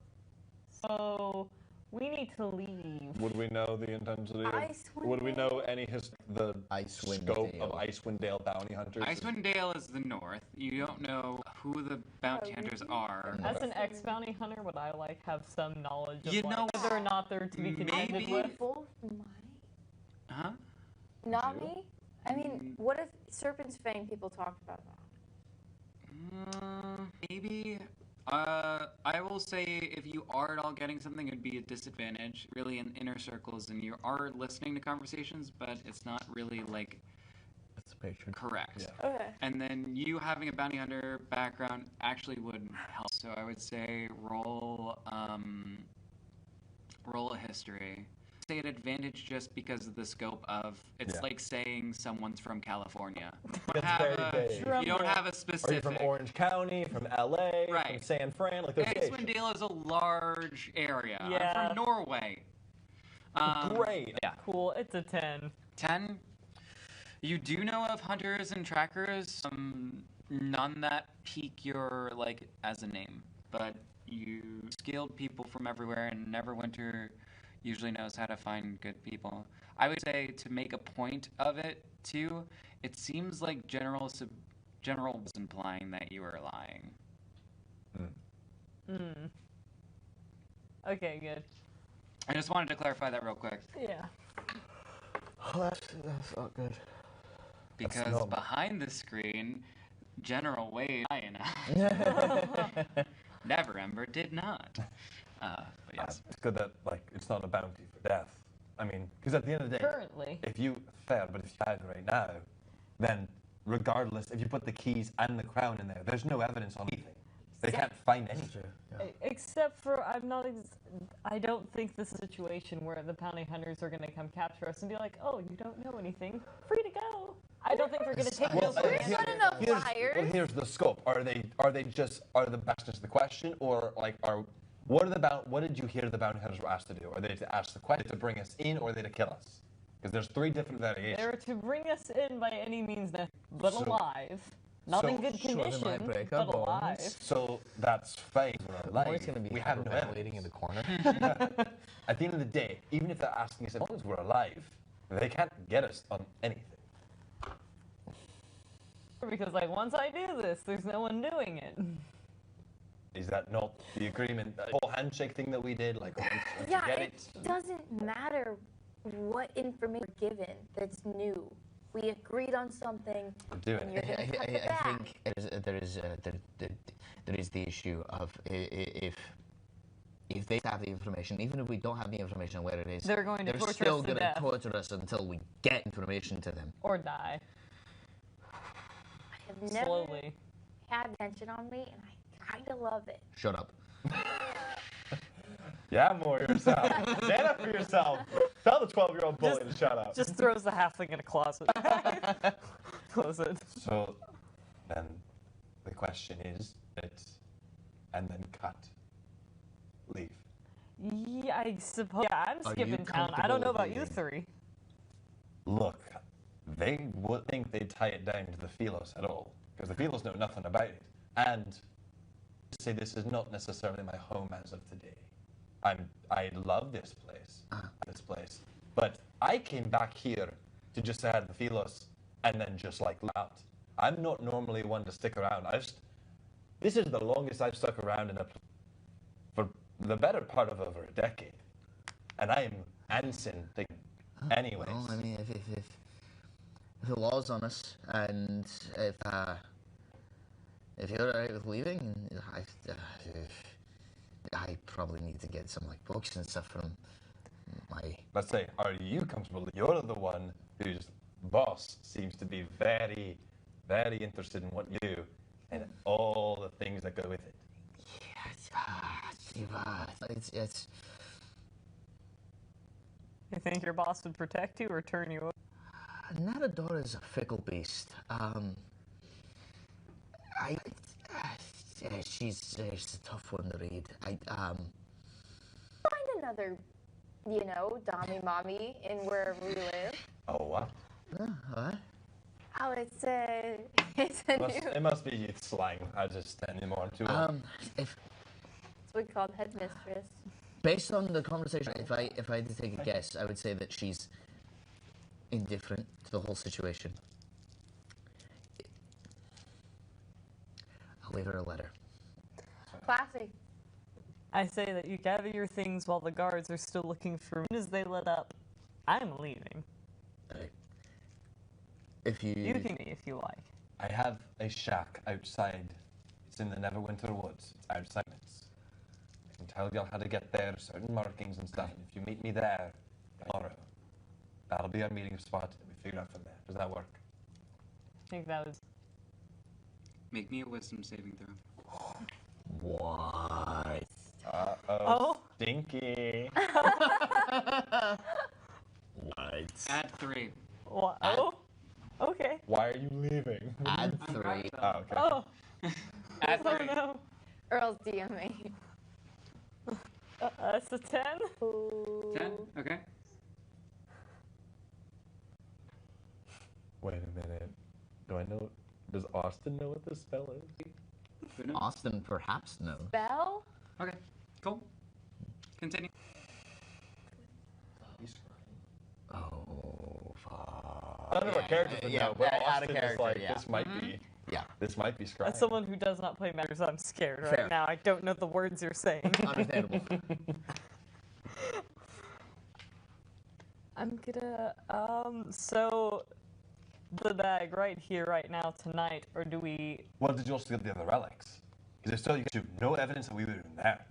So we need to leave. Would we know the intensity? Icewind Would we know any the Icewind scope Dale. of Icewind Dale bounty hunters? Icewind Dale is the north. You don't know who the bounty hunters are. As an ex-bounty hunter, would I like have some knowledge of You know, whether or not they're to be contended maybe- with? Both might. Huh? Not me. I mean, what if Serpent's Fang people talked about that? Maybe. I will say if you are at all getting something, it'd be a disadvantage, really, in inner circles, and you are listening to conversations, but it's not really, like, Participation. correct. Yeah. Okay. And then you having a bounty hunter background actually would help. So I would say roll a history. Say an advantage just because of the scope of it's Yeah. like saying someone's from California. That's very vague. You don't have a Are you specific. from Orange County, from LA, from Right. San Fran? Like those Icewind Dale is a large area. Yeah. I'm from Norway. Great. Yeah. Cool, it's a 10. 10. You do know of hunters and trackers, none that pique your, like, as a name, but you skilled people from everywhere, and Neverwinter usually knows how to find good people. I would say to make a point of it, too, it seems like General was implying that you were lying. Okay, good. I just wanted to clarify that real quick, Yeah. Oh, that's not good. because normal. behind the screen, General Wade lying. Neverember did not. But yes. It's good that like it's not a bounty for death. I mean, because at the end of the day, Currently. if you fail, but if you died right now, then regardless, if you put the keys and the crown in there, there's no evidence on anything. They can't find anything. Except for I don't think this is a situation where the bounty hunters are going to come capture us and be like, oh, you don't know anything, free to go. I don't think they're going to take Well, us for We're answers. not enough liars. Well, here's the scope. Are the bastards the question, or like what did you hear the bounty hunters were asked to do? Are they to ask the question to bring us in, or are they to kill us? Because there's 3 different variations. They're to bring us in by any means necessary, but So- alive. Not in so- good Sure, they might condition, break our but alive. bones. So that's fine. We're alive. Mori's gonna be we have no hyperventilating in evidence. the corner. At the end of the day, even if they're asking us as long as we're alive, they can't get us on anything. Because like once I do this, there's no one doing it. Is that not the agreement? The whole handshake thing that we did, like once Yeah, you get it it. doesn't matter what information we're given that's new. We agreed on something. We're doing and you're it. gonna cut it I back. think there is the issue of if they have the information, even if we don't have the information on where it is, They're going to torture us still to going to death. torture us until we get information to them. Or die. I have never Slowly. had attention on me, and I kind of love it. Shut up. Yeah, more yourself. Stand up for yourself. Tell the 12-year-old bully to shut up. Just throws the halfling in a closet. Close it. So then the question is, and then cut. Leave. Yeah, I suppose. Yeah, I'm Are skipping you town. I don't know about you comfortable three. Look, they would think they'd tie it down to the Philos at all, because the Philos know nothing about it. And say this is not necessarily my home as of today. I love this place, but I came back here to just say hi to the Philos and then just like out. I'm not normally one to stick around. This is the longest I've stuck around for the better part of over a decade, and I am Anson thing. Anyways, Well, I mean, if the law's on us, and if you're alright with leaving, I probably need to get some like books and stuff from my. let's say, are you comfortable? You're the one who's boss seems to be very, very interested in what you do and all the things that go with it. It's You think your boss would protect you or turn you over? Nadador is a fickle beast. She's a tough one to read. Find another, Dommy Mommy in wherever we live. Oh, what? What? Oh, it's a new. It must be slang. I just anymore too. If It's what we call headmistress. based on the conversation, if I had to take a guess, I would say that she's indifferent to the whole situation. I'll leave her a letter. Classy. I say that you gather your things while the guards are still looking for me. As they let up, I'm leaving. If you You can be if you like. I have a shack outside. It's in the Neverwinter woods. It's outside. I can tell y'all how to get there, certain markings and stuff. And if you meet me there tomorrow, that'll be our meeting spot, and we figure out from there. Does that work? I think that was. Make me a wisdom saving throw. what? Oh. Stinky. What? Add 3. What? Oh. Okay. Why are you leaving? Add I'm 3. proud Oh, okay. Oh. Add Oh 3. no. Earl's DMing. It's a 10. 10? Okay. Wait a minute. Do I know? Does Austin know what this spell is? Who knows? Austin perhaps knows. Bell? Okay, cool. Continue. Oh, fuck. None of our characters would know, but out of Austin is character, like, yeah. this might be. Yeah. This might be scrying. As someone who does not play Matters, I'm scared right Fair. now. I don't know the words you're saying. Understandable. I'm gonna, so the bag right here, right now, tonight, or do we? Well, did you also get the other relics? Because there's still you have no evidence that we were even there.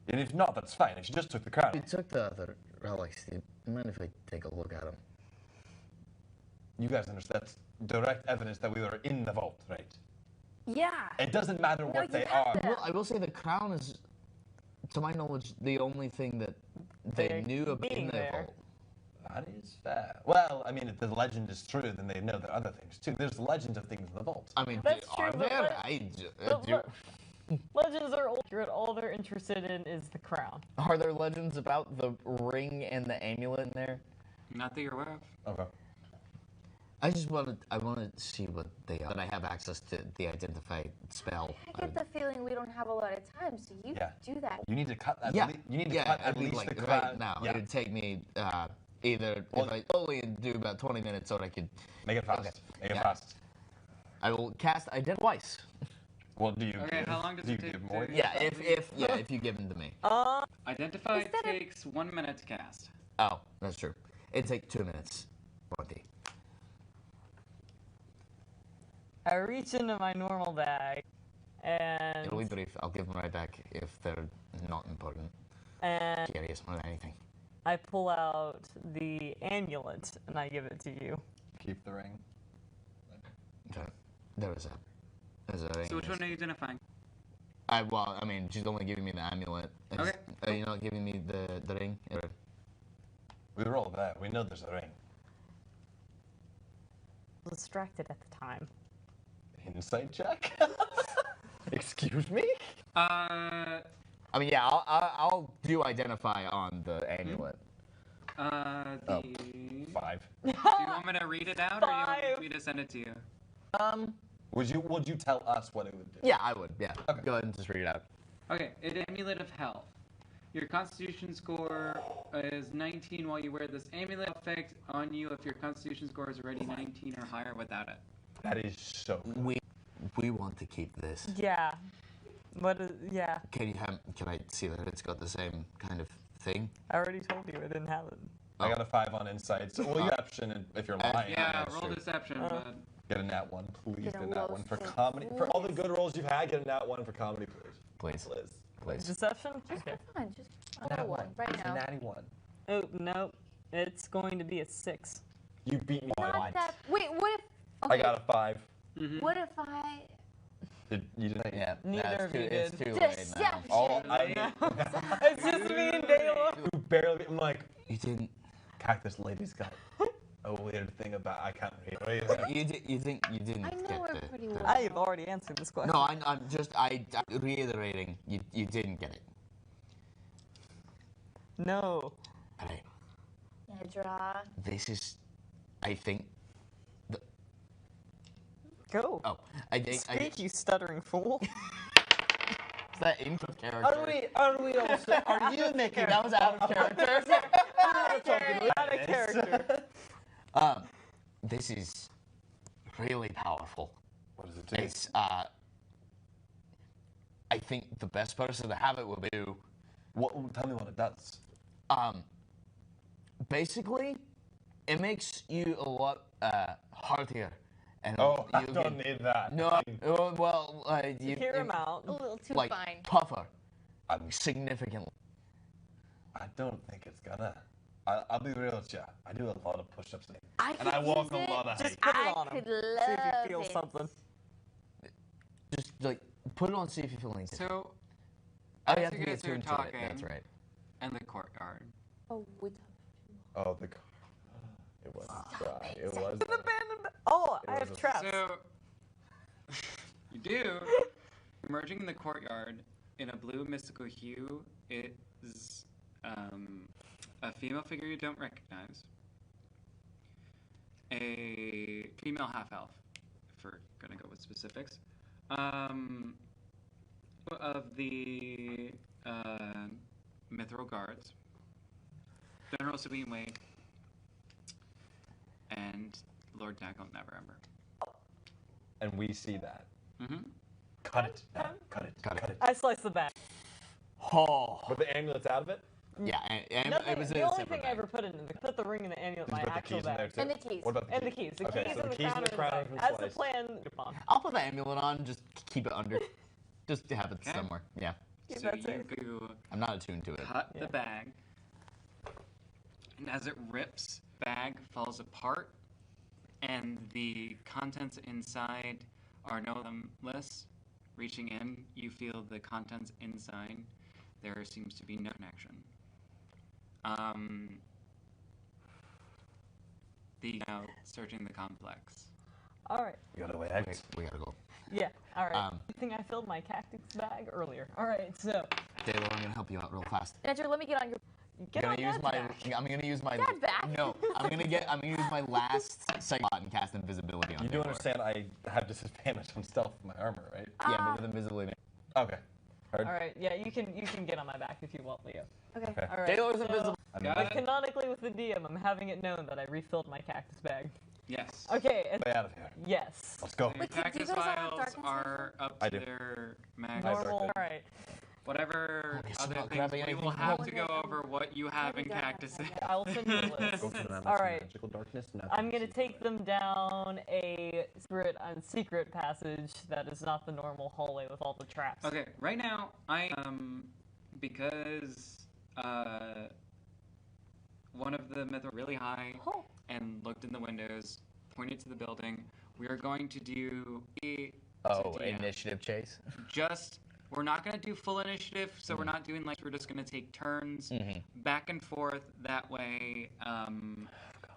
And if not, that's fine. If you just took the crown, We took the other relics. Do you mind if I take a look at them? you guys understand that's direct evidence that we were in the vault, right? Yeah. It doesn't matter what you they have are. to. Well, I will say the crown is, to my knowledge, the only thing that they They're knew about in being the there. vault. That is fair. Well, I mean, if the legend is true, then they know there are other things too. There's legends of things in the vault. I mean, That's are true, but there? But legends are accurate. All they're interested in is the crown. Are there legends about the ring and the amulet in there? Not that you're aware of. Okay. I want to see what they are. That I have access to the identify spell. I get the feeling we don't have a lot of time, so you Yeah. do that. You need to cut. Yeah, You need to yeah, cut I at mean, least like the crown. right now. Yeah. It would take me either Well- if I only do about 20 minutes, or I could. Make it fast. Okay. Make it Yeah. fast. I will cast identify twice. Well, do you? Okay, how long does do it you take give more? to- Yeah, if you give them to me. Identify Is that a- takes 1 minute to cast. Oh, that's true. It'd take 2 minutes. 20. I reach into my normal bag, and It'll be brief. I'll give them right back if they're not important. and Curious more than anything. I pull out the amulet and I give it to you. Keep the ring. Okay. There's a ring. So which one are you identifying? Well, I mean, she's only giving me the amulet. Okay. Are you not giving me the ring? Or- We were all there. We know there's a ring. I was distracted at the time. Insight check. Excuse me. I mean, yeah, I'll do identify on the amulet. The... 5. Do you want me to read it out, or do you want me to send it to you? Would you tell us what it would do? Yeah, I would. Yeah. Okay. Go ahead and just read it out. Okay, an amulet of health. Your constitution score is 19 while you wear this amulet. Effect on you if your constitution score is already 19 or higher without it. That is so. We want to keep this. Yeah. What is, yeah. Can I see that it's got the same kind of thing? I already told you I didn't have it. I got a 5 on insight. So, well, deception, and if you're lying, Yeah, I roll assume. deception, but... Get a nat 1, please. Get a Get a nat 1 for low comedy. For all the please. good rolls you've had, get a nat 1 for comedy, please. Please. Please. Deception? Just Okay. for fun. Just Nat roll one right It's now. a natty 1. Oh, nope. It's going to be a 6. You beat me by Not one. that. Wait, what if? I got a 5. What if I? You didn't. Yeah, Neither of you it's did. too late now. Deception. Oh, It's just me and Daylor. you barely. I'm like, You didn't. Cactus Lady's got a weird thing about I can't read. You think you didn't I get know her the. pretty well. I have already answered this question. No, I'm reiterating. You didn't get it. No. But Nedra. this is, I think. Go. Oh, I think. Speak, you stuttering fool. Is that into character? Are we all? Are you making? That was out of character. Out of character. This is really powerful. What does it do? It's I think the best person to have it will be you. Tell me what it does. Basically, it makes you a lot heartier. And Oh, I you don't need that. No, well, you Hear him out. A little too like fine. tougher, significantly. I don't think it's gonna. I'll be real with you. I do a lot of push-ups and I I could walk use a lot of Just height. put it I on him. could See if love he feels it. something. Just like put it on, see if you feel anything. So, Oh, as you have you to get guys are tuned to it. talking, That's right. and the courtyard. Oh, with Oh, the car. It was dry. It was. Oh, I It have was a- traps. So, you do. Emerging in the courtyard in a blue mystical hue, it is a female figure you don't recognize. A female half-elf, if we're gonna go with specifics. Of the Mithril Guards, General Sabine Wade, and Lord Daggett Neverwinter. And we see that. Mm-hmm. Cut it. No, cut it. Cut it. I sliced the back. Oh, With the amulets out of it. yeah, and Nothing, it was the a only separate thing I bag. ever put in the put the ring in the amulet, Did you my put the actual keys in there bag. too? And the keys. What about the And the keys? keys. The Okay, keys so and the keys crown and the crown are in the and bag. As the slice. plan upon. I'll put the amulet on, just keep it under. Just to have it Okay. somewhere. Yeah, Yeah, So that's you it. go I'm not attuned to it. cut Yeah. the bag, and as it rips, bag falls apart, and the contents inside are no less. Reaching in, you feel the contents inside. There seems to be no connection. Searching the complex. All right. You gotta wait. We gotta go. Yeah. All right. Um, I think I filled my cactus bag earlier. All right. So Daylor, I'm gonna help you out real fast. Nedra, let me get on your. get I'm on gonna use that my. back. I'm gonna use my. That back? No, I'm gonna use my last second slot and cast invisibility on. You do Daylor. understand I have disadvantage on stealth with my armor, right? Yeah, but with invisibility. Okay. Heard? All right. Yeah. You can get on my back if you want, Leo. Okay. Okay. All right. Daylor's so, invisible. Got it? Canonically, with the DM, I'm having it known that I refilled my cactus bag. Yes. Okay. And Stay out of here. yes. Let's go. So your Wait, do you cactus guys all have files darkness are up I to do. their max. Normal. Normal. All right. Whatever Okay, so other not things, grabbing we will anything have more? to go over what you have in cactuses. I will send you a list. Go to the All right. magical darkness. Now I'm gonna take them down a secret passage that is not the normal hallway with all the traps. Okay, right now I because one of the myths were really high Oh. and looked in the windows, pointed to the building. We are going to do Oh, DM. initiative chase. Just we're not going to do full initiative, so we're not doing like we're just going to take turns back and forth. That way,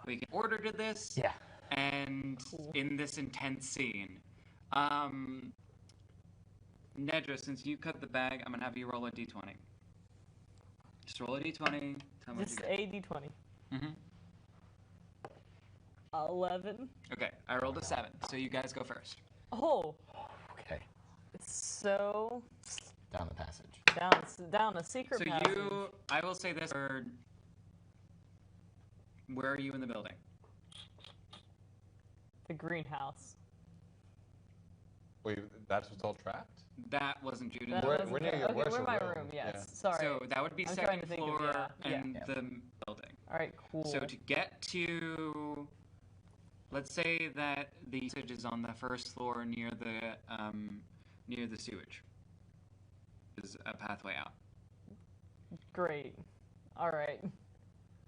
we can order to this. Yeah. And in this intense scene, Nedra, since you cut the bag, I'm gonna have you roll a d20. Just roll a d20. Tell me what you Just get. a d20. Mm-hmm. 11. Okay, I rolled a 7, so you guys go first. Oh, Okay. so Down the passage. down a secret So passage. I will say this. Where are you in the building? The greenhouse. Wait, that's what's all trapped? That wasn't Judas. That We're- wasn't we're near the- your okay, we're in worship my room, room. Yes. yeah. Sorry. So that would be I'm trying second to think of- floor yeah. in Yeah. the building. All right. Cool. So to get to, let's say that the passage is on the first floor near the sewage. Is a pathway out. Great. All right.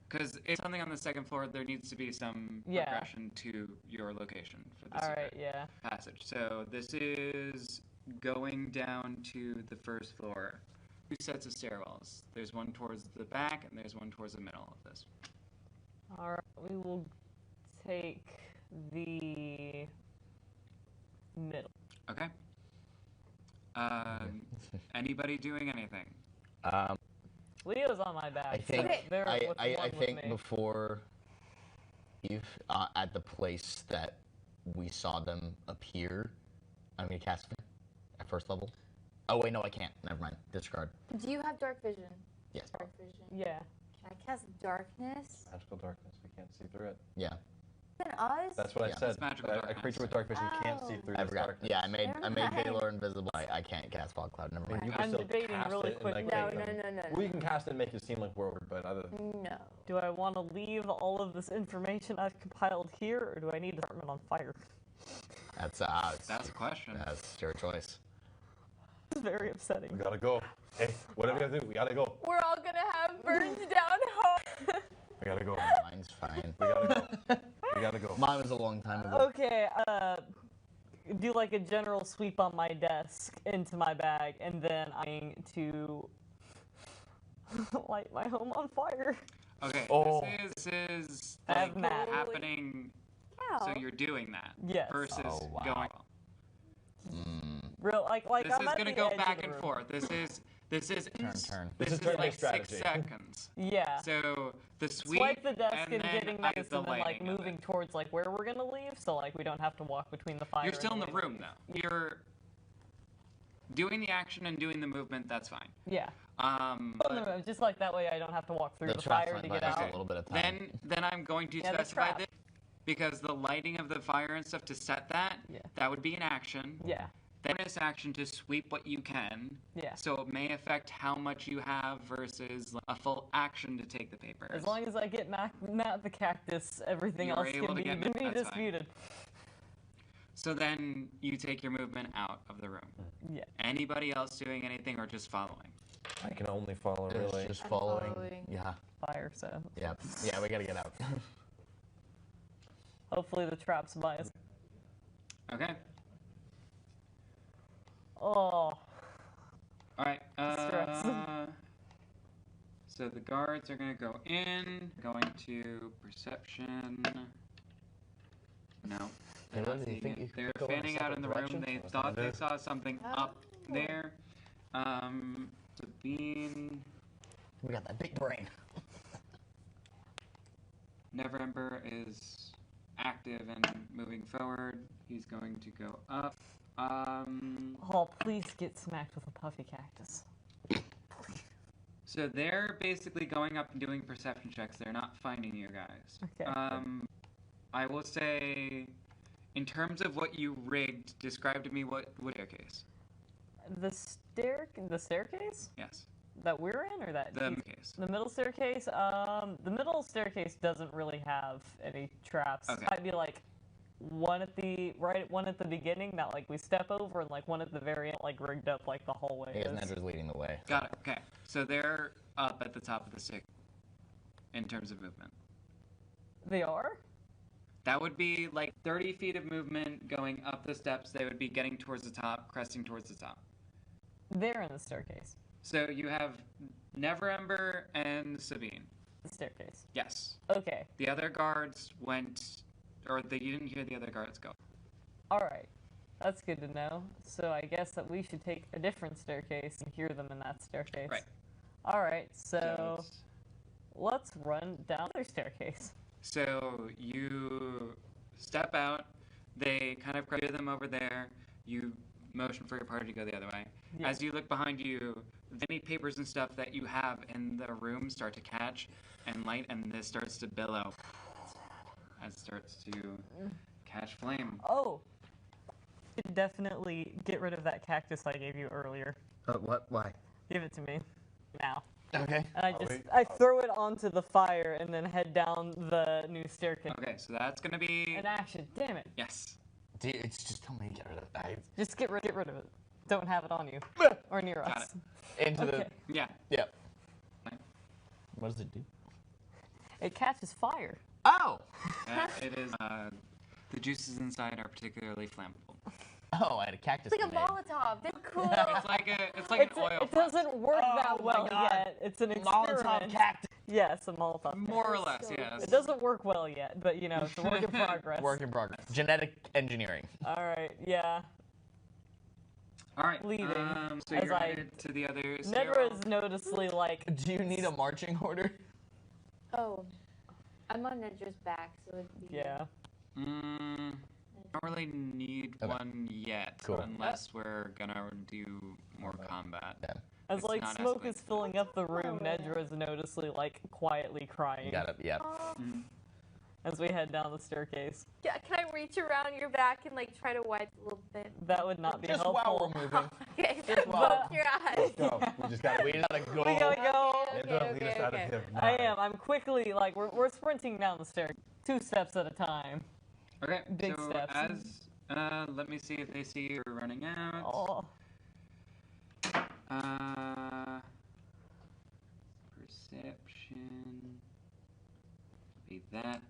Because it's something on the second floor, there needs to be some progression to your location for the All secret right, yeah. passage. So this is going down to the first floor. 2 sets of stairwells. There's one towards the back, and there's one towards the middle of this. All right, we will take the middle. Okay. Anybody doing anything? Leo's on my back. I think Okay. I think before Eve at the place that we saw them appear, I'm gonna cast at first level. Oh wait, no, I can't. Never mind. Discard. Do you have dark vision? Yes. Dark vision. Yeah. Can I cast darkness? Magical darkness. We can't see through it. Yeah. Even us? That's what Yeah. I said. It's magical A darkness. creature with dark vision can't see through I this forgot. darkness. Yeah, I made Never mind. Daylor invisible. I can't cast fog cloud. Never mind. You can I'm still debating cast really it and, quick. like, No, make no, them- no, no, We no. can cast it and make it seem like we're over, but other than No. Do I want to leave all of this information I've compiled here, or do I need to start it on fire? That's That's a question. That's your choice. It's very upsetting. we gotta go. Hey, whatever you gotta do, we gotta go. We're all gonna have burns down home. We gotta go. Mine's fine. We gotta go. We gotta go. Mine was a long time ago. Okay, do like a general sweep on my desk into my bag, and then I'm going to light my home on fire. Okay, Oh. this is I have like math. happening. Cow. So you're doing that Yes. versus Oh, wow. going. Real like This I'm is at gonna the go edge of back the and room. forth. This is Turn. This This is is turn-based like strategy. 6 seconds. Yeah. So the sweep Swipe the desk and then getting I- nice, the and then like lighting of moving it. towards like where we're gonna leave, so like we don't have to walk between the fire. You're still in and the waiting. room though. You're doing the action and doing the movement. That's fine. Yeah. But Just like that way, I don't have to walk through the trap's fire fine, to but get there's out. a little bit of time. then I'm going to Yeah, the specify trap. this because the lighting of the fire and stuff to set that. Yeah. That would be an action. Yeah. Bonus action to sweep what you can. Yeah. So it may affect how much you have versus a full action to take the papers. As long as I get Matt the cactus, everything You're else able can to be, get can Matt, be that's fine. disputed. So then you take your movement out of the room. Yeah. Anybody else doing anything or just following? I can only follow, It's really. just I'm following. following. Yeah. Fire, so Yeah. Yeah. We gotta get out. hopefully the trap's by us. Okay. Oh, All right. Stress. So the guards are going to go in, going to perception. No. They're Taylor, not do you seeing think it. you could They're go in a fanning out in the separate room. direction? They thought they Yeah. saw something Oh, up there. Sabine, We got that big brain. Neverwinter is active and moving forward. He's going to go up. oh, please get smacked with a puffy cactus. So they're basically going up and doing perception checks. They're not finding you guys. Okay. I will say, in terms of what you rigged, describe to me what staircase. The staircase Yes, that we're in, or that the he's- case. the middle staircase. The middle staircase doesn't really have any traps. Okay. Might be like one at the beginning that like we step over, and like one at the very end, like rigged up like the hallway I guess is. Nedra's leading the way. Got it. Okay, so they're up at the top of the stick in terms of movement. They are. That would be like 30 feet of movement going up the steps. They would be getting towards the top, cresting towards the top. They're in the staircase. So you have Neverwinter and Sabine. The staircase. Yes. Okay. The other guards went, or you didn't hear the other guards go. All right. That's good to know. So I guess that we should take a different staircase and hear them in that staircase. Right. All right. So it's- let's run down their staircase. So you step out. They kind of clear them over there. You motion for your party to go the other way. Yeah. As you look behind you, any papers and stuff that you have in the room start to catch and light, and this starts to billow. It starts to catch flame. Oh. You should definitely get rid of that cactus I gave you earlier. What? Why? Give it to me now. Okay. And I Oh, just wait. I throw it onto the fire and then head down the new staircase. Okay, so that's gonna be An action. Damn it. yes. Dude, it's just tell me to get rid of it. Just get rid of it. Don't have it on you or near Got us. Into Okay. Yeah. the. Yeah. What does it do? It catches fire. Oh! It is. The juices inside are particularly flammable. Oh, I had a cactus It's like a grenade. Molotov. That's cool. It's like an oil. It doesn't work that Oh my well God. yet. It's an Molotov experiment. cactus. Yes, a Molotov. More or less, yes. It doesn't work well yet, but you know, it's a work in progress. Work in progress. Genetic engineering. All right, yeah. All right. Leaving So as you're I- headed to the other. Nedra is noticeably like, Do you need a marching order? Oh, I'm on Nedra's back, so it'd be yeah. Don't really need Okay. one yet, Cool. unless we're gonna do more combat. Yeah. As It's like not smoke escalated. is filling up the room, Nedra is noticeably like quietly crying You got it. Yeah. as we head down the staircase. Yeah, can I reach around your back and like try to wipe a little bit? That would not be Just helpful. while we're moving. Okay, while- both your eyes. Go. We just gotta We gotta go. We gotta go. Okay, lead us out of here. I am. I'm quickly like we're sprinting down the stairs, 2 steps at a time. Okay. Big so steps. let me see if they see you running out. Oh, Perception. Be that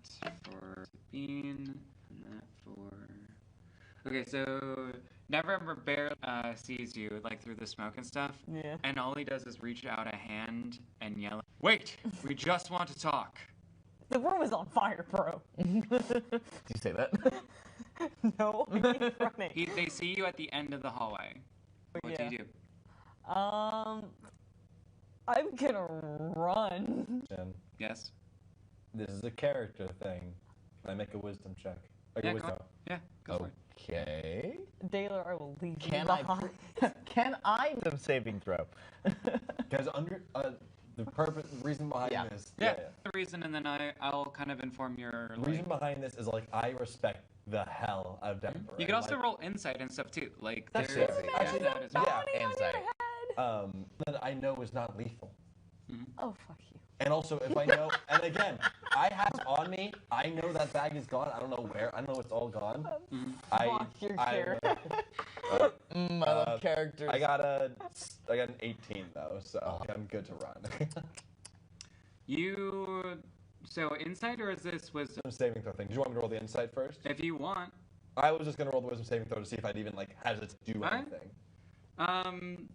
for Sabine, and that for. Okay, so Neverwinter barely sees you, like through the smoke and stuff, yeah. and all he does is reach out a hand and yell, "Wait! We just want to talk." The room is on fire, bro. Did you say that? No, he's running. They see you at the end of the hallway. What do you do? I'm gonna run. Jen, Yes. this is a character thing. Can I make a wisdom check? Like Yeah, a go, wisdom. yeah, go for it. Okay. Daylor, I will leave you Can I? behind. Can I do saving throw? Because under the reason behind Yeah. this. Yeah. The reason, and then I'll kind of inform your. The reason behind this is like I respect the hell out of Denver. You can and, also like, roll insight and stuff too. Like That's there's easy. there's that as well. Yeah. Insight. that I know is not lethal. Oh, fuck you. And also, if I know, and again, I have it on me. I know that bag is gone. I don't know where. I know it's all gone. Fuck your character. I love characters. I got an 18 though, so I'm good to run. So insight, or is this wisdom? Wisdom saving throw thing. Do you want me to roll the insight first? If you want. I was just gonna roll the wisdom saving throw to see if I'd even like have it do Alright. anything.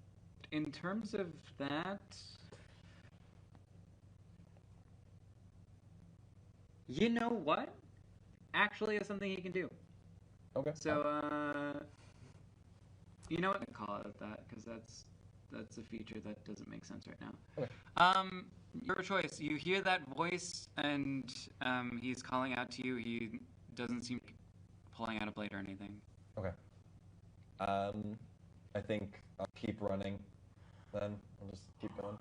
In terms of that, you know what? Actually, is something he can do. Okay. So, you know what? I call it that because that's a feature that doesn't make sense right now. Okay. Your choice. You hear that voice, and he's calling out to you. He doesn't seem to be pulling out a blade or anything. Okay. I think I'll keep running. Then I'll just keep going.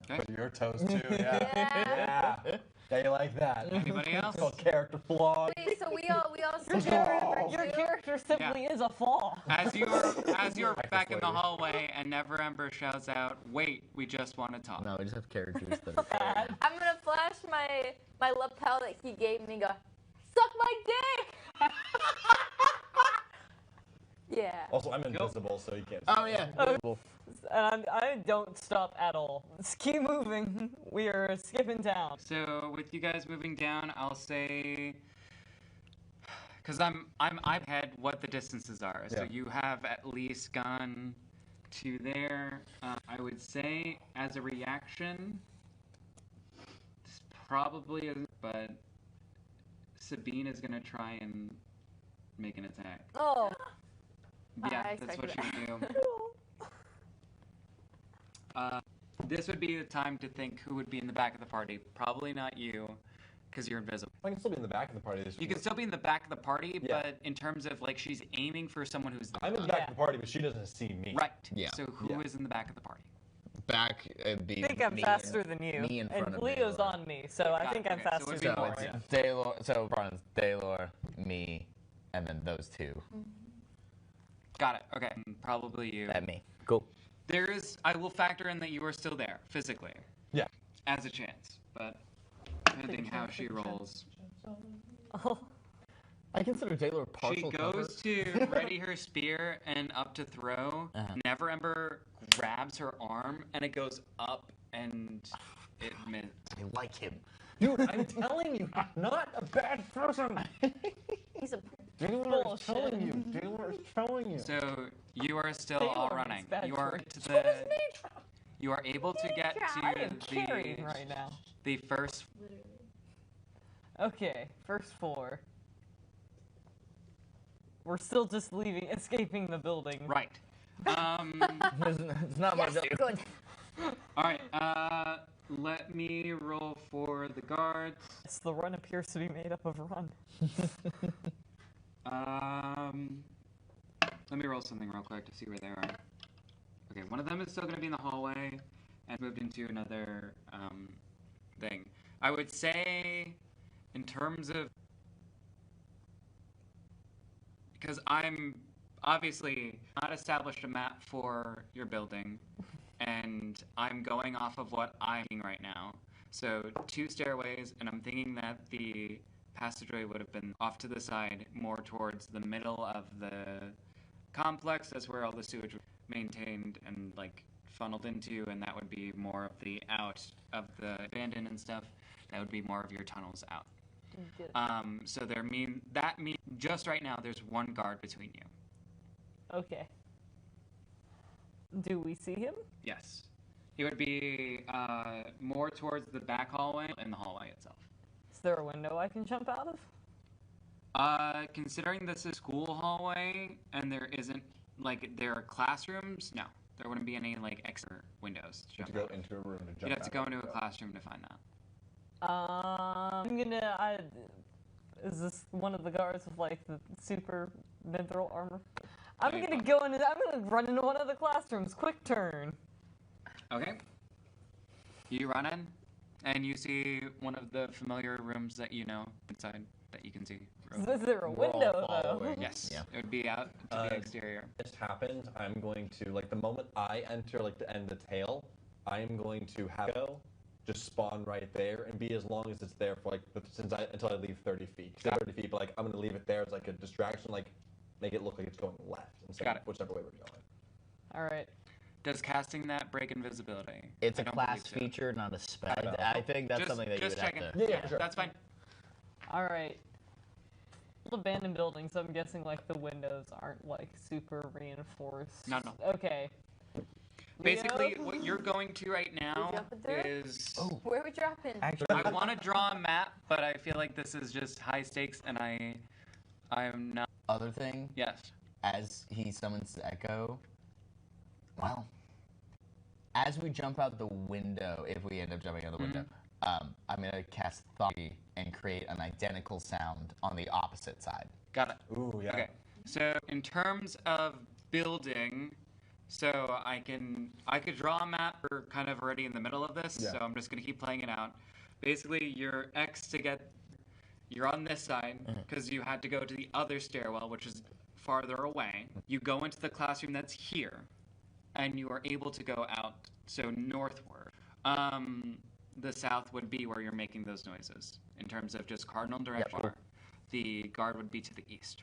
Okay. Put your toes too. Yeah. Yeah, you like that? Anybody else? It's called character flaw. Wait, so we all Neverwinter Your too? character simply is a flaw. As you're back in the hallway, and Neverember shouts out, "Wait, we just want to talk." No, we just have characters that are. I'm gonna flash my lapel that he gave me and go, suck my dick! Yeah. Also, I'm invisible, so you can't. Oh yeah. And I don't stop at all. Just keep moving. We are skipping down. So with you guys moving down, I'll say, because I've had what the distances are. So Yeah. you have at least gone to there. I would say as a reaction, this probably isn't, but Sabine is gonna try and make an attack. Oh. Yeah, I that's what she expected would do. This would be the time to think who would be in the back of the party. Probably not you, because you're invisible. I can still be in the back of the party. You can still be in the back of the party, Yeah. but in terms of like she's aiming for someone who's I'm in the back of the party, but she doesn't see me. right. Yeah. So who is in the back of the party? Back. It'd be I think I'm me faster and- than you. Me in front and of Leo's Daylor. on me, so I Got think it. I'm Okay, so faster it'd than be So more, you. it's Daylor. So runs Daylor, me, and then those two. Got it. Okay. Probably you. At me. Cool. I will factor in that you are still there physically. Yeah. As a chance, but depending how she rolls. Oh, I consider Daylor partial She goes to ready her spear and up to throw. Uh-huh. Neverember grabs her arm and it goes up and it missed. I like him. Dude, I'm telling you, I'm not a bad person. He's a Daylor is telling you. Daylor is telling you. So you are still Taylor all makes running. bad You are choices. to the. You are able to get I am to carrying right now. the first. Okay, first floor. We're still just escaping the building. Right. It's not much. yes, good. All right. Let me roll for the guards. Yes, the run appears to be made up of run. Let me roll something real quick to see where they are. Okay, one of them is still going to be in the hallway and moved into another thing. I would say, in terms of, because I'm obviously not established a map for your building, and I'm going off of what I'm seeing right now. So 2 stairways, and I'm thinking that the passageway would have been off to the side, more towards the middle of the complex. That's where all the sewage was maintained and like funneled into, and that would be more of the out of the abandoned and stuff. That would be more of your tunnels out. Good. So that means just right now there's 1 guard between you. Okay. Do we see him? Yes. He would be more towards the back hallway in the hallway itself. Is there a window I can jump out of? Considering this is school hallway and there isn't, like, there are classrooms, no. There wouldn't be any, like, extra windows to You have jump to go out. into a room to jump You'd have to out go of. into a classroom to find that. I'm gonna. Is this one of the guards with like the super mithril armor? I'm Okay, gonna fine. go into. I'm gonna run into one of the classrooms. Quick turn. Okay. You run in, and you see one of the familiar rooms that you know inside that you can see. Is there a We're all window though? following. Yes. Yeah. It would be out to the exterior. This happened, I'm going to, like, the moment I enter, like, the end of the tail, I am going to have go just spawn right there and be as long as it's there for, like, until I leave 30 feet. 30 feet, but, like, I'm going to leave it there as, like, a distraction, like, make it look like it's going left instead Got of it. whichever way we're going. All right. Does casting that break invisibility? It's I a don't class believe so. feature, not a spell. I know. I think that's Just- something that you just would have checking. to. Yeah, sure. That's fine. All right. Abandoned buildings. I'm guessing like the windows aren't like super reinforced. No. Okay. Basically, Leo? what you're going to right now jumping through it? is... Where are we dropping? Actually, I want to draw a map, but I feel like this is just high stakes, and I'm not... other thing, Yes. as he summons the echo, well, as we jump out the window, if we end up jumping out the window, I'm going to cast Thought and create an identical sound on the opposite side. Got it. Ooh, yeah. Okay. So in terms of building, so I could draw a map. We're kind of already in the middle of this, Yeah. so I'm just gonna keep playing it out. Basically, your X to get, you're on this side because you had to go to the other stairwell, which is farther away. You go into the classroom that's here, and you are able to go out, so northward. The south would be where you're making those noises in terms of just cardinal direction. cool. The guard would be to the east.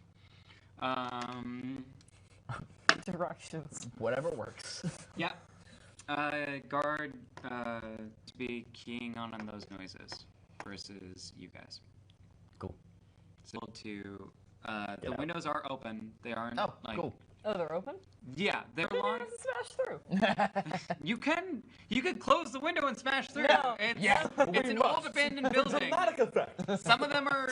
Directions. Whatever works. Yeah. Guard to be keying on those noises versus you guys. Cool. So to the out. windows are open. They aren't Oh, like cool. Oh, they're open? yeah, they're Maybe I long. can smash through. You could close the window and smash through. No. It's, Yeah, it's an old abandoned building. Dramatic effect. Some of them are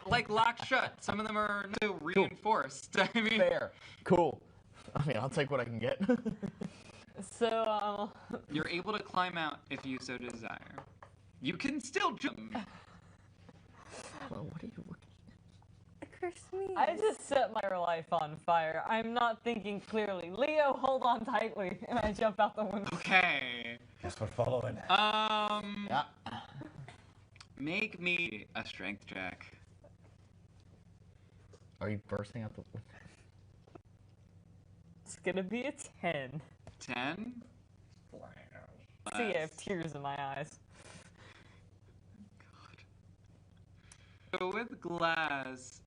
like locked shut. Some of them are reinforced. I mean, Fair. Cool. I mean, I'll take what I can get. So, you're able to climb out if you so desire. You can still jump. Well, what are you looking Christmas. I just set my life on fire. I'm not thinking clearly. Leo, hold on tightly, and I jump out the window. Okay. Guess we're following. Yeah. Make me a strength check. Are you bursting out the window? It's gonna be a 10. 10. See, I have tears in my eyes. So with glass,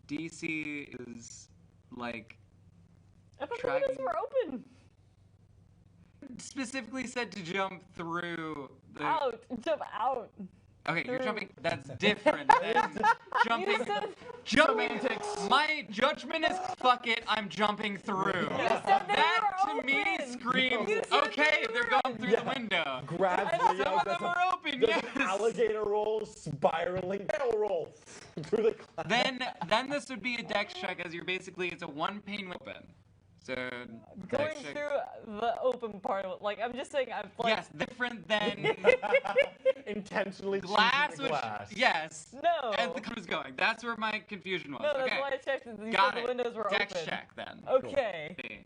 DC is like I thought the Tracking- windows were open. specifically said to jump through the. Out! Jump out! Okay, you're Through. jumping. That's different than jumping. You said, Jumping. My judgment is fuck it. I'm jumping through. said they That were to me open. screams. You said Okay, they they're were going through the window. Grabs Some Leo, of them are open. does Yes. an alligator roll, spiraling barrel roll through the cloud. Then this would be a dex check, as you're basically it's a one pane open. So going dex check. through the open part of it. Like, I'm just saying, I've like. Yes, different than Intentionally glass, choosing which the glass. yes. No! As the was going. That's where my confusion was. No, that's Okay. why I checked it. You Got said it. the windows were Dex open. check then. Okay. See.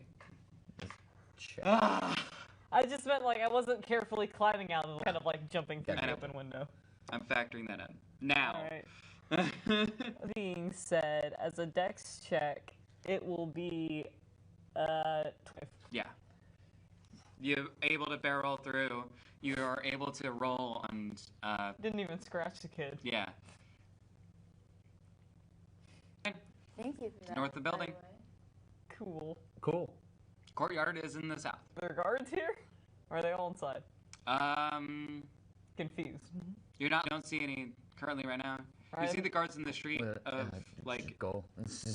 I just meant, like, I wasn't carefully climbing out of kind of like jumping through I the know. open window. I'm factoring that in. Now. Alright. Being said, as a dex check, it will be 20. Yeah. You're able to barrel through. You are able to roll and Didn't even scratch the kid. yeah. Thank you for that. North of the by building. way. Cool. Cool. Courtyard is in the south. Are there guards here? Or are they all inside? Confused. You don't see any currently right now. You Alright. see the guards in the street of like Go.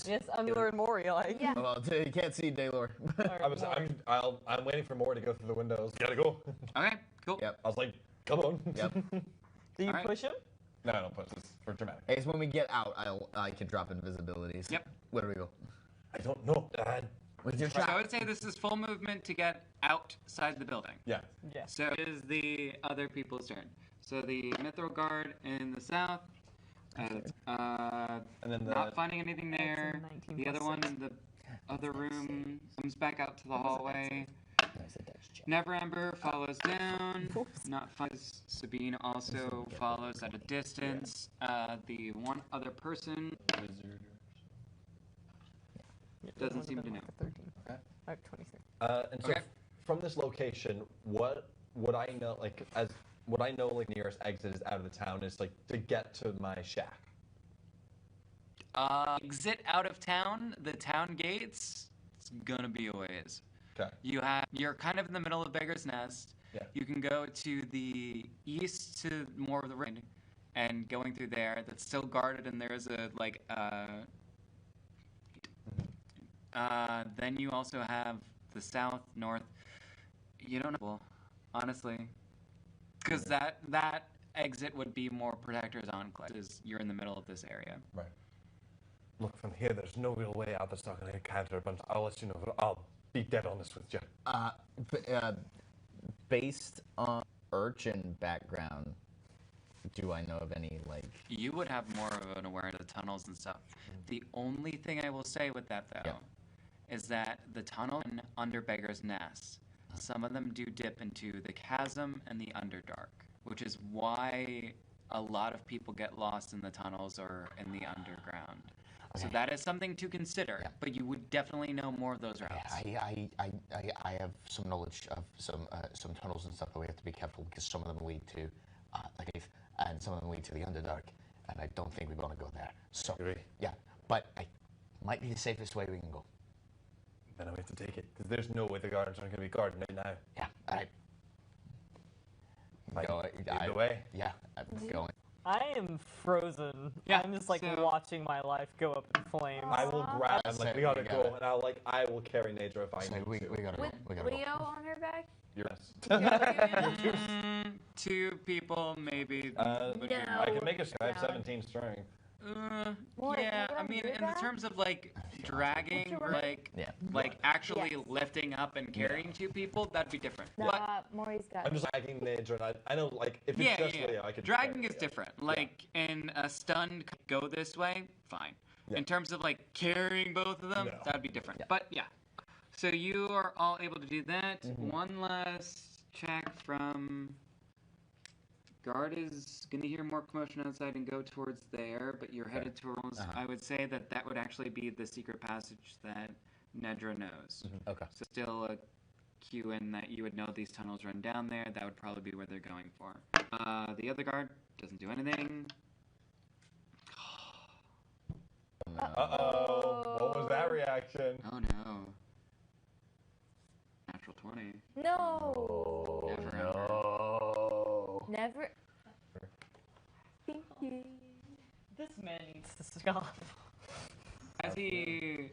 Yes, I'm Daylor and Mori, like. Yeah. Well, you can't see Daylor. Alright, Mori. I'm waiting for Mori to go through the windows. Gotta go. okay, cool. Yep. I was like, come on. Yep. Do you Alright. push him? No, I don't push this for dramatic. Hey, so when we get out, I can drop invisibilities. Yep. Where do we go? I don't know. With your So I trap. would say this is full movement to get outside the building. Yeah. Yeah. So it is the other people's turn. So the Mithril Guard in the south, And then the not finding anything there. 19 The other plus one 6. in the other room comes back out to the hallway. Neverember follows down. Not finds Sabine also follows at a distance. The one other person doesn't seem to know. 13. Okay. I have 23. and so Okay. from this location, what would I know? Like, as what I know, like nearest exit is out of the town is like to get to my shack. Exit out of town. The town gates. It's gonna be a ways. Okay. You're kind of in the middle of Beggar's Nest. Yeah. You can go to the east to more of the ring, and going through there, that's still guarded, and there's a like. Then you also have the south, north. You don't know, well, honestly, because that exit would be more Protector's Enclave. Is you're in the middle of this area. Right. Look, from here, there's no real way out. That's not going to encounter a bunch. I'll let you know. But I'll be dead honest with you. Based on urchin background, do I know of any like? You would have more of an awareness of the tunnels and stuff. The only thing I will say with that, though, is that the tunnel under Beggar's Nest, some of them do dip into the chasm and the Underdark, which is why a lot of people get lost in the tunnels or in the underground. So that is something to consider, but you would definitely know more of those routes. I have some knowledge of some tunnels and stuff, but we have to be careful because some of them lead to the cave and some of them lead to the Underdark, and I don't think we want to go there. So yeah, but I might be the safest way we can go. Then I have to take it because there's no way the guards are going to be guarding it now. Yeah, all right. Either way. Yeah, I'm going. I am frozen. Yeah, I'm just like so- watching my life go up in flames. I will grab. I'm like, we gotta We go, gotta- and I will carry Nedra if I So need we to. gotta go. With We gotta Leo go. on her back? Yes. Two people, maybe. I can make a. I have No. 17 strength. What, Yeah, can I I mean, do in the that? terms of like dragging, like Yeah. actually Yes. lifting up and carrying two people, that'd be different. But Nah, Maury's got I'm just dragging Nedra, and I know, like, if it's yeah, just yeah. Leo, I could. Dragging carry is it. different. Like in a stunned go this way, fine. Yeah. In terms of like carrying both of them, No. that'd be different. But yeah. So you are all able to do that. One last check from guard is gonna hear more commotion outside and go towards there, but you're headed towards. I would say that would actually be the secret passage that Nedra knows. Okay. So still a cue in that you would know these tunnels run down there. That would probably be where they're going for. The other guard doesn't do anything. Uh-oh. What was that reaction? Oh no. Natural 20. No. This man needs to stop. As he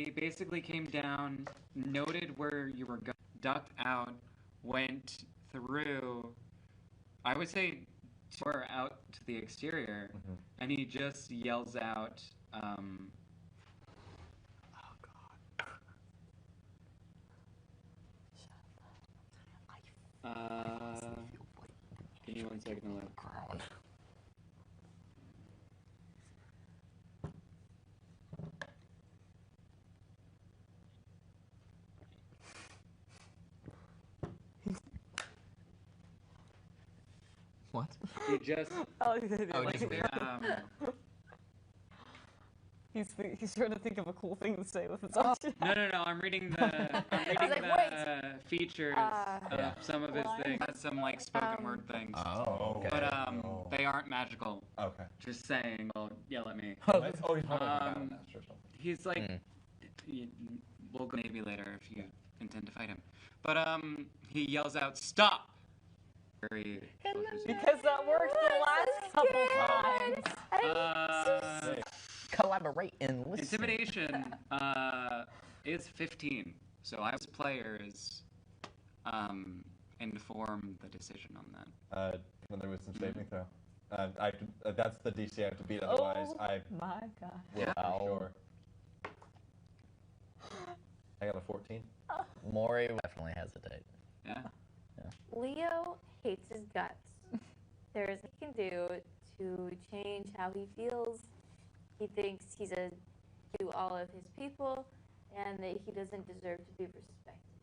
basically came down, noted where you were going, ducked out, went through, I would say, tore out to the exterior, and he just yells out, give me 1 second to look. What? He just, He's trying to think of a cool thing to say with his option. no, I'm reading the features of some of his things. Has some like spoken word things. Oh, okay. But they aren't magical. Okay. Just saying. Well, yell at me. He's probably like a battle master or something. He's like, we'll go maybe later if you intend to fight him. But he yells out, "Stop!" Very Because that worked the last couple times. Collaborate and listen. Intimidation is 15, so I was players inform the decision on that. When there was some saving throw. That's the DC I have to beat, otherwise I My God. will for sure. I got a 14. Mori will definitely hesitate. Yeah. Leo hates his guts. There's nothing he can do to change how he feels. He thinks he's a to all of his people, and that he doesn't deserve to be respected.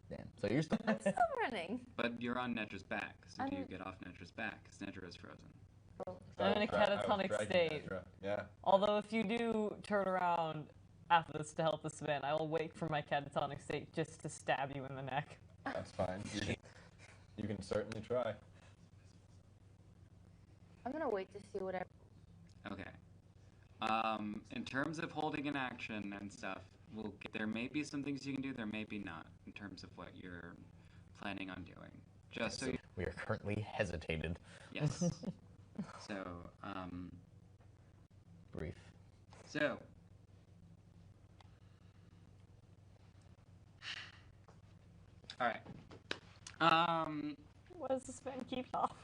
Damn. So you're still. I'm still running. But you're on Nedra's back, so do you get off Nedra's back? Because Nedra is frozen. I'm in a catatonic state. Yeah. Although if you do turn around after this to help this man, I will wait for my catatonic state just to stab you in the neck. That's fine. You can certainly try. I'm gonna wait to see whatever. Okay. In terms of holding an action and stuff, there may be some things you can do, there may be not, in terms of what you're planning on doing. Just so you... We are currently hesitated. Yes. So, Brief. So... Alright. What does this man keep off?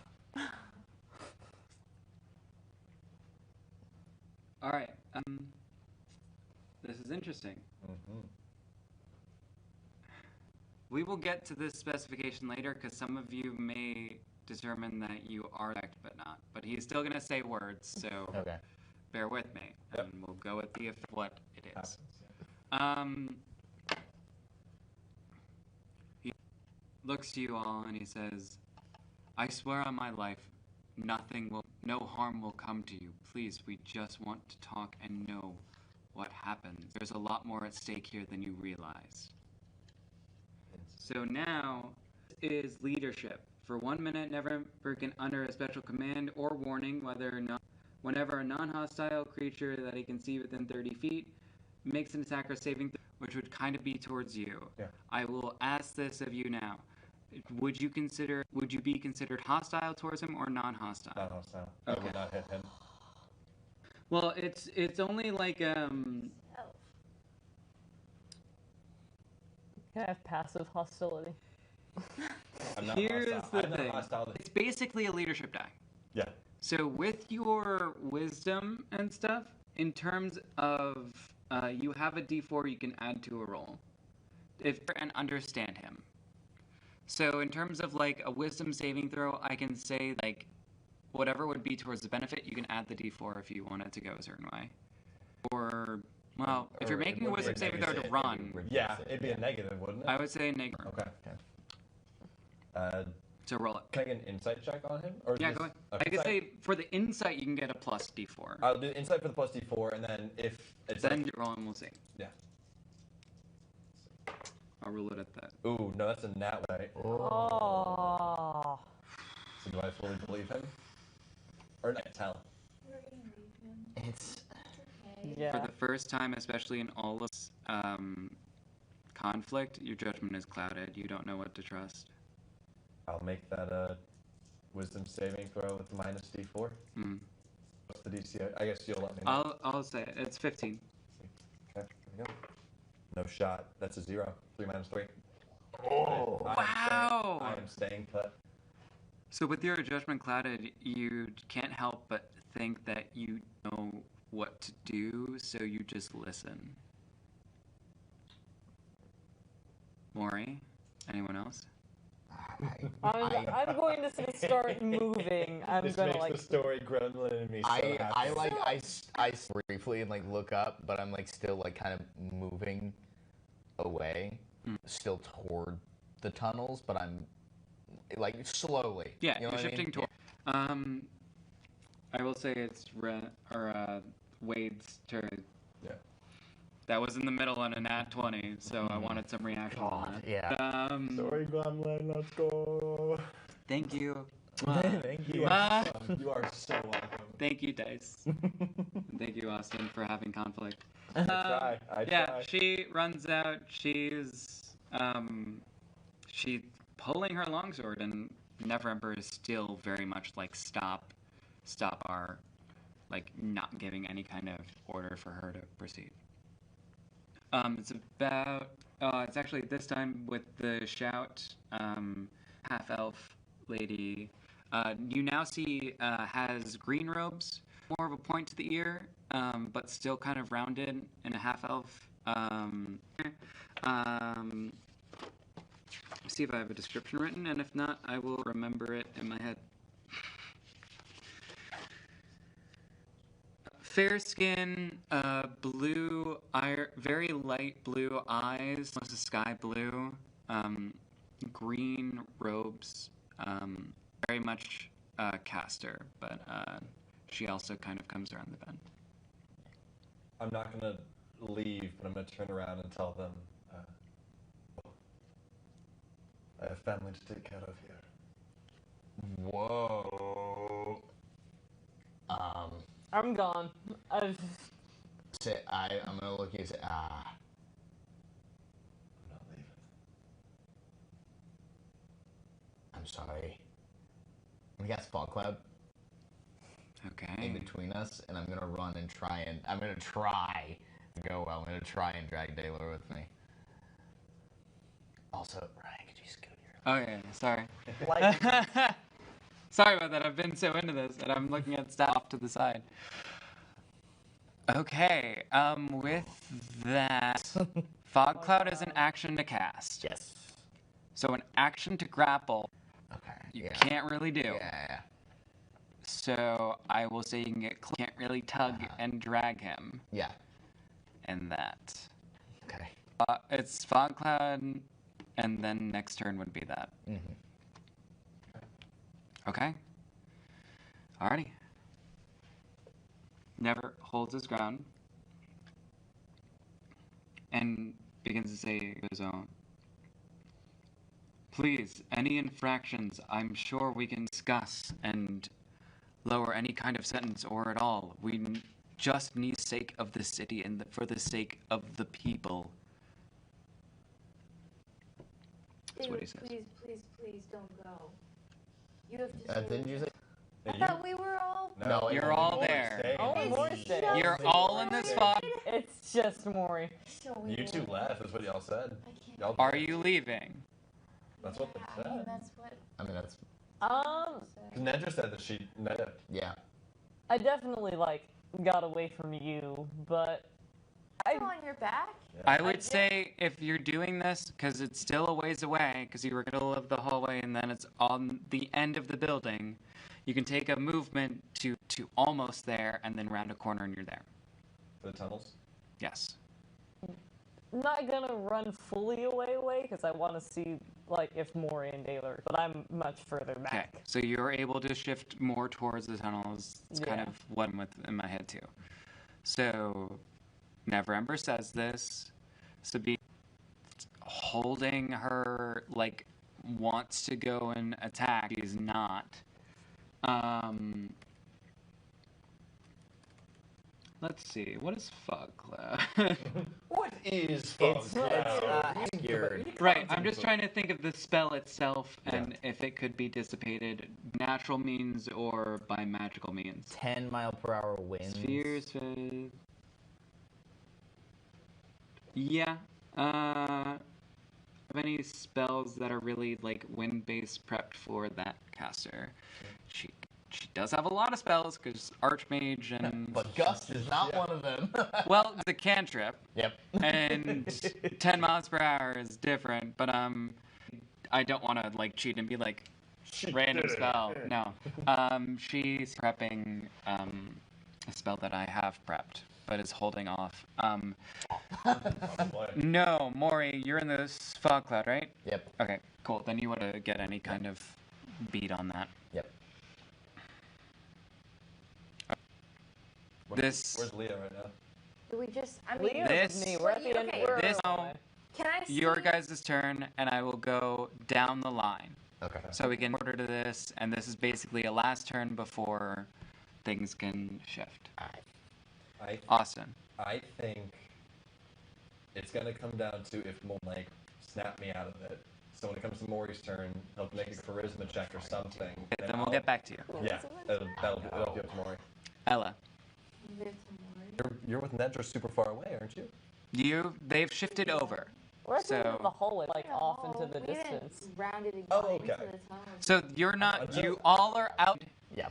Alright, this is interesting. We will get to this specification later, because some of you may determine that you are correct, but not. But he's still going to say words, so Okay. bear with me, Yep. and we'll go with what it is. Happens, He looks to you all and he says, "I swear on my life, no harm will come to you. Please, we just want to talk and know what happens. There's a lot more at stake here than you realize." So now is leadership. For 1 minute, Neverwinter can utter a special command or warning whenever a non-hostile creature that he can see within 30 feet makes an attack or saving throw, which would kind of be towards you. Yeah. I will ask this of you now. Would you be considered hostile towards him or non-hostile? Not hostile. Okay. I would not hit him. Well, it's only like Can I have passive hostility? I'm not here's hostile. the I'm not thing. hostile. It's basically a leadership die. Yeah. So with your wisdom and stuff, in terms of you have a D4 you can add to a roll, and understand him. So in terms of like a wisdom saving throw, I can say like whatever would be towards the benefit, you can add the D4 if you want it to go a certain way. Or well, if you're Or it making a would be wisdom a saving throw to negative. run, Yeah, it'd be a negative, wouldn't it? I would say negative. Okay. So roll it. Can I get an insight check on him? Or Yeah, just, go ahead. okay, I could so say for the insight you can get a plus D4. I'll do insight for the plus D4, and then if it's Then like, you roll and we'll see. yeah. I'll rule it at that. Ooh, no, that's a nat right. Oh. So do I fully believe him? Or not tell? It's Yeah. For the first time, especially in all of conflict, your judgment is clouded. You don't know what to trust. I'll make that a wisdom saving throw with minus D4. Mm. the DC? I guess you'll let me know. I'll say it. It's 15. Okay, here we go. No shot. That's a 0. 3 minus 3. Oh. Wow! I am staying put. So with your judgment clouded, you can't help but think that you know what to do, so you just listen. Mori? Anyone else? I'm going to start moving. I'm This gonna makes like. the story gremlin in me so I happy. like I briefly and like look up, but I'm like still like kind of moving away, still toward the tunnels, but I'm like slowly. Yeah, you know you're what I shifting mean? toward. I will say it's Wade's turn. Yeah. That was in the middle on a nat 20, so I wanted some reaction on that. Yeah. Story gremlin, let's go. Thank you. Thank you. You are so welcome. Thank you, Dice. Thank you, Austin, for having conflict. I try. Yeah, she runs out. She's pulling her longsword, and Neverwinter is still very much like stop our, like not giving any kind of order for her to proceed. It's about. It's actually this time with the shout. Half elf lady. You now see has green robes, more of a point to the ear, but still kind of rounded in a half elf. See if I have a description written, and if not, I will remember it in my head. Fair skin, blue, very light blue eyes, almost a sky blue, green robes, very much caster, but she also kind of comes around the bend. I'm not going to leave, but I'm going to turn around and tell them I have family to take care of here. Whoa. I'm gone. I'm gonna look at you and say, I'm not leaving. I'm sorry. We got fog cloud in Okay. between us, and I'm gonna run and I'm gonna try to go well. I'm gonna try and drag Daylor with me. Also, Ryan, could you scoot here? Oh yeah, sorry. Like, Sorry about that. I've been so into this, and I'm looking at stuff off to the side. Okay. With that, fog cloud is an action to cast. Yes. So an action to grapple, Okay. you can't really do. Yeah. So I will say you can't really tug and drag him, Yeah. and that. Okay. It's fog cloud, and then next turn would be that. Mm-hmm. Okay. Alrighty. Never holds his ground and begins to say his own. Please, any infractions, I'm sure we can discuss and lower any kind of sentence or at all. We just need the sake of the city and for the sake of the people. That's what he says. Please don't go. You have to stay. Didn't you say? I thought we were all. No, You're all there. Stay. oh, Mori's It's there. just You're all in this fog. It's just Mori. So You weird. two left, is what y'all said. I can't. Y'all Are you leaving? That's what they I mean, said. that's what. I mean, that's Nedra said that she. Nedra. yeah. I definitely like got away from you, but I'm on your back. I would say if you're doing this, because it's still a ways away, because you were in the middle of the hallway and then it's on the end of the building, you can take a movement to almost there and then round a corner and you're there. For the tunnels? Yes. I'm not gonna run fully away because I want to see like if Mori and Daylor, but I'm much further Okay. back. So you're able to shift more towards the tunnels. It's kind Yeah. of what I'm with in my head too. So Neverwinter says this. Sabine holding her, like, wants to go and attack. She's not. Let's see. What is fog cloud? What is fog cloud? Obscured. Right. I'm just trying to think of the spell itself and if it could be dissipated natural means or by magical means? 10-mile-per-hour winds. Spheres. Yeah. Have any spells that are really like wind-based prepped for that caster? She does have a lot of spells because Archmage and But Gust is not one of them. well, it's a cantrip. Yep. And 10 miles per hour is different, but I don't want to like cheat and be like random spell. No. She's prepping a spell that I have prepped, but is holding off. No, Mori, you're in the fog cloud, right? Yep. Okay, cool. Then you want to get any kind of beat on that. Yep. Where's Leah right now? Do we just? I mean, Leo's This- with me. We're at the end. Okay. We're This- away. can I see? Your guys' turn, and I will go down the line. Okay. So we can order to this, and this is basically a last turn before things can shift. Austin. I think it's gonna come down to if Mol like snap me out of it. So when it comes to Mori's turn, he'll make a charisma check or something. and Then we'll I'll- get back to you. Yeah, it'll be up to Mori. Ella. You're with Nedra super far away, aren't you? They've shifted over. We're at the end of So- the hallway, like off into the We didn't distance. round it again Oh, into okay. the top. So you're not, you all are out Yeah.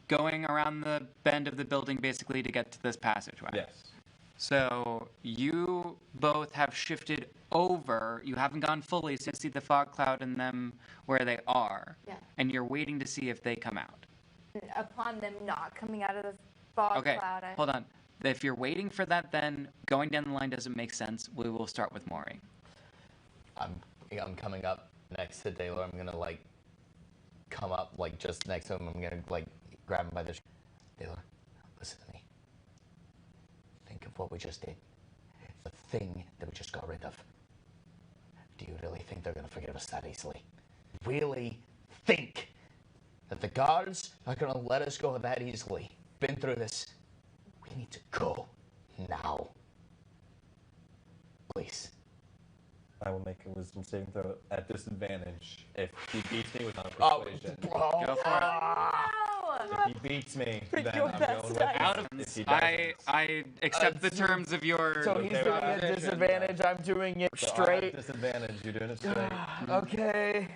going around the bend of the building basically to get to this passageway. Yes. So you both have shifted over. You haven't gone fully, so you see the fog cloud and them where they are. Yeah. And you're waiting to see if they come out. Upon them not coming out of the fog Okay, cloud. hold on. If you're waiting for that, then going down the line doesn't make sense. We will start with Mori. I'm coming up next to Daylor. I'm gonna like come up like just next to him. I'm gonna like grab him by the. Daylor, listen to me. Think of what we just did. The thing that we just got rid of. Do you really think they're gonna forgive us that easily? Really think that the guards are gonna let us go that easily? Been through this. We need to go now. Please. I will make a wisdom saving throw at disadvantage if he beats me without persuasion. Go for No! If he beats me, then your I'm best going with dice. him. Out of If he I accept the terms of your. So he's Okay, doing well, it action, disadvantage. I'm doing it So I have straight. disadvantage. You're doing it straight. Okay.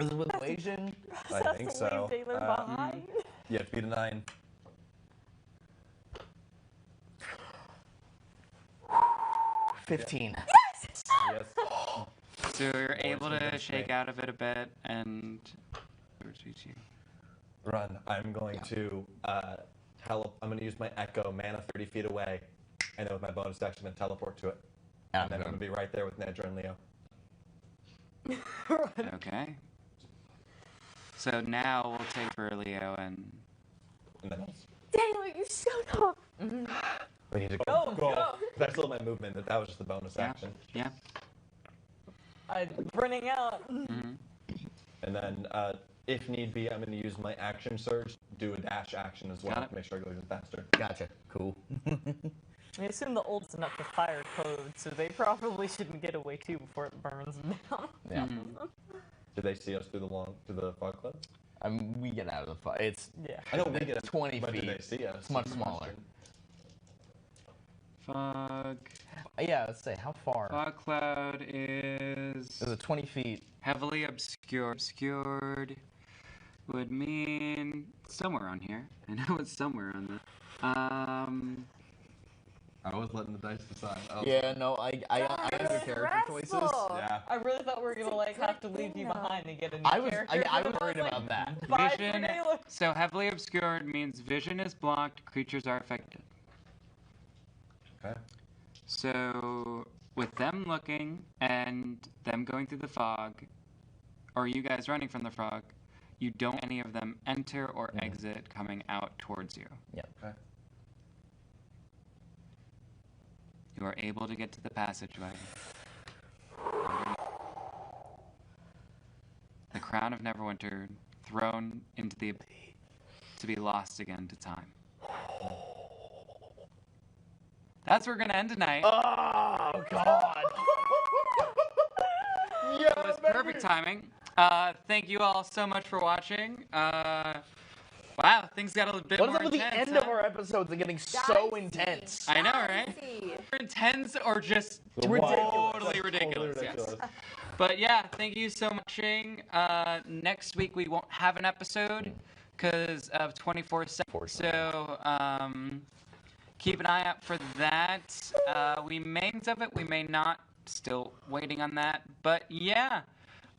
Is it with evasion? I think so. Leave Daylor behind. You have to beat a 9. 15. Yes. So you're able to against shake me. out of it a bit and. Run. I'm going to I'm going to use my echo mana 30 feet away, and then with my bonus action, I'm going to teleport to it, and then I'm going to be right there with Nedra and Leo. Okay. So now we'll take for Leo and. And then Daylor, you showed up. we need to Go, go. go. That's still my movement. That was just the bonus Yeah. action. Yeah. I'm running out. hmm And then, if need be, I'm going to use my action surge, do a dash action as well Got it. to make sure I go even faster. Gotcha. Cool. I assume the old's enough to fire code, so they probably shouldn't get away too before it burns down. Yeah. Did they see us through the fog cloud? We get out of the fight. It's Yeah. I know we get 20 but feet. did they see us? It's much smaller. Fog. Yeah, let's say how far? Fog cloud is Is it 20 feet? heavily obscured. Obscured would mean somewhere on here. I know it's somewhere on the. I was letting the dice decide. Oh. Yeah, no, I have your character choices. Stressful. Yeah. I really thought we were gonna like have to leave you thing, though. behind and get a new I was character. I but was worried like, about that. Bye for Vision. Daylor. So heavily obscured means vision is blocked. Creatures are affected. Okay. So with them looking and them going through the fog, or you guys running from the fog, you don't any of them enter or exit coming out towards you. Yep. Okay. You are able to get to the passageway. The crown of Neverwinter thrown into the to be lost again to time. That's where we're gonna end tonight. Oh God. It was perfect timing. Thank you all so much for watching. Wow, things got a bit What is more up with the intense. end of our episodes are getting so intense? I know, right? Intense or just Ridiculous. totally ridiculous. Totally Yes. ridiculous. But yeah, thank you so much for watching. Next week we won't have an episode because of 24/7. So keep an eye out for that. We may of it, we may not. Still waiting on that. But yeah,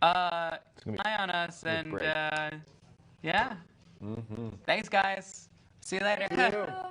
eye on us and yeah. Thanks, guys. See you later.